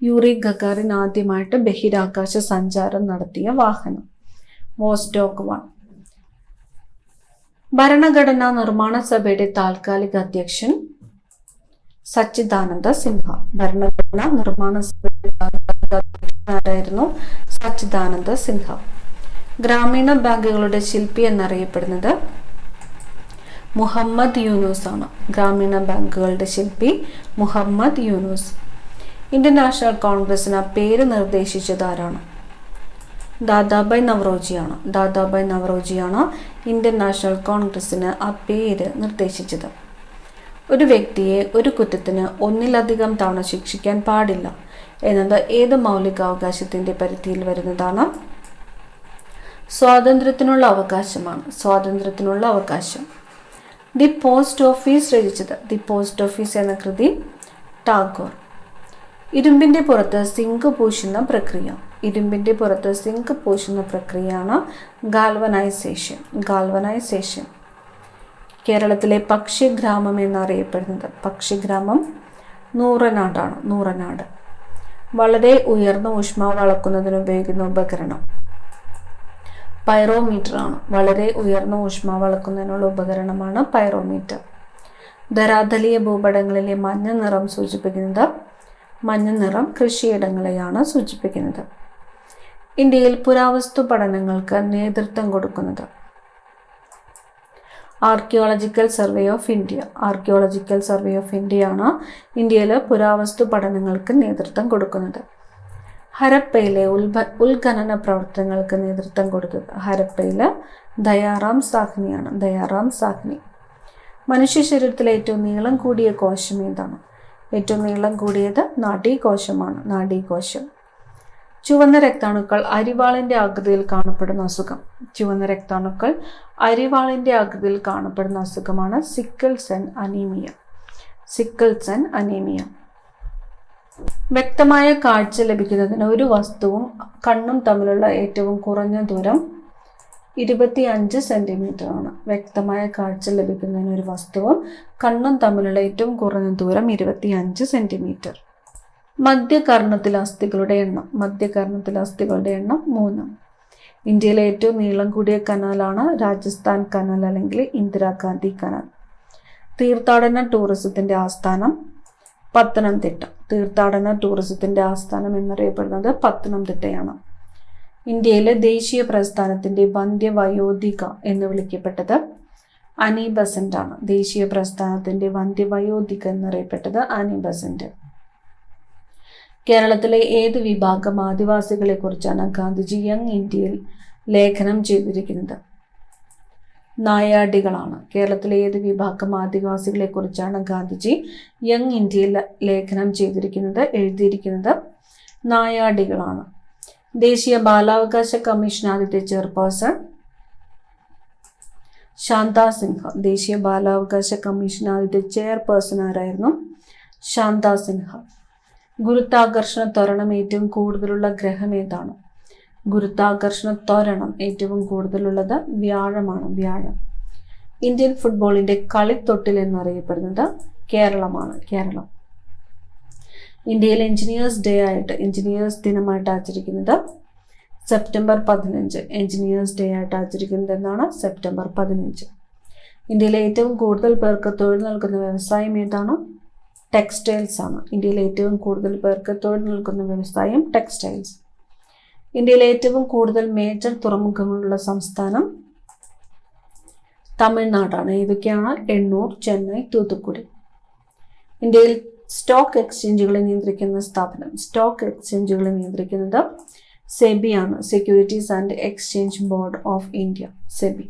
യൂറി ഗഗാറിൻ ആദ്യമായിട്ട് ബഹിരാകാശ സഞ്ചാരം നടത്തിയ വാഹനം. വോസ്റ്റോക്ക് 1. ഭരണഘടനാ നിർമ്മാണ സഭയുടെ താൽക്കാലിക അധ്യക്ഷൻ സച്ചിദാനന്ദ സിൻഹ. ഭരണഘടനാ നിർമ്മാണ സഭയുടെ താൽക്കാലിക അധ്യക്ഷനാരായിരുന്നു? സച്ചിദാനന്ദ സിൻഹ. ഗ്രാമീണ ബാങ്കുകളുടെ ശില്പി എന്നറിയപ്പെടുന്നത് മുഹമ്മദ് യൂനുസ് ആണ്. ഗ്രാമീണ ബാങ്കുകളുടെ ശില്പി മുഹമ്മദ് യൂനുസ്. ഇന്ത്യൻ നാഷണൽ കോൺഗ്രസിന് പേര് നിർദ്ദേശിച്ചത് ആരാണ്? ദാദാഭായ് നവറോജിയാണ്. ദാദാഭായ് നവറോജിയാണ് ഇന്ത്യൻ നാഷണൽ കോൺഗ്രസിന് ആ പേര് നിർദ്ദേശിച്ചത്. ഒരു വ്യക്തിയെ ഒരു കുറ്റത്തിന് ഒന്നിലധികം തവണ ശിക്ഷിക്കാൻ പാടില്ല എന്നത് ഏത് മൗലികാവകാശത്തിന്റെ പരിധിയിൽ വരുന്നതാണ്? സ്വാതന്ത്ര്യത്തിനുള്ള അവകാശമാണ്. സ്വാതന്ത്ര്യത്തിനുള്ള അവകാശം. ദി പോസ്റ്റ് ഓഫീസ് രചിച്ചത്? ദി പോസ്റ്റ് ഓഫീസ് എന്ന കൃതി ടാഗോർ. ഇരുമ്പിന്റെ പുറത്ത് സിങ്ക് പൂശുന്ന പ്രക്രിയ? ഇരുമ്പിന്റെ പുറത്ത് സിങ്ക് പൂശുന്ന പ്രക്രിയയാണ് ഗാൽവനൈസേഷൻ. ഗാൽവനൈസേഷൻ. കേരളത്തിലെ പക്ഷിഗ്രാമം എന്നറിയപ്പെടുന്നത്? പക്ഷിഗ്രാമം നൂറനാടാണ്. നൂറനാട്. വളരെ ഉയർന്ന ഊഷ്മാവ് അളക്കുന്നതിന് ഉപയോഗിക്കുന്ന ഉപകരണം പൈറോമീറ്റർ ആണ്. വളരെ ഉയർന്ന ഊഷ്മാവ് അളക്കുന്നതിനുള്ള ഉപകരണമാണ് പൈറോമീറ്റർ. ധരാതലീയ ഭൂപടങ്ങളിലെ മഞ്ഞ നിറം സൂചിപ്പിക്കുന്നത്? മഞ്ഞ നിറം കൃഷിയിടങ്ങളെയാണ് സൂചിപ്പിക്കുന്നത്. ഇന്ത്യയിൽ പുരാവസ്തു പഠനങ്ങൾക്ക് നേതൃത്വം കൊടുക്കുന്നത്? Archaeological survey of India. Archaeological survey of ഇന്ത്യയാണ് ഇന്ത്യയിൽ പുരാവസ്തു പഠനങ്ങൾക്ക് നേതൃത്വം കൊടുക്കുന്നത്. ഹരപ്പയിലെ ഉത്ഖനന പ്രവർത്തനങ്ങൾക്ക് നേതൃത്വം കൊടുത്തത് ഹരപ്പയിലെ ദയാറാം സാഹ്നിയാണ്. ദയാറാം സാഹ്നി. മനുഷ്യ ശരീരത്തിലെ ഏറ്റവും നീളം കൂടിയ കോശം ഏതാണ്? ഏറ്റവും നീളം കൂടിയത് നാഡീകോശമാണ്. നാഡീകോശം. ചുവന്ന രക്താണുക്കൾ അരിവാളിന്റെ ആകൃതിയിൽ കാണപ്പെടുന്ന അസുഖം. ചുവന്ന രക്താണുക്കൾ അരിവാളിന്റെ ആകൃതിയിൽ കാണപ്പെടുന്ന അസുഖമാണ് sickle cell anaemia. Sickle cell anaemia. വ്യക്തമായ കാഴ്ച ലഭിക്കുന്നതിന് ഒരു വസ്തുവും കണ്ണും തമ്മിലുള്ള ഏറ്റവും കുറഞ്ഞ ദൂരം 25 സെന്റിമീറ്റർ ആണ്. വ്യക്തമായ കാഴ്ച ലഭിക്കുന്നതിന് ഒരു വസ്തുവും കണ്ണും തമ്മിലുള്ള ഏറ്റവും കുറഞ്ഞ ദൂരം 25 സെന്റിമീറ്റർ. മധ്യകർണത്തിലെ അസ്ഥികളുടെ എണ്ണം. മധ്യകർണത്തിലെ അസ്ഥികളുടെ എണ്ണം 3. ഇന്ത്യയിലെ ഏറ്റവും നീളം കൂടിയ കനാലാണ് രാജസ്ഥാൻ കനാൽ അല്ലെങ്കിൽ ഇന്ദിരാഗാന്ധി കനാൽ. തീർത്ഥാടന ടൂറിസത്തിന്റെ ആസ്ഥാനം പത്തനംതിട്ട. തീർത്ഥാടന ടൂറിസത്തിന്റെ ആസ്ഥാനം എന്നറിയപ്പെടുന്നത് പത്തനംതിട്ടയാണ്. ഇന്ത്യയിലെ ദേശീയ പ്രസ്ഥാനത്തിന്റെ വന്ധ്യവയോധിക എന്ന് വിളിക്കപ്പെട്ടത് അനി ബസന്റ് ആണ്. ദേശീയ പ്രസ്ഥാനത്തിന്റെ വന്ധ്യവയോധിക എന്നറിയപ്പെട്ടത് അനി ബസന്റ്. കേരളത്തിലെ ഏത് വിഭാഗം ആദിവാസികളെ കുറിച്ചാണ് ഗാന്ധിജി യങ് ഇന്ത്യയിൽ ലേഖനം ചെയ്തിരിക്കുന്നത്? നായാടികളാണ്. കേരളത്തിലെ ഏത് വിഭാഗം ആദിവാസികളെ കുറിച്ചാണ് ഗാന്ധിജി യങ് ഇന്ത്യയിൽ ലേഖനം ചെയ്തിരിക്കുന്നത്, എഴുതിയിരിക്കുന്നത്? നായാടികളാണ്. ദേശീയ ബാലാവകാശ കമ്മീഷൻ ആദ്യത്തെ ചെയർപേഴ്സൺ ശാന്താ സിൻഹ. ദേശീയ ബാലാവകാശ കമ്മീഷൻ ആദ്യത്തെ ചെയർപേഴ്സൺ ആരായിരുന്നു? ശാന്താ സിൻഹ. ഗുരുത്വാകർഷണ ത്വരണം ഏറ്റവും കൂടുതലുള്ള ഗ്രഹം ഏതാണ്? ഗുരുത്വാകർഷണ ത്വരണം ഏറ്റവും കൂടുതലുള്ളത് വ്യാഴമാണ്. വ്യാഴം. ഇന്ത്യൻ ഫുട്ബോളിന്റെ കളിത്തൊട്ടിൽ എന്നറിയപ്പെടുന്നത് കേരളമാണ്. കേരളം. ഇന്ത്യയിൽ എഞ്ചിനീയേഴ്സ് ഡേ ആയിട്ട്, എഞ്ചിനീയേഴ്സ് ദിനമായിട്ട് ആചരിക്കുന്നത് സെപ്റ്റംബർ 15. എഞ്ചിനീയേഴ്സ് ഡേ ആയിട്ട് ആചരിക്കുന്നത് എന്നാണ്? സെപ്റ്റംബർ 15. ഇന്ത്യയിലെ ഏറ്റവും കൂടുതൽ പേർക്ക് തൊഴിൽ നൽകുന്ന വ്യവസായം ഏതാണ്? ടെക്സ്റ്റൈൽസ് ആണ്. ഇന്ത്യയിലെ ഏറ്റവും കൂടുതൽ പേർക്ക് തൊഴിൽ നൽകുന്ന വ്യവസായം ടെക്സ്റ്റൈൽസ്. ഇന്ത്യയിലെ ഏറ്റവും കൂടുതൽ മേജർ തുറമുഖങ്ങളുള്ള സംസ്ഥാനം തമിഴ്നാടാണ്. ഇതൊക്കെയാണ്? എണ്ണൂർ, ചെന്നൈ, തൂത്തുക്കുടി. ഇന്ത്യയിൽ സ്റ്റോക്ക് എക്സ്ചേഞ്ചുകളെ നിയന്ത്രിക്കുന്ന സ്ഥാപനം. സ്റ്റോക്ക് എക്സ്ചേഞ്ചുകളെ നിയന്ത്രിക്കുന്നത് സെബിയാണ്. Securities and exchange board of India, SEBI.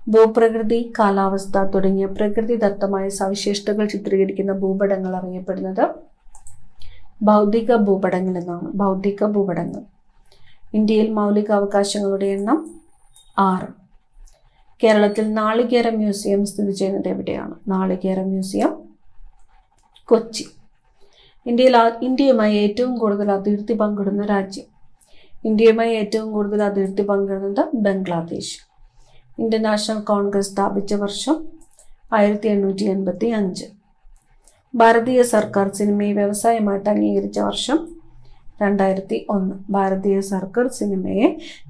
ഭൂപ്രകൃതി, കാലാവസ്ഥ തുടങ്ങിയ പ്രകൃതിദത്തമായ സവിശേഷതകൾ ചിത്രീകരിക്കുന്ന ഭൂപടങ്ങൾ അറിയപ്പെടുന്നത് ഭൗതിക ഭൂപടങ്ങൾ എന്നാണ്. ഭൗതിക ഭൂപടങ്ങൾ. ഇന്ത്യയിൽ മൗലികാവകാശങ്ങളുടെ എണ്ണം 6. കേരളത്തിൽ നാളികേര മ്യൂസിയം സ്ഥിതി ചെയ്യുന്നത് എവിടെയാണ്? നാളികേര മ്യൂസിയം കൊച്ചി. ഇന്ത്യയുമായി ഏറ്റവും കൂടുതൽ അതിർത്തി പങ്കിടുന്ന രാജ്യം. ഇന്ത്യയുമായി ഏറ്റവും കൂടുതൽ അതിർത്തി പങ്കിടുന്നത് ബംഗ്ലാദേശ്. ഇന്ത്യൻ നാഷണൽ കോൺഗ്രസ് സ്ഥാപിച്ച വർഷം 1885. ഭാരതീയ സർക്കാർ സിനിമയെ വ്യവസായമായിട്ട് അംഗീകരിച്ച വർഷം 2001. ഭാരതീയ സർക്കാർ സിനിമയെ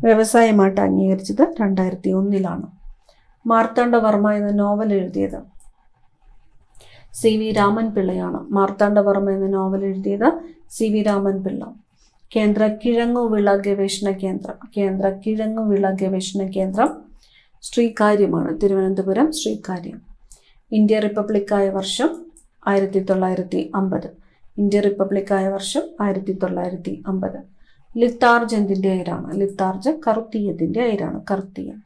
വ്യവസായമായിട്ട് അംഗീകരിച്ചത് 2001 മാർത്താണ്ഡവർമ്മ എന്ന നോവൽ എഴുതിയത് CV രാമൻ പിള്ളയാണ്. മാർത്താണ്ഡവർമ്മ എന്ന നോവൽ എഴുതിയത് CV രാമൻ പിള്ള. കേന്ദ്ര കിഴങ്ങുവിള ഗവേഷണ കേന്ദ്രം. കേന്ദ്ര കിഴങ്ങുവിള ഗവേഷണ കേന്ദ്രം ശ്രീകാര്യമാണ്. തിരുവനന്തപുരം ശ്രീകാര്യം. ഇന്ത്യ റിപ്പബ്ലിക്കായ വർഷം 1950. ഇന്ത്യ റിപ്പബ്ലിക്കായ വർഷം 1950. ലിത്താർജ് എന്തിൻ്റെ അയിരാണ്? ലിത്താർജ് കറുത്തീയത്തിൻ്റെ അയിരാണ്. കറുത്തീയം.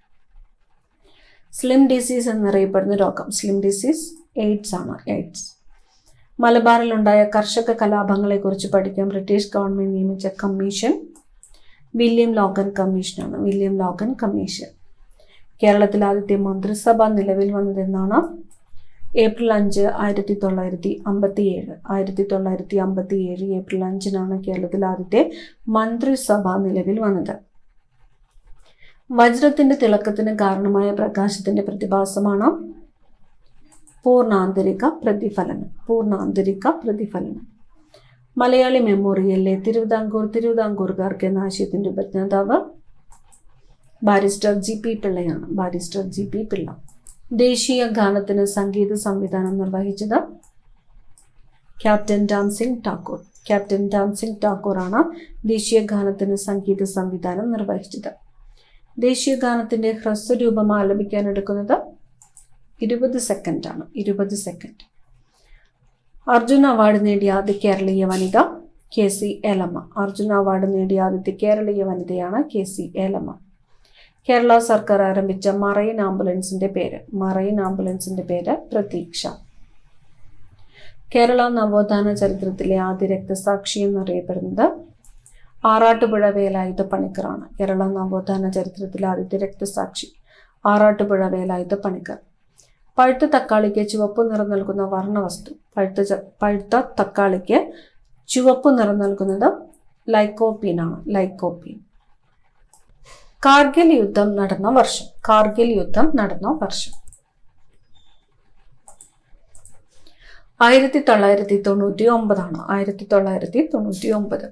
സ്ലിം ഡിസീസ് എന്നറിയപ്പെടുന്ന രോഗം. സ്ലിം ഡിസീസ് എയ്ഡ്സ് ആണ്. എയ്ഡ്സ്. മലബാറിലുണ്ടായ കർഷക കലാപങ്ങളെ കുറിച്ച് പഠിക്കാൻ ബ്രിട്ടീഷ് ഗവൺമെന്റ് നിയമിച്ച കമ്മീഷൻ വില്യം ലോഗൻ കമ്മീഷനാണ്. William Logan commission. കേരളത്തിൽ ആദ്യത്തെ മന്ത്രിസഭ നിലവിൽ വന്നതെന്നാണ്? ഏപ്രിൽ 5, 1957. 1957 ഏപ്രിൽ 5 കേരളത്തിൽ ആദ്യത്തെ മന്ത്രിസഭ നിലവിൽ വന്നത്. വജ്രത്തിന്റെ തിളക്കത്തിന് കാരണമായ പ്രകാശത്തിന്റെ പ്രതിഭാസമാണ് പൂർണ്ണാന്തരിക പ്രതിഫലനം. പൂർണ്ണാന്തരിക പ്രതിഫലനം. മലയാളി മെമ്മോറിയലിലെ തിരുവിതാംകൂറുകാർക്ക് എന്ന ആശയത്തിന്റെ ഉപജ്ഞാതാവ് ബാരിസ്റ്റർ GP പിള്ളയാണ്. Barrister GP Pillai. ദേശീയ ഗാനത്തിന് സംഗീത സംവിധാനം നിർവഹിച്ചത് ക്യാപ്റ്റൻ രാംസിംഗ് ഠാക്കൂർ. ക്യാപ്റ്റൻ രാംസിംഗ് ഠാക്കൂറാണ് ദേശീയ ഗാനത്തിന് സംഗീത സംവിധാനം നിർവഹിച്ചത്. ദേശീയ ഗാനത്തിന്റെ ഹ്രസ്വരൂപം ആലപിക്കാൻ എടുക്കുന്നത് 20 സെക്കൻഡാണ്. 20 സെക്കൻഡ്. അർജുന അവാർഡ് നേടിയ ആദ്യ കേരളീയ വനിത KC ഏലമ്മ. അർജുന അവാർഡ് നേടിയ ആദ്യത്തെ കേരളീയ വനിതയാണ് KC ഏലമ്മ. കേരള സർക്കാർ ആരംഭിച്ച മറൈൻ ആംബുലൻസിന്റെ പേര് പ്രതീക്ഷ. കേരള നവോത്ഥാന ചരിത്രത്തിലെ ആദ്യ രക്തസാക്ഷി എന്നറിയപ്പെടുന്നത് ആറാട്ടുപുഴ വേലായുധ പണിക്കറാണ്. കേരള നവോത്ഥാന ചരിത്രത്തിലെ ആദ്യത്തെ രക്തസാക്ഷി ആറാട്ടുപുഴ വേലായുധ പണിക്കർ. പഴുത്ത തക്കാളിക്ക് ചുവപ്പ് നിറം നൽകുന്ന വർണ്ണവസ്തു. പഴുത്ത തക്കാളിക്ക് ചുവപ്പ് നിറം നൽകുന്നത് ലൈക്കോപ്പീനാണ്. ലൈക്കോപ്പീൻ. കാർഗിൽ യുദ്ധം നടന്ന വർഷം. 1999 ആണ്. 1999.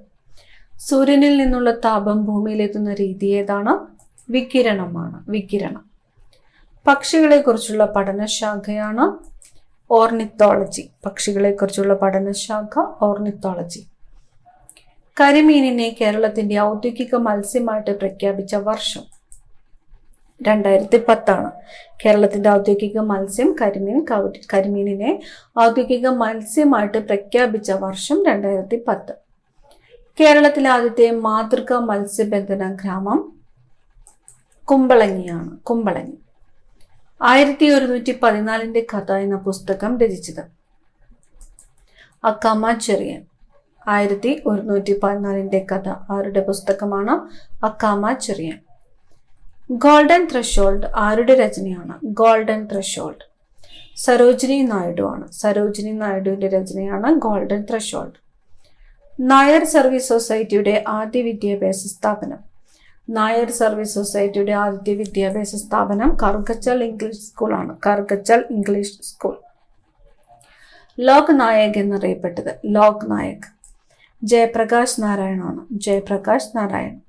സൂര്യനിൽ നിന്നുള്ള താപം ഭൂമിയിലെത്തുന്ന രീതി ഏതാണ്? വികിരണമാണ്. വികിരണം. പക്ഷികളെ കുറിച്ചുള്ള പഠനശാഖയാണ് ഓർണിത്തോളജി. ഓർണിത്തോളജി. കരിമീനിനെ കേരളത്തിന്റെ ഔദ്യോഗിക മത്സ്യമായിട്ട് പ്രഖ്യാപിച്ച വർഷം 2010 ആണ്. കേരളത്തിന്റെ ഔദ്യോഗിക മത്സ്യം കരിമീനിനെ ഔദ്യോഗിക മത്സ്യമായിട്ട് പ്രഖ്യാപിച്ച വർഷം 2010. കേരളത്തിലെ ആദ്യത്തെ മാതൃകാ മത്സ്യബന്ധന ഗ്രാമം കുമ്പളങ്ങിയാണ്. കുമ്പളങ്ങി. 1114 കഥ എന്ന പുസ്തകം രചിച്ചത് അക്കാമ ചെറിയാൻ. 1114 കഥ ആരുടെ പുസ്തകമാണ്? അക്കാമ ചെറിയാൻ. ഗോൾഡൻ ത്രഷോൾഡ് ആരുടെ രചനയാണ്? ഗോൾഡൻ ത്രഷോൾഡ് സരോജിനി നായിഡു ആണ്. സരോജിനി നായിഡുവിന്റെ രചനയാണ് ഗോൾഡൻ ത്രഷോൾഡ്. നായർ സർവീസ് സൊസൈറ്റിയുടെ ആദ്യ വിദ്യാഭ്യാസ സ്ഥാപനം. നായർ സർവീസ് സൊസൈറ്റിയുടെ ആദ്യ വിദ്യാഭ്യാസ സ്ഥാപനം കറുകച്ചൽ ഇംഗ്ലീഷ് സ്കൂളാണ്. കറുകച്ചൽ ഇംഗ്ലീഷ് സ്കൂൾ. ലോക് നായക് എന്നറിയപ്പെട്ടത് ലോക് നായക് ജയപ്രകാശ് നാരായണാണ്. ജയപ്രകാശ് നാരായൺ.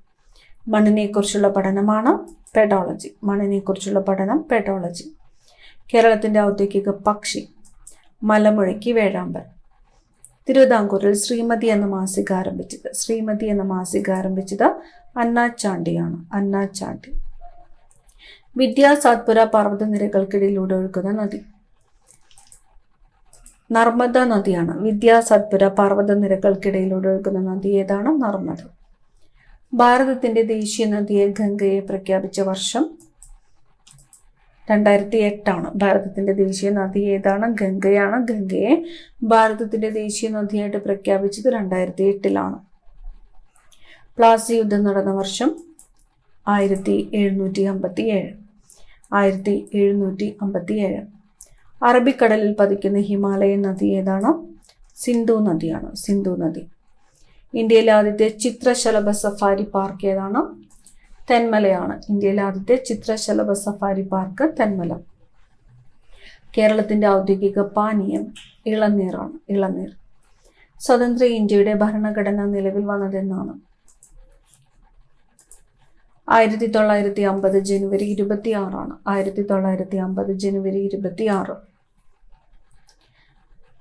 മണ്ണിനെ കുറിച്ചുള്ള പഠനമാണ് പെഡോളജി. മണ്ണിനെ കുറിച്ചുള്ള പഠനം പെഡോളജി. കേരളത്തിന്റെ ഔദ്യോഗിക പക്ഷി മലമുഴക്കി വേഴാമ്പൽ. തിരുവിതാംകൂറിൽ ശ്രീമതി എന്ന മാസിക ആരംഭിച്ചത് അന്നാചാണ്ടിയാണ്. അന്നാചാണ്ടി. വിദ്യാസാത്പുര പർവ്വതനിരകൾക്കിടയിലൂടെ ഒഴുകുന്ന നദി നർമ്മദ നദിയാണ്. വിദ്യാസാത്പുര പർവ്വതനിരകൾക്കിടയിലൂടെ ഒഴുകുന്ന നദി ഏതാണ്? നർമ്മദ. ഭാരതത്തിന്റെ ദേശീയ നദിയെ ഗംഗയെ പ്രഖ്യാപിച്ച വർഷം 2008 ആണ്. ഭാരതത്തിന്റെ ദേശീയ നദി ഏതാണ്? ഗംഗയാണ്. ഗംഗയെ ഭാരതത്തിന്റെ ദേശീയ നദിയായിട്ട് പ്രഖ്യാപിച്ചത് 2008 പ്ലാസി യുദ്ധം നടന്ന വർഷം 1757. 1757. അറബിക്കടലിൽ പതിക്കുന്ന ഹിമാലയൻ നദി ഏതാണ്? സിന്ധു നദിയാണ്. സിന്ധു നദി. ഇന്ത്യയിലെ ആദ്യത്തെ ചിത്രശലഭ സഫാരി പാർക്ക് ഏതാണ്? തെന്മലയാണ്. ഇന്ത്യയിലെ ആദ്യത്തെ ചിത്രശലഭ സഫാരി പാർക്ക് തെന്മല. കേരളത്തിന്റെ ഔദ്യോഗിക പാനീയം ഇളനീറാണ്. ഇളനീർ. സ്വതന്ത്ര ഇന്ത്യയുടെ ഭരണഘടന നിലവിൽ വന്നതെന്നാണ്? 1950 ജനുവരി 26 ആണ്. 1950 ജനുവരി 26.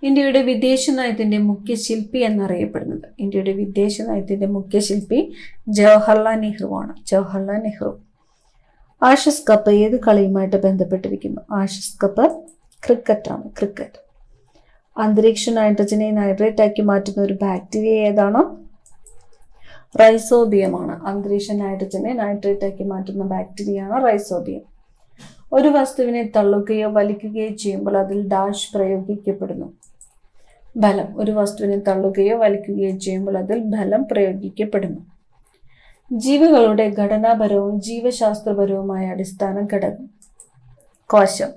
ഇന്ത്യയുടെ വിദേശ നയത്തിന്റെ മുഖ്യ ശില്പി എന്നറിയപ്പെടുന്നത്. ഇന്ത്യയുടെ വിദേശ നയത്തിന്റെ മുഖ്യ ശില്പി ജവഹർലാൽ നെഹ്റു ആണ്. ജവഹർലാൽ നെഹ്റു. ആഷസ് കപ്പ് ഏത് കളിയുമായിട്ട് ബന്ധപ്പെട്ടിരിക്കുന്നു? ആഷസ് കപ്പ് ക്രിക്കറ്റാണ്. ക്രിക്കറ്റ്. അന്തരീക്ഷ നൈട്രജനെ നൈട്രേറ്റ് ആക്കി മാറ്റുന്ന ഒരു ബാക്ടീരിയ ഏതാണ്? റൈസോബിയമാണ്. അന്തരീക്ഷ നൈട്രജനെ നൈട്രേറ്റ് ആക്കി മാറ്റുന്ന ബാക്ടീരിയയാണ് റൈസോബിയം. ഒരു വസ്തുവിനെ തള്ളുകയോ വലിക്കുകയോ ചെയ്യുമ്പോൾ അതിൽ ഡാഷ് പ്രയോഗിക്കപ്പെടുന്നു. ബലം. ഒരു വസ്തുവിനെ തള്ളുകയോ വലിക്കുകയോ ചെയ്യുമ്പോൾ അതിൽ ബലം പ്രയോഗിക്കപ്പെടുന്നു. ജീവികളുടെ ഘടനാപരവും ജീവശാസ്ത്രപരവുമായ അടിസ്ഥാന ഘടകം കോശം.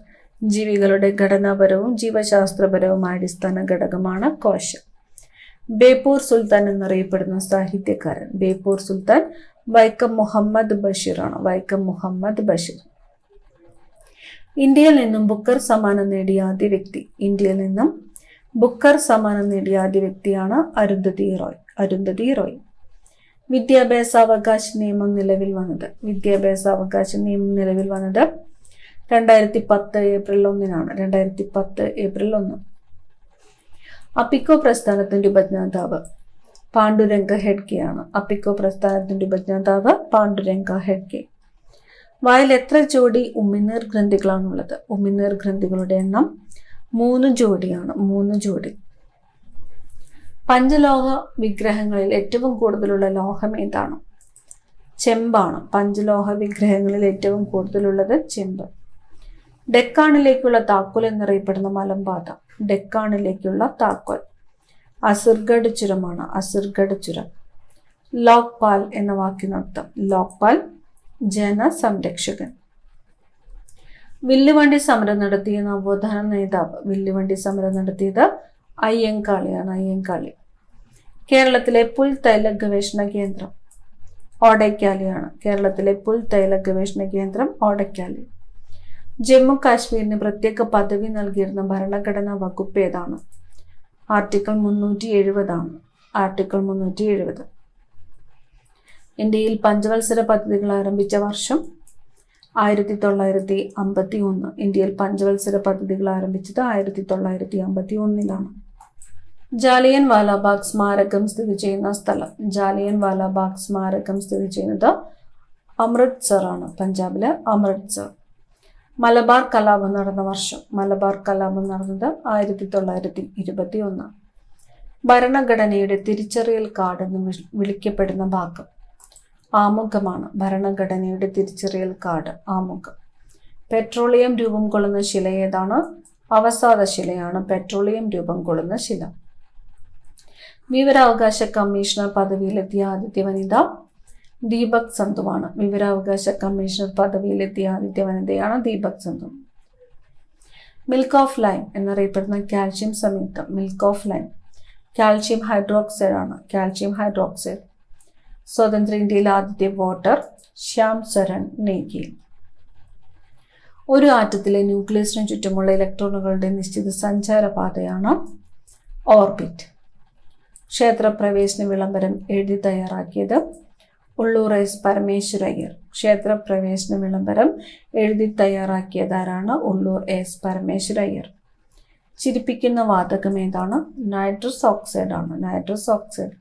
ജീവികളുടെ ഘടനാപരവും ജീവശാസ്ത്രപരവുമായ അടിസ്ഥാന ഘടകമാണ് കോശം. ബേപ്പൂർ സുൽത്താൻ എന്നറിയപ്പെടുന്ന സാഹിത്യകാരൻ. ബേപ്പൂർ സുൽത്താൻ വൈക്കം മുഹമ്മദ് ബഷീർ ആണ്. വൈക്കം മുഹമ്മദ് ബഷീർ. ഇന്ത്യയിൽ നിന്നും ബുക്കർ സമ്മാനം നേടിയ ആദ്യ വ്യക്തി. ഇന്ത്യയിൽ നിന്നും ബുക്കർ സമ്മാനം നേടിയ ആദ്യ വ്യക്തിയാണ് അരുന്ധതി റോയ്. അരുന്ധതി റോയ്. വിദ്യാഭ്യാസാവകാശ നിയമം നിലവിൽ വന്നത്. വിദ്യാഭ്യാസാവകാശ നിയമം നിലവിൽ വന്നത് 2010 ഏപ്രിൽ 1 2010 ഏപ്രിൽ 1. അപ്പിക്കോ പ്രസ്ഥാനത്തിന്റെ ഉപജ്ഞാതാവ് പാണ്ഡുരംഗ ഹെഡ്ഗെയാണ്. അപ്പിക്കോ പ്രസ്ഥാനത്തിന്റെ ഉപജ്ഞാതാവ് പാണ്ഡുരംഗ ഹെഡ്ഗെ. വായിൽ എത്ര ജോഡി ഉമിനീർ ഗ്രന്ഥികളാണുള്ളത്? ഉമിനീർ ഗ്രന്ഥികളുടെ എണ്ണം 3 ജോഡിയാണ്. 3 ജോഡി. പഞ്ചലോഹ വിഗ്രഹങ്ങളിൽ ഏറ്റവും കൂടുതലുള്ള ലോഹം ഏതാണ്? ചെമ്പാണ്. പഞ്ചലോഹ വിഗ്രഹങ്ങളിൽ ഏറ്റവും കൂടുതലുള്ളത് ചെമ്പ്. ഡെക്കാണിലേക്കുള്ള താക്കോൽ എന്നറിയപ്പെടുന്ന മലമ്പാത. ഡെക്കാണിലേക്കുള്ള താക്കോൽ അസിർഗഡ് ചുരമാണ്. അസിർഗഡ് ചുരം. ലോക്പാൽ എന്ന വാക്കിനർത്ഥം. ലോക്പാൽ ജനസംരക്ഷകൻ. വില്ലുവണ്ടി സമരം നടത്തിയ നവോത്ഥാന നേതാവ്. വില്ലുവണ്ടി സമരം നടത്തിയത് അയ്യങ്കാളിയാണ്. അയ്യങ്കാളി. കേരളത്തിലെ പുൽത്തൈല ഗവേഷണ കേന്ദ്രം ഓടയ്ക്കാലിയാണ്. കേരളത്തിലെ പുൽത്തൈല ഗവേഷണ കേന്ദ്രം ഓടയ്ക്കാലി. ജമ്മു കാശ്മീരിന് പ്രത്യേക പദവി നൽകിയിരുന്ന ഭരണഘടനാ വകുപ്പ് ഏതാണ്? ആർട്ടിക്കിൾ 370 ആണ്. ആർട്ടിക്കിൾ 370. ഇന്ത്യയിൽ പഞ്ചവത്സര പദ്ധതികൾ ആരംഭിച്ച വർഷം 1951. ഇന്ത്യയിൽ പഞ്ചവത്സര പദ്ധതികൾ ആരംഭിച്ചത് 1951 ജാലിയൻ വാലാബാഗ് സ്മാരകം സ്ഥിതി ചെയ്യുന്ന സ്ഥലം. ജാലിയൻ വാലാബാഗ് സ്മാരകം സ്ഥിതി ചെയ്യുന്നത് അമൃത്സർ ആണ്. പഞ്ചാബിലെ അമൃത്സർ. മലബാർ കലാപം നടന്ന വർഷം. മലബാർ കലാപം നടന്നത് 1921. ഭരണഘടനയുടെ തിരിച്ചറിയൽ കാർഡ് എന്ന് വിളിക്കപ്പെടുന്ന ഭാഗം ആമുഖമാണ്. ഭരണഘടനയുടെ തിരിച്ചറിയൽ കാർഡ് ആമുഖം. പെട്രോളിയം രൂപം കൊള്ളുന്ന ശില ഏതാണ്? അവസാദ ശിലയാണ് പെട്രോളിയം രൂപം കൊള്ളുന്ന ശില. വിവരാവകാശ കമ്മീഷണർ പദവിയിലെത്തിയ ആദ്യത്തെ വനിത ദീപക് സന്ധുവാണ്. വിവരാവകാശ കമ്മീഷണർ പദവിയിലെത്തിയ ആദ്യത്തെ വനിതയാണ് Deepak Sandhu. Milk of lime എന്നറിയപ്പെടുന്ന കാൽഷ്യം സംയുക്തം. Milk of lime calcium hydroxide ആണ്. Calcium hydroxide. സ്വതന്ത്ര ഇന്ത്യയിലെ ആദ്യത്തെ വോട്ടർ ശ്യാം സരൺ നേഗി. ഒരു ആറ്റത്തിലെ ന്യൂക്ലിയസിന് ചുറ്റുമുള്ള ഇലക്ട്രോണുകളുടെ നിശ്ചിത സഞ്ചാരപാതയാണ് ഓർബിറ്റ്. ക്ഷേത്രപ്രവേശന വിളംബരം എഴുതി തയ്യാറാക്കിയത് ഉള്ളൂർ എസ് പരമേശ്വരയ്യർ. ക്ഷേത്രപ്രവേശന വിളംബരം എഴുതി തയ്യാറാക്കിയതാരാണ്? ഉള്ളൂർ എസ് പരമേശ്വരയ്യർ. ചിരിപ്പിക്കുന്ന വാതകം ഏതാണ്? നൈട്രസ് ഓക്സൈഡ് ആണ്. Nitrous oxide.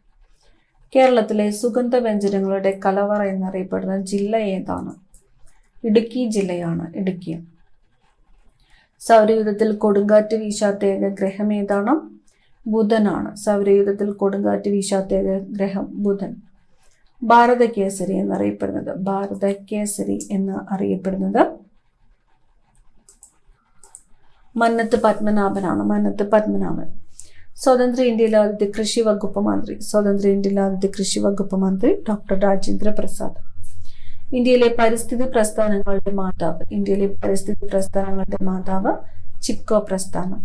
കേരളത്തിലെ സുഗന്ധവ്യഞ്ജനങ്ങളുടെ കലവറ എന്നറിയപ്പെടുന്ന ജില്ല ഏതാണ്? ഇടുക്കി ജില്ലയാണ്. ഇടുക്കി. സൗരയൂഥത്തിൽ കൊടുങ്കാറ്റ് വീശാത്ത ഏക ഗ്രഹം ഏതാണ്? ബുധനാണ്. സൗരയൂഥത്തിൽ കൊടുങ്കാറ്റ് വീശാത്ത ഏക ഗ്രഹം ബുധൻ. ഭാരതകേസരി എന്നറിയപ്പെടുന്നത്. ഭാരതകേസരി എന്ന് അറിയപ്പെടുന്നത് മന്നത്ത് പത്മനാഭനാണ്. മന്നത്ത് പത്മനാഭൻ. സ്വതന്ത്ര ഇന്ത്യയിലെ ആദ്യത്തെ കൃഷി വകുപ്പ് മന്ത്രി. സ്വതന്ത്ര ഇന്ത്യയിലെ ആദ്യത്തെ കൃഷി വകുപ്പ് മന്ത്രി ഡോക്ടർ രാജേന്ദ്ര പ്രസാദ്. ഇന്ത്യയിലെ പരിസ്ഥിതി പ്രസ്ഥാനങ്ങളുടെ മാതാവ്. ഇന്ത്യയിലെ പരിസ്ഥിതി പ്രസ്ഥാനങ്ങളുടെ മാതാവ് ചിപ്കോ പ്രസ്ഥാനം.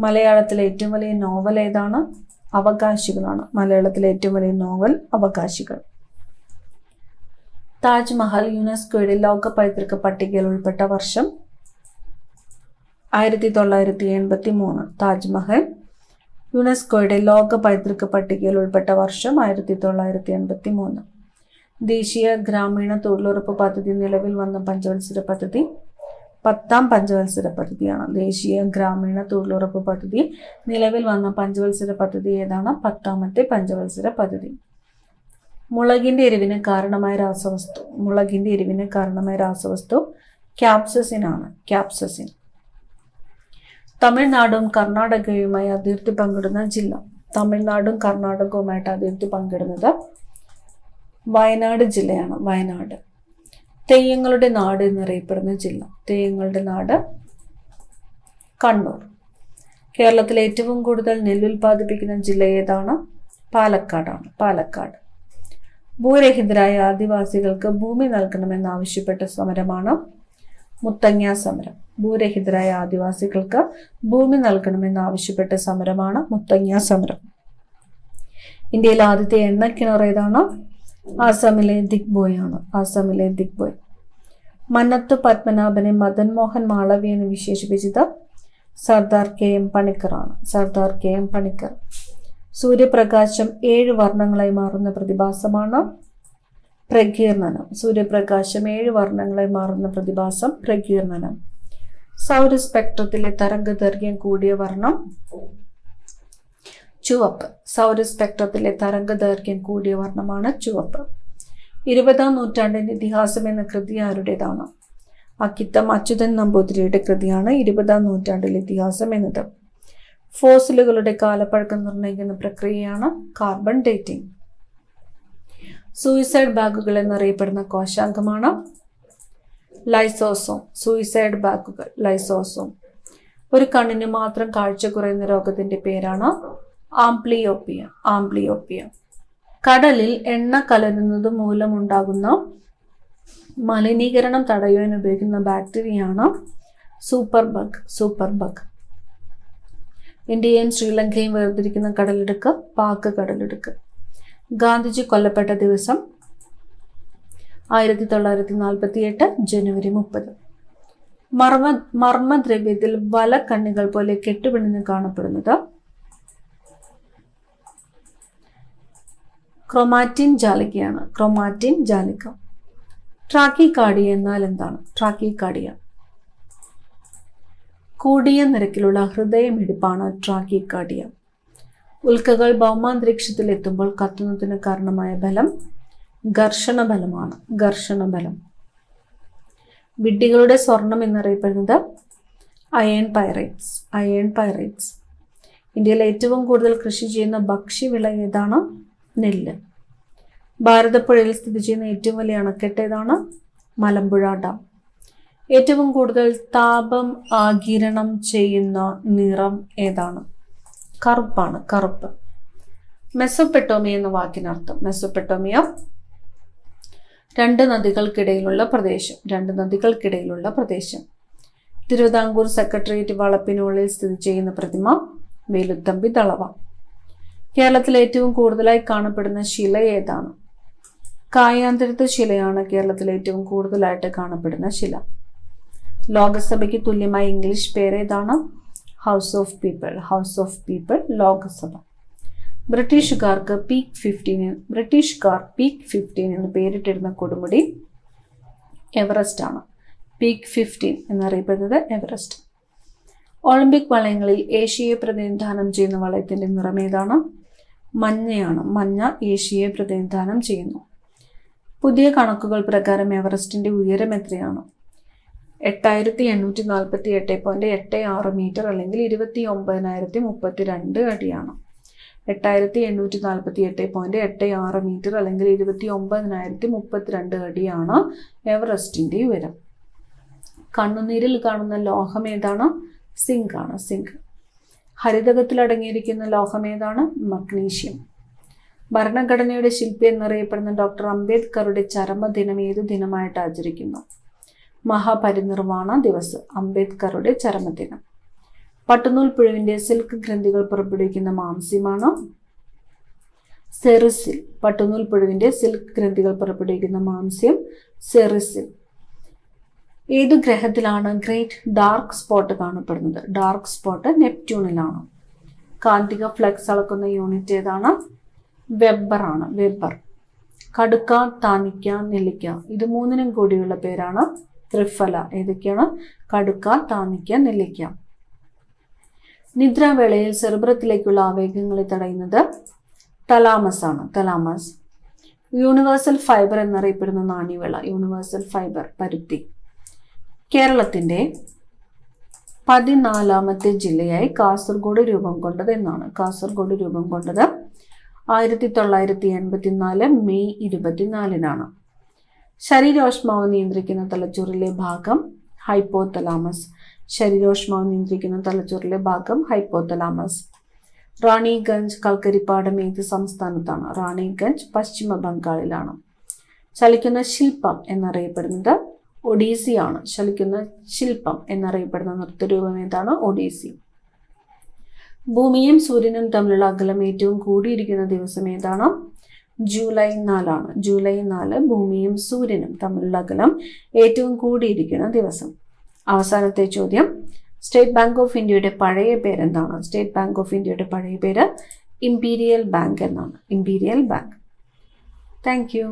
മലയാളത്തിലെ ഏറ്റവും വലിയ നോവൽ ഏതാണ്? അവകാശികളാണ്. മലയാളത്തിലെ ഏറ്റവും വലിയ നോവൽ അവകാശികൾ. താജ്മഹൽ യുനെസ്കോയുടെ ലോക പൈതൃക പട്ടികയിൽ ഉൾപ്പെട്ട വർഷം 1983. താജ്മഹൽ യുനെസ്കോയുടെ ലോക പൈതൃക പട്ടികയിൽ ഉൾപ്പെട്ട വർഷം 1983. ദേശീയ ഗ്രാമീണ തൊഴിലുറപ്പ് പദ്ധതി നിലവിൽ വന്ന പഞ്ചവത്സര പദ്ധതി 10ാം പഞ്ചവത്സര പദ്ധതിയാണ്. ദേശീയ ഗ്രാമീണ തൊഴിലുറപ്പ് പദ്ധതി നിലവിൽ വന്ന പഞ്ചവത്സര പദ്ധതി ഏതാണ്? 10ാമത്തെ പഞ്ചവത്സര പദ്ധതി. മുളകിന്റെ എരിവിന് കാരണമായ രാസവസ്തു. മുളകിന്റെ എരിവിന് കാരണമായ രാസവസ്തു ക്യാപ്സസിൻ ആണ്. ക്യാപ്സസിൻ. തമിഴ്നാടും കർണാടകയുമായി അതിർത്തി പങ്കിടുന്ന ജില്ല. തമിഴ്നാടും കർണാടകവുമായിട്ട് അതിർത്തി പങ്കിടുന്നത് വയനാട് ജില്ലയാണ്. വയനാട്. തെയ്യങ്ങളുടെ നാട് എന്നറിയപ്പെടുന്ന ജില്ല. തെയ്യങ്ങളുടെ നാട് കണ്ണൂർ. കേരളത്തിലെ ഏറ്റവും കൂടുതൽ നെല്ല് ഉൽപ്പാദിപ്പിക്കുന്ന ജില്ല ഏതാണ്? പാലക്കാടാണ്. പാലക്കാട്. ഭൂരഹിതരായ ആദിവാസികൾക്ക് ഭൂമി നൽകണമെന്നാവശ്യപ്പെട്ട സമരമാണ് മുത്തങ്ങ സമരം. ഭൂരഹിതരായ ആദിവാസികൾക്ക് ഭൂമി നൽകണമെന്നാവശ്യപ്പെട്ട സമരമാണ് മുത്തങ്ങ സമരം. ഇന്ത്യയിലെ ആദ്യത്തെ എണ്ണക്കിണർ ഏതാണ്? ആസാമിലെ ദിഗ്ബോയ് ആണ്. ആസാമിലെ ദിഗ്ബോയ്. മന്നത്ത് പത്മനാഭനെ മദൻ മോഹൻ മാളവ്യ എന്ന് വിശേഷിപ്പിച്ചത് സർദാർ KM പണിക്കറാണ്. സർദാർ KM പണിക്കർ. സൂര്യപ്രകാശം 7 വർണ്ണങ്ങളായി മാറുന്ന പ്രതിഭാസമാണ് പ്രകീർണനം. സൂര്യപ്രകാശം 7 വർണ്ണങ്ങളായി മാറുന്ന പ്രതിഭാസം പ്രകീർണനം. സൗര സ്പെക്ട്രത്തിലെ തരംഗദൈർഘ്യം കൂടിയ വർണ്ണം ചുവപ്പ്. സൗര സ്പെക്ട്രത്തിലെ തരംഗദൈർഘ്യം കൂടിയ വർണ്ണമാണ് ചുവപ്പ്. 20-ാം നൂറ്റാണ്ടിൻ്റെ ഇതിഹാസം എന്ന കൃതി ആരുടേതാണ്? അക്കിത്തം അച്യുതൻ നമ്പൂതിരിയുടെ കൃതിയാണ് 20-ാം നൂറ്റാണ്ടിലെ ഇതിഹാസം എന്നത്. ഫോസിലുകളുടെ കാലപ്പഴക്കം നിർണ്ണയിക്കുന്ന പ്രക്രിയയാണ് കാർബൺ ഡേറ്റിംഗ്. സൂയിസൈഡ് ബാഗുകൾ എന്നറിയപ്പെടുന്ന കോശാംഗമാണ് ലൈസോസോം. സൂയിസൈഡ് ബാഗുകൾ, ലൈസോസോം. ഒരു കണ്ണിന് മാത്രം കാഴ്ച കുറയുന്ന രോഗത്തിന്റെ പേരാണ് ആംബ്ലിയോപ്പിയ. ആംബ്ലിയോപ്പിയ. കടലിൽ എണ്ണ കലരുന്നത് മൂലമുണ്ടാകുന്ന മലിനീകരണം തടയുവാൻ ഉപയോഗിക്കുന്ന ബാക്ടീരിയയാണ് സൂപ്പർ ബഗ്. Super bug. ഇന്ത്യയും ശ്രീലങ്കയും വേർതിരിക്കുന്ന കടലിടുക്ക് പാക് കടലിടുക്ക്. ഗാന്ധിജി കൊല്ലപ്പെട്ട ദിവസം 1948 ജനുവരി 30. മർമ്മദ്രവ്യത്തിൽ വലക്കണ്ണികൾ പോലെ കെട്ടുപിണിഞ്ഞ് കാണപ്പെടുന്നത് ക്രോമാറ്റിൻ ജാലികയാണ്. ക്രോമാറ്റിൻ ജാലിക. ട്രാക്കികാർഡിയ എന്നാൽ എന്താണ്? ട്രാക്കികാർഡിയ കൂടിയ നിരക്കിലുള്ള ഹൃദയമിടിപ്പാണ് ട്രാക്കികാർഡിയ. ഉൽക്കകൾ ഭൗമാന്തരീക്ഷത്തിൽ എത്തുമ്പോൾ കത്തുന്നതിന് കാരണമായ ബലം ഘർഷണബലമാണ്. ഘർഷണബലം. വിഡ്ഢികളുടെ സ്വർണം എന്നറിയപ്പെടുന്നത് അയൺ പൈറൈറ്റ്സ്. Iron pyrites. ഇന്ത്യയിൽ ഏറ്റവും കൂടുതൽ കൃഷി ചെയ്യുന്ന ഭക്ഷ്യവിള ഏതാണ്? നെല്ല്. ഭാരതപ്പുഴയിൽ സ്ഥിതി ചെയ്യുന്ന ഏറ്റവും വലിയ അണക്കെട്ട് ഏതാണ്? മലമ്പുഴ ഡാം. ഏറ്റവും കൂടുതൽ താപം ആഗിരണം ചെയ്യുന്ന നിറം ഏതാണ്? കറുപ്പാണ്. കറുപ്പ്. മെസൊപ്പൊട്ടേമിയ എന്ന വാക്കിനർത്ഥം. മെസൊപ്പൊട്ടേമിയ രണ്ട് നദികൾക്കിടയിലുള്ള പ്രദേശം. രണ്ട് നദികൾക്കിടയിലുള്ള പ്രദേശം. തിരുവിതാംകൂർ സെക്രട്ടേറിയറ്റ് വളപ്പിനുള്ളിൽ സ്ഥിതി ചെയ്യുന്ന പ്രതിമ വേലുത്തമ്പി ദളവ. കേരളത്തിൽ ഏറ്റവും കൂടുതലായി കാണപ്പെടുന്ന ശില ഏതാണ്? കായാന്തരത്ത് ശിലയാണ് കേരളത്തിൽ ഏറ്റവും കൂടുതലായിട്ട് കാണപ്പെടുന്ന ശില. ലോകസഭയ്ക്ക് തുല്യമായ ഇംഗ്ലീഷ് പേരേതാണ്? House of people. House of people. Lok Sabha. ബ്രിട്ടീഷുകാർ പീക്ക് 15 എന്ന് പേരിട്ടിരുന്ന കൊടുമുടി എവറസ്റ്റ് ആണ്. പീക്ക് 15 എന്നറിയപ്പെടുന്നത് എവറസ്റ്റ്. ഒളിമ്പിക് വളയങ്ങളിൽ ഏഷ്യയെ പ്രതിനിധാനം ചെയ്യുന്ന വളയത്തിന്റെ നിറം ഏതാണ്? മഞ്ഞയാണ്. മഞ്ഞ ഏഷ്യയെ പ്രതിനിധാനം ചെയ്യുന്നു. പുതിയ കണക്കുകൾ പ്രകാരം എവറസ്റ്റിന്റെ ഉയരം എത്രയാണ്? 8848.86 മീറ്റർ അല്ലെങ്കിൽ 29,032 അടിയാണ്. 8848.86 മീറ്റർ അല്ലെങ്കിൽ 29,032 അടിയാണ് എവറസ്റ്റിന്റെ ഉയരം. കണ്ണുനീരിൽ കാണുന്ന ലോഹം ഏതാണ്? സിങ്ക് ആണ്. സിങ്ക്. ഹരിതകത്തിൽ അടങ്ങിയിരിക്കുന്ന ലോഹം ഏതാണ്? മഗ്നീഷ്യം. ഭരണഘടനയുടെ ശില്പി എന്നറിയപ്പെടുന്ന ഡോക്ടർ അംബേദ്കറുടെ ചരമദിനം ഏതു ദിനമായിട്ട് ആചരിക്കുന്നു? മഹാപരിനിർവാണ ദിവസ്. അംബേദ്കറുടെ ചരമദിനം. പട്ടുനൂൽ പുഴുവിന്റെ സിൽക്ക് ഗ്രന്ഥികൾ പുറപ്പെടുവിക്കുന്ന മാംസ്യമാണ് സെറിസിൽ. പട്ടുനൂൽ പുഴുവിന്റെ സിൽക്ക് ഗ്രന്ഥികൾ പുറപ്പെടുവിക്കുന്ന മാംസ്യം സെറിസിൽ. ഏതു ഗ്രഹത്തിലാണ് ഗ്രേറ്റ് ഡാർക്ക് സ്പോട്ട് കാണപ്പെടുന്നത്? ഡാർക്ക് സ്പോട്ട് നെപ്റ്റ്യൂണിലാണ്. കാന്തിക ഫ്ലക്സ് അളക്കുന്ന യൂണിറ്റ് ഏതാണ്? വെബർ ആണ്. വെബർ. കടുക്ക, താനിക്ക, നെല്ലിക്ക ഇത് മൂന്നിനും കൂടിയുള്ള പേരാണ് ത്രിഫല. ഏതൊക്കെയാണ്? കടുക്ക, താനിക്ക, നെല്ലിക്ക. നിദ്രാവേളയിൽ സെറിബ്രത്തിലേക്കുള്ള ആവേഗങ്ങളെ തടയുന്നത് തലാമസ് ആണ്. തലാമസ്. യൂണിവേഴ്സൽ ഫൈബർ എന്നറിയപ്പെടുന്ന നാണ്യവിള. യൂണിവേഴ്സൽ ഫൈബർ പരുത്തി. കേരളത്തിന്റെ 14ാമത്തെ ജില്ലയായി കാസർഗോഡ് രൂപം കൊണ്ടത് എന്നാണ്? കാസർഗോഡ് രൂപം കൊണ്ടത് 1984 മെയ് 24 ശരീരോഷ്മാവ് നിയന്ത്രിക്കുന്ന തലച്ചോറിലെ ഭാഗം ഹൈപ്പോതലാമസ്. ശരീരോഷ്മാവ് നിയന്ത്രിക്കുന്ന തലച്ചോറിലെ ഭാഗം ഹൈപ്പോതലാമസ്. റാണിഗഞ്ച് കൽക്കരിപ്പാടം ഏത് സംസ്ഥാനത്താണ്? റാണിഗഞ്ച് പശ്ചിമ ബംഗാളിലാണ്. ചലിക്കുന്ന ശില്പം എന്നറിയപ്പെടുന്നത് ഒഡീസിയാണ്. ചലിക്കുന്ന ശില്പം എന്നറിയപ്പെടുന്ന നൃത്തരൂപം ഏതാണ്? ഒഡീസി. ഭൂമിയും സൂര്യനും തമ്മിലുള്ള അകലം ഏറ്റവും കൂടിയിരിക്കുന്ന ദിവസം ഏതാണ്? ജൂലൈ 4 ആണ്. ജൂലൈ 4 ഭൂമിയും സൂര്യനും തമ്മിലുള്ള അകലം ഏറ്റവും കൂടിയിരിക്കുന്ന ദിവസം. അവസാനത്തെ ചോദ്യം, സ്റ്റേറ്റ് ബാങ്ക് ഓഫ് ഇന്ത്യയുടെ പഴയ പേരെന്താണ്? സ്റ്റേറ്റ് ബാങ്ക് ഓഫ് ഇന്ത്യയുടെ പഴയ പേര് ഇംപീരിയൽ ബാങ്ക് എന്നാണ്. Imperial bank. Thank you.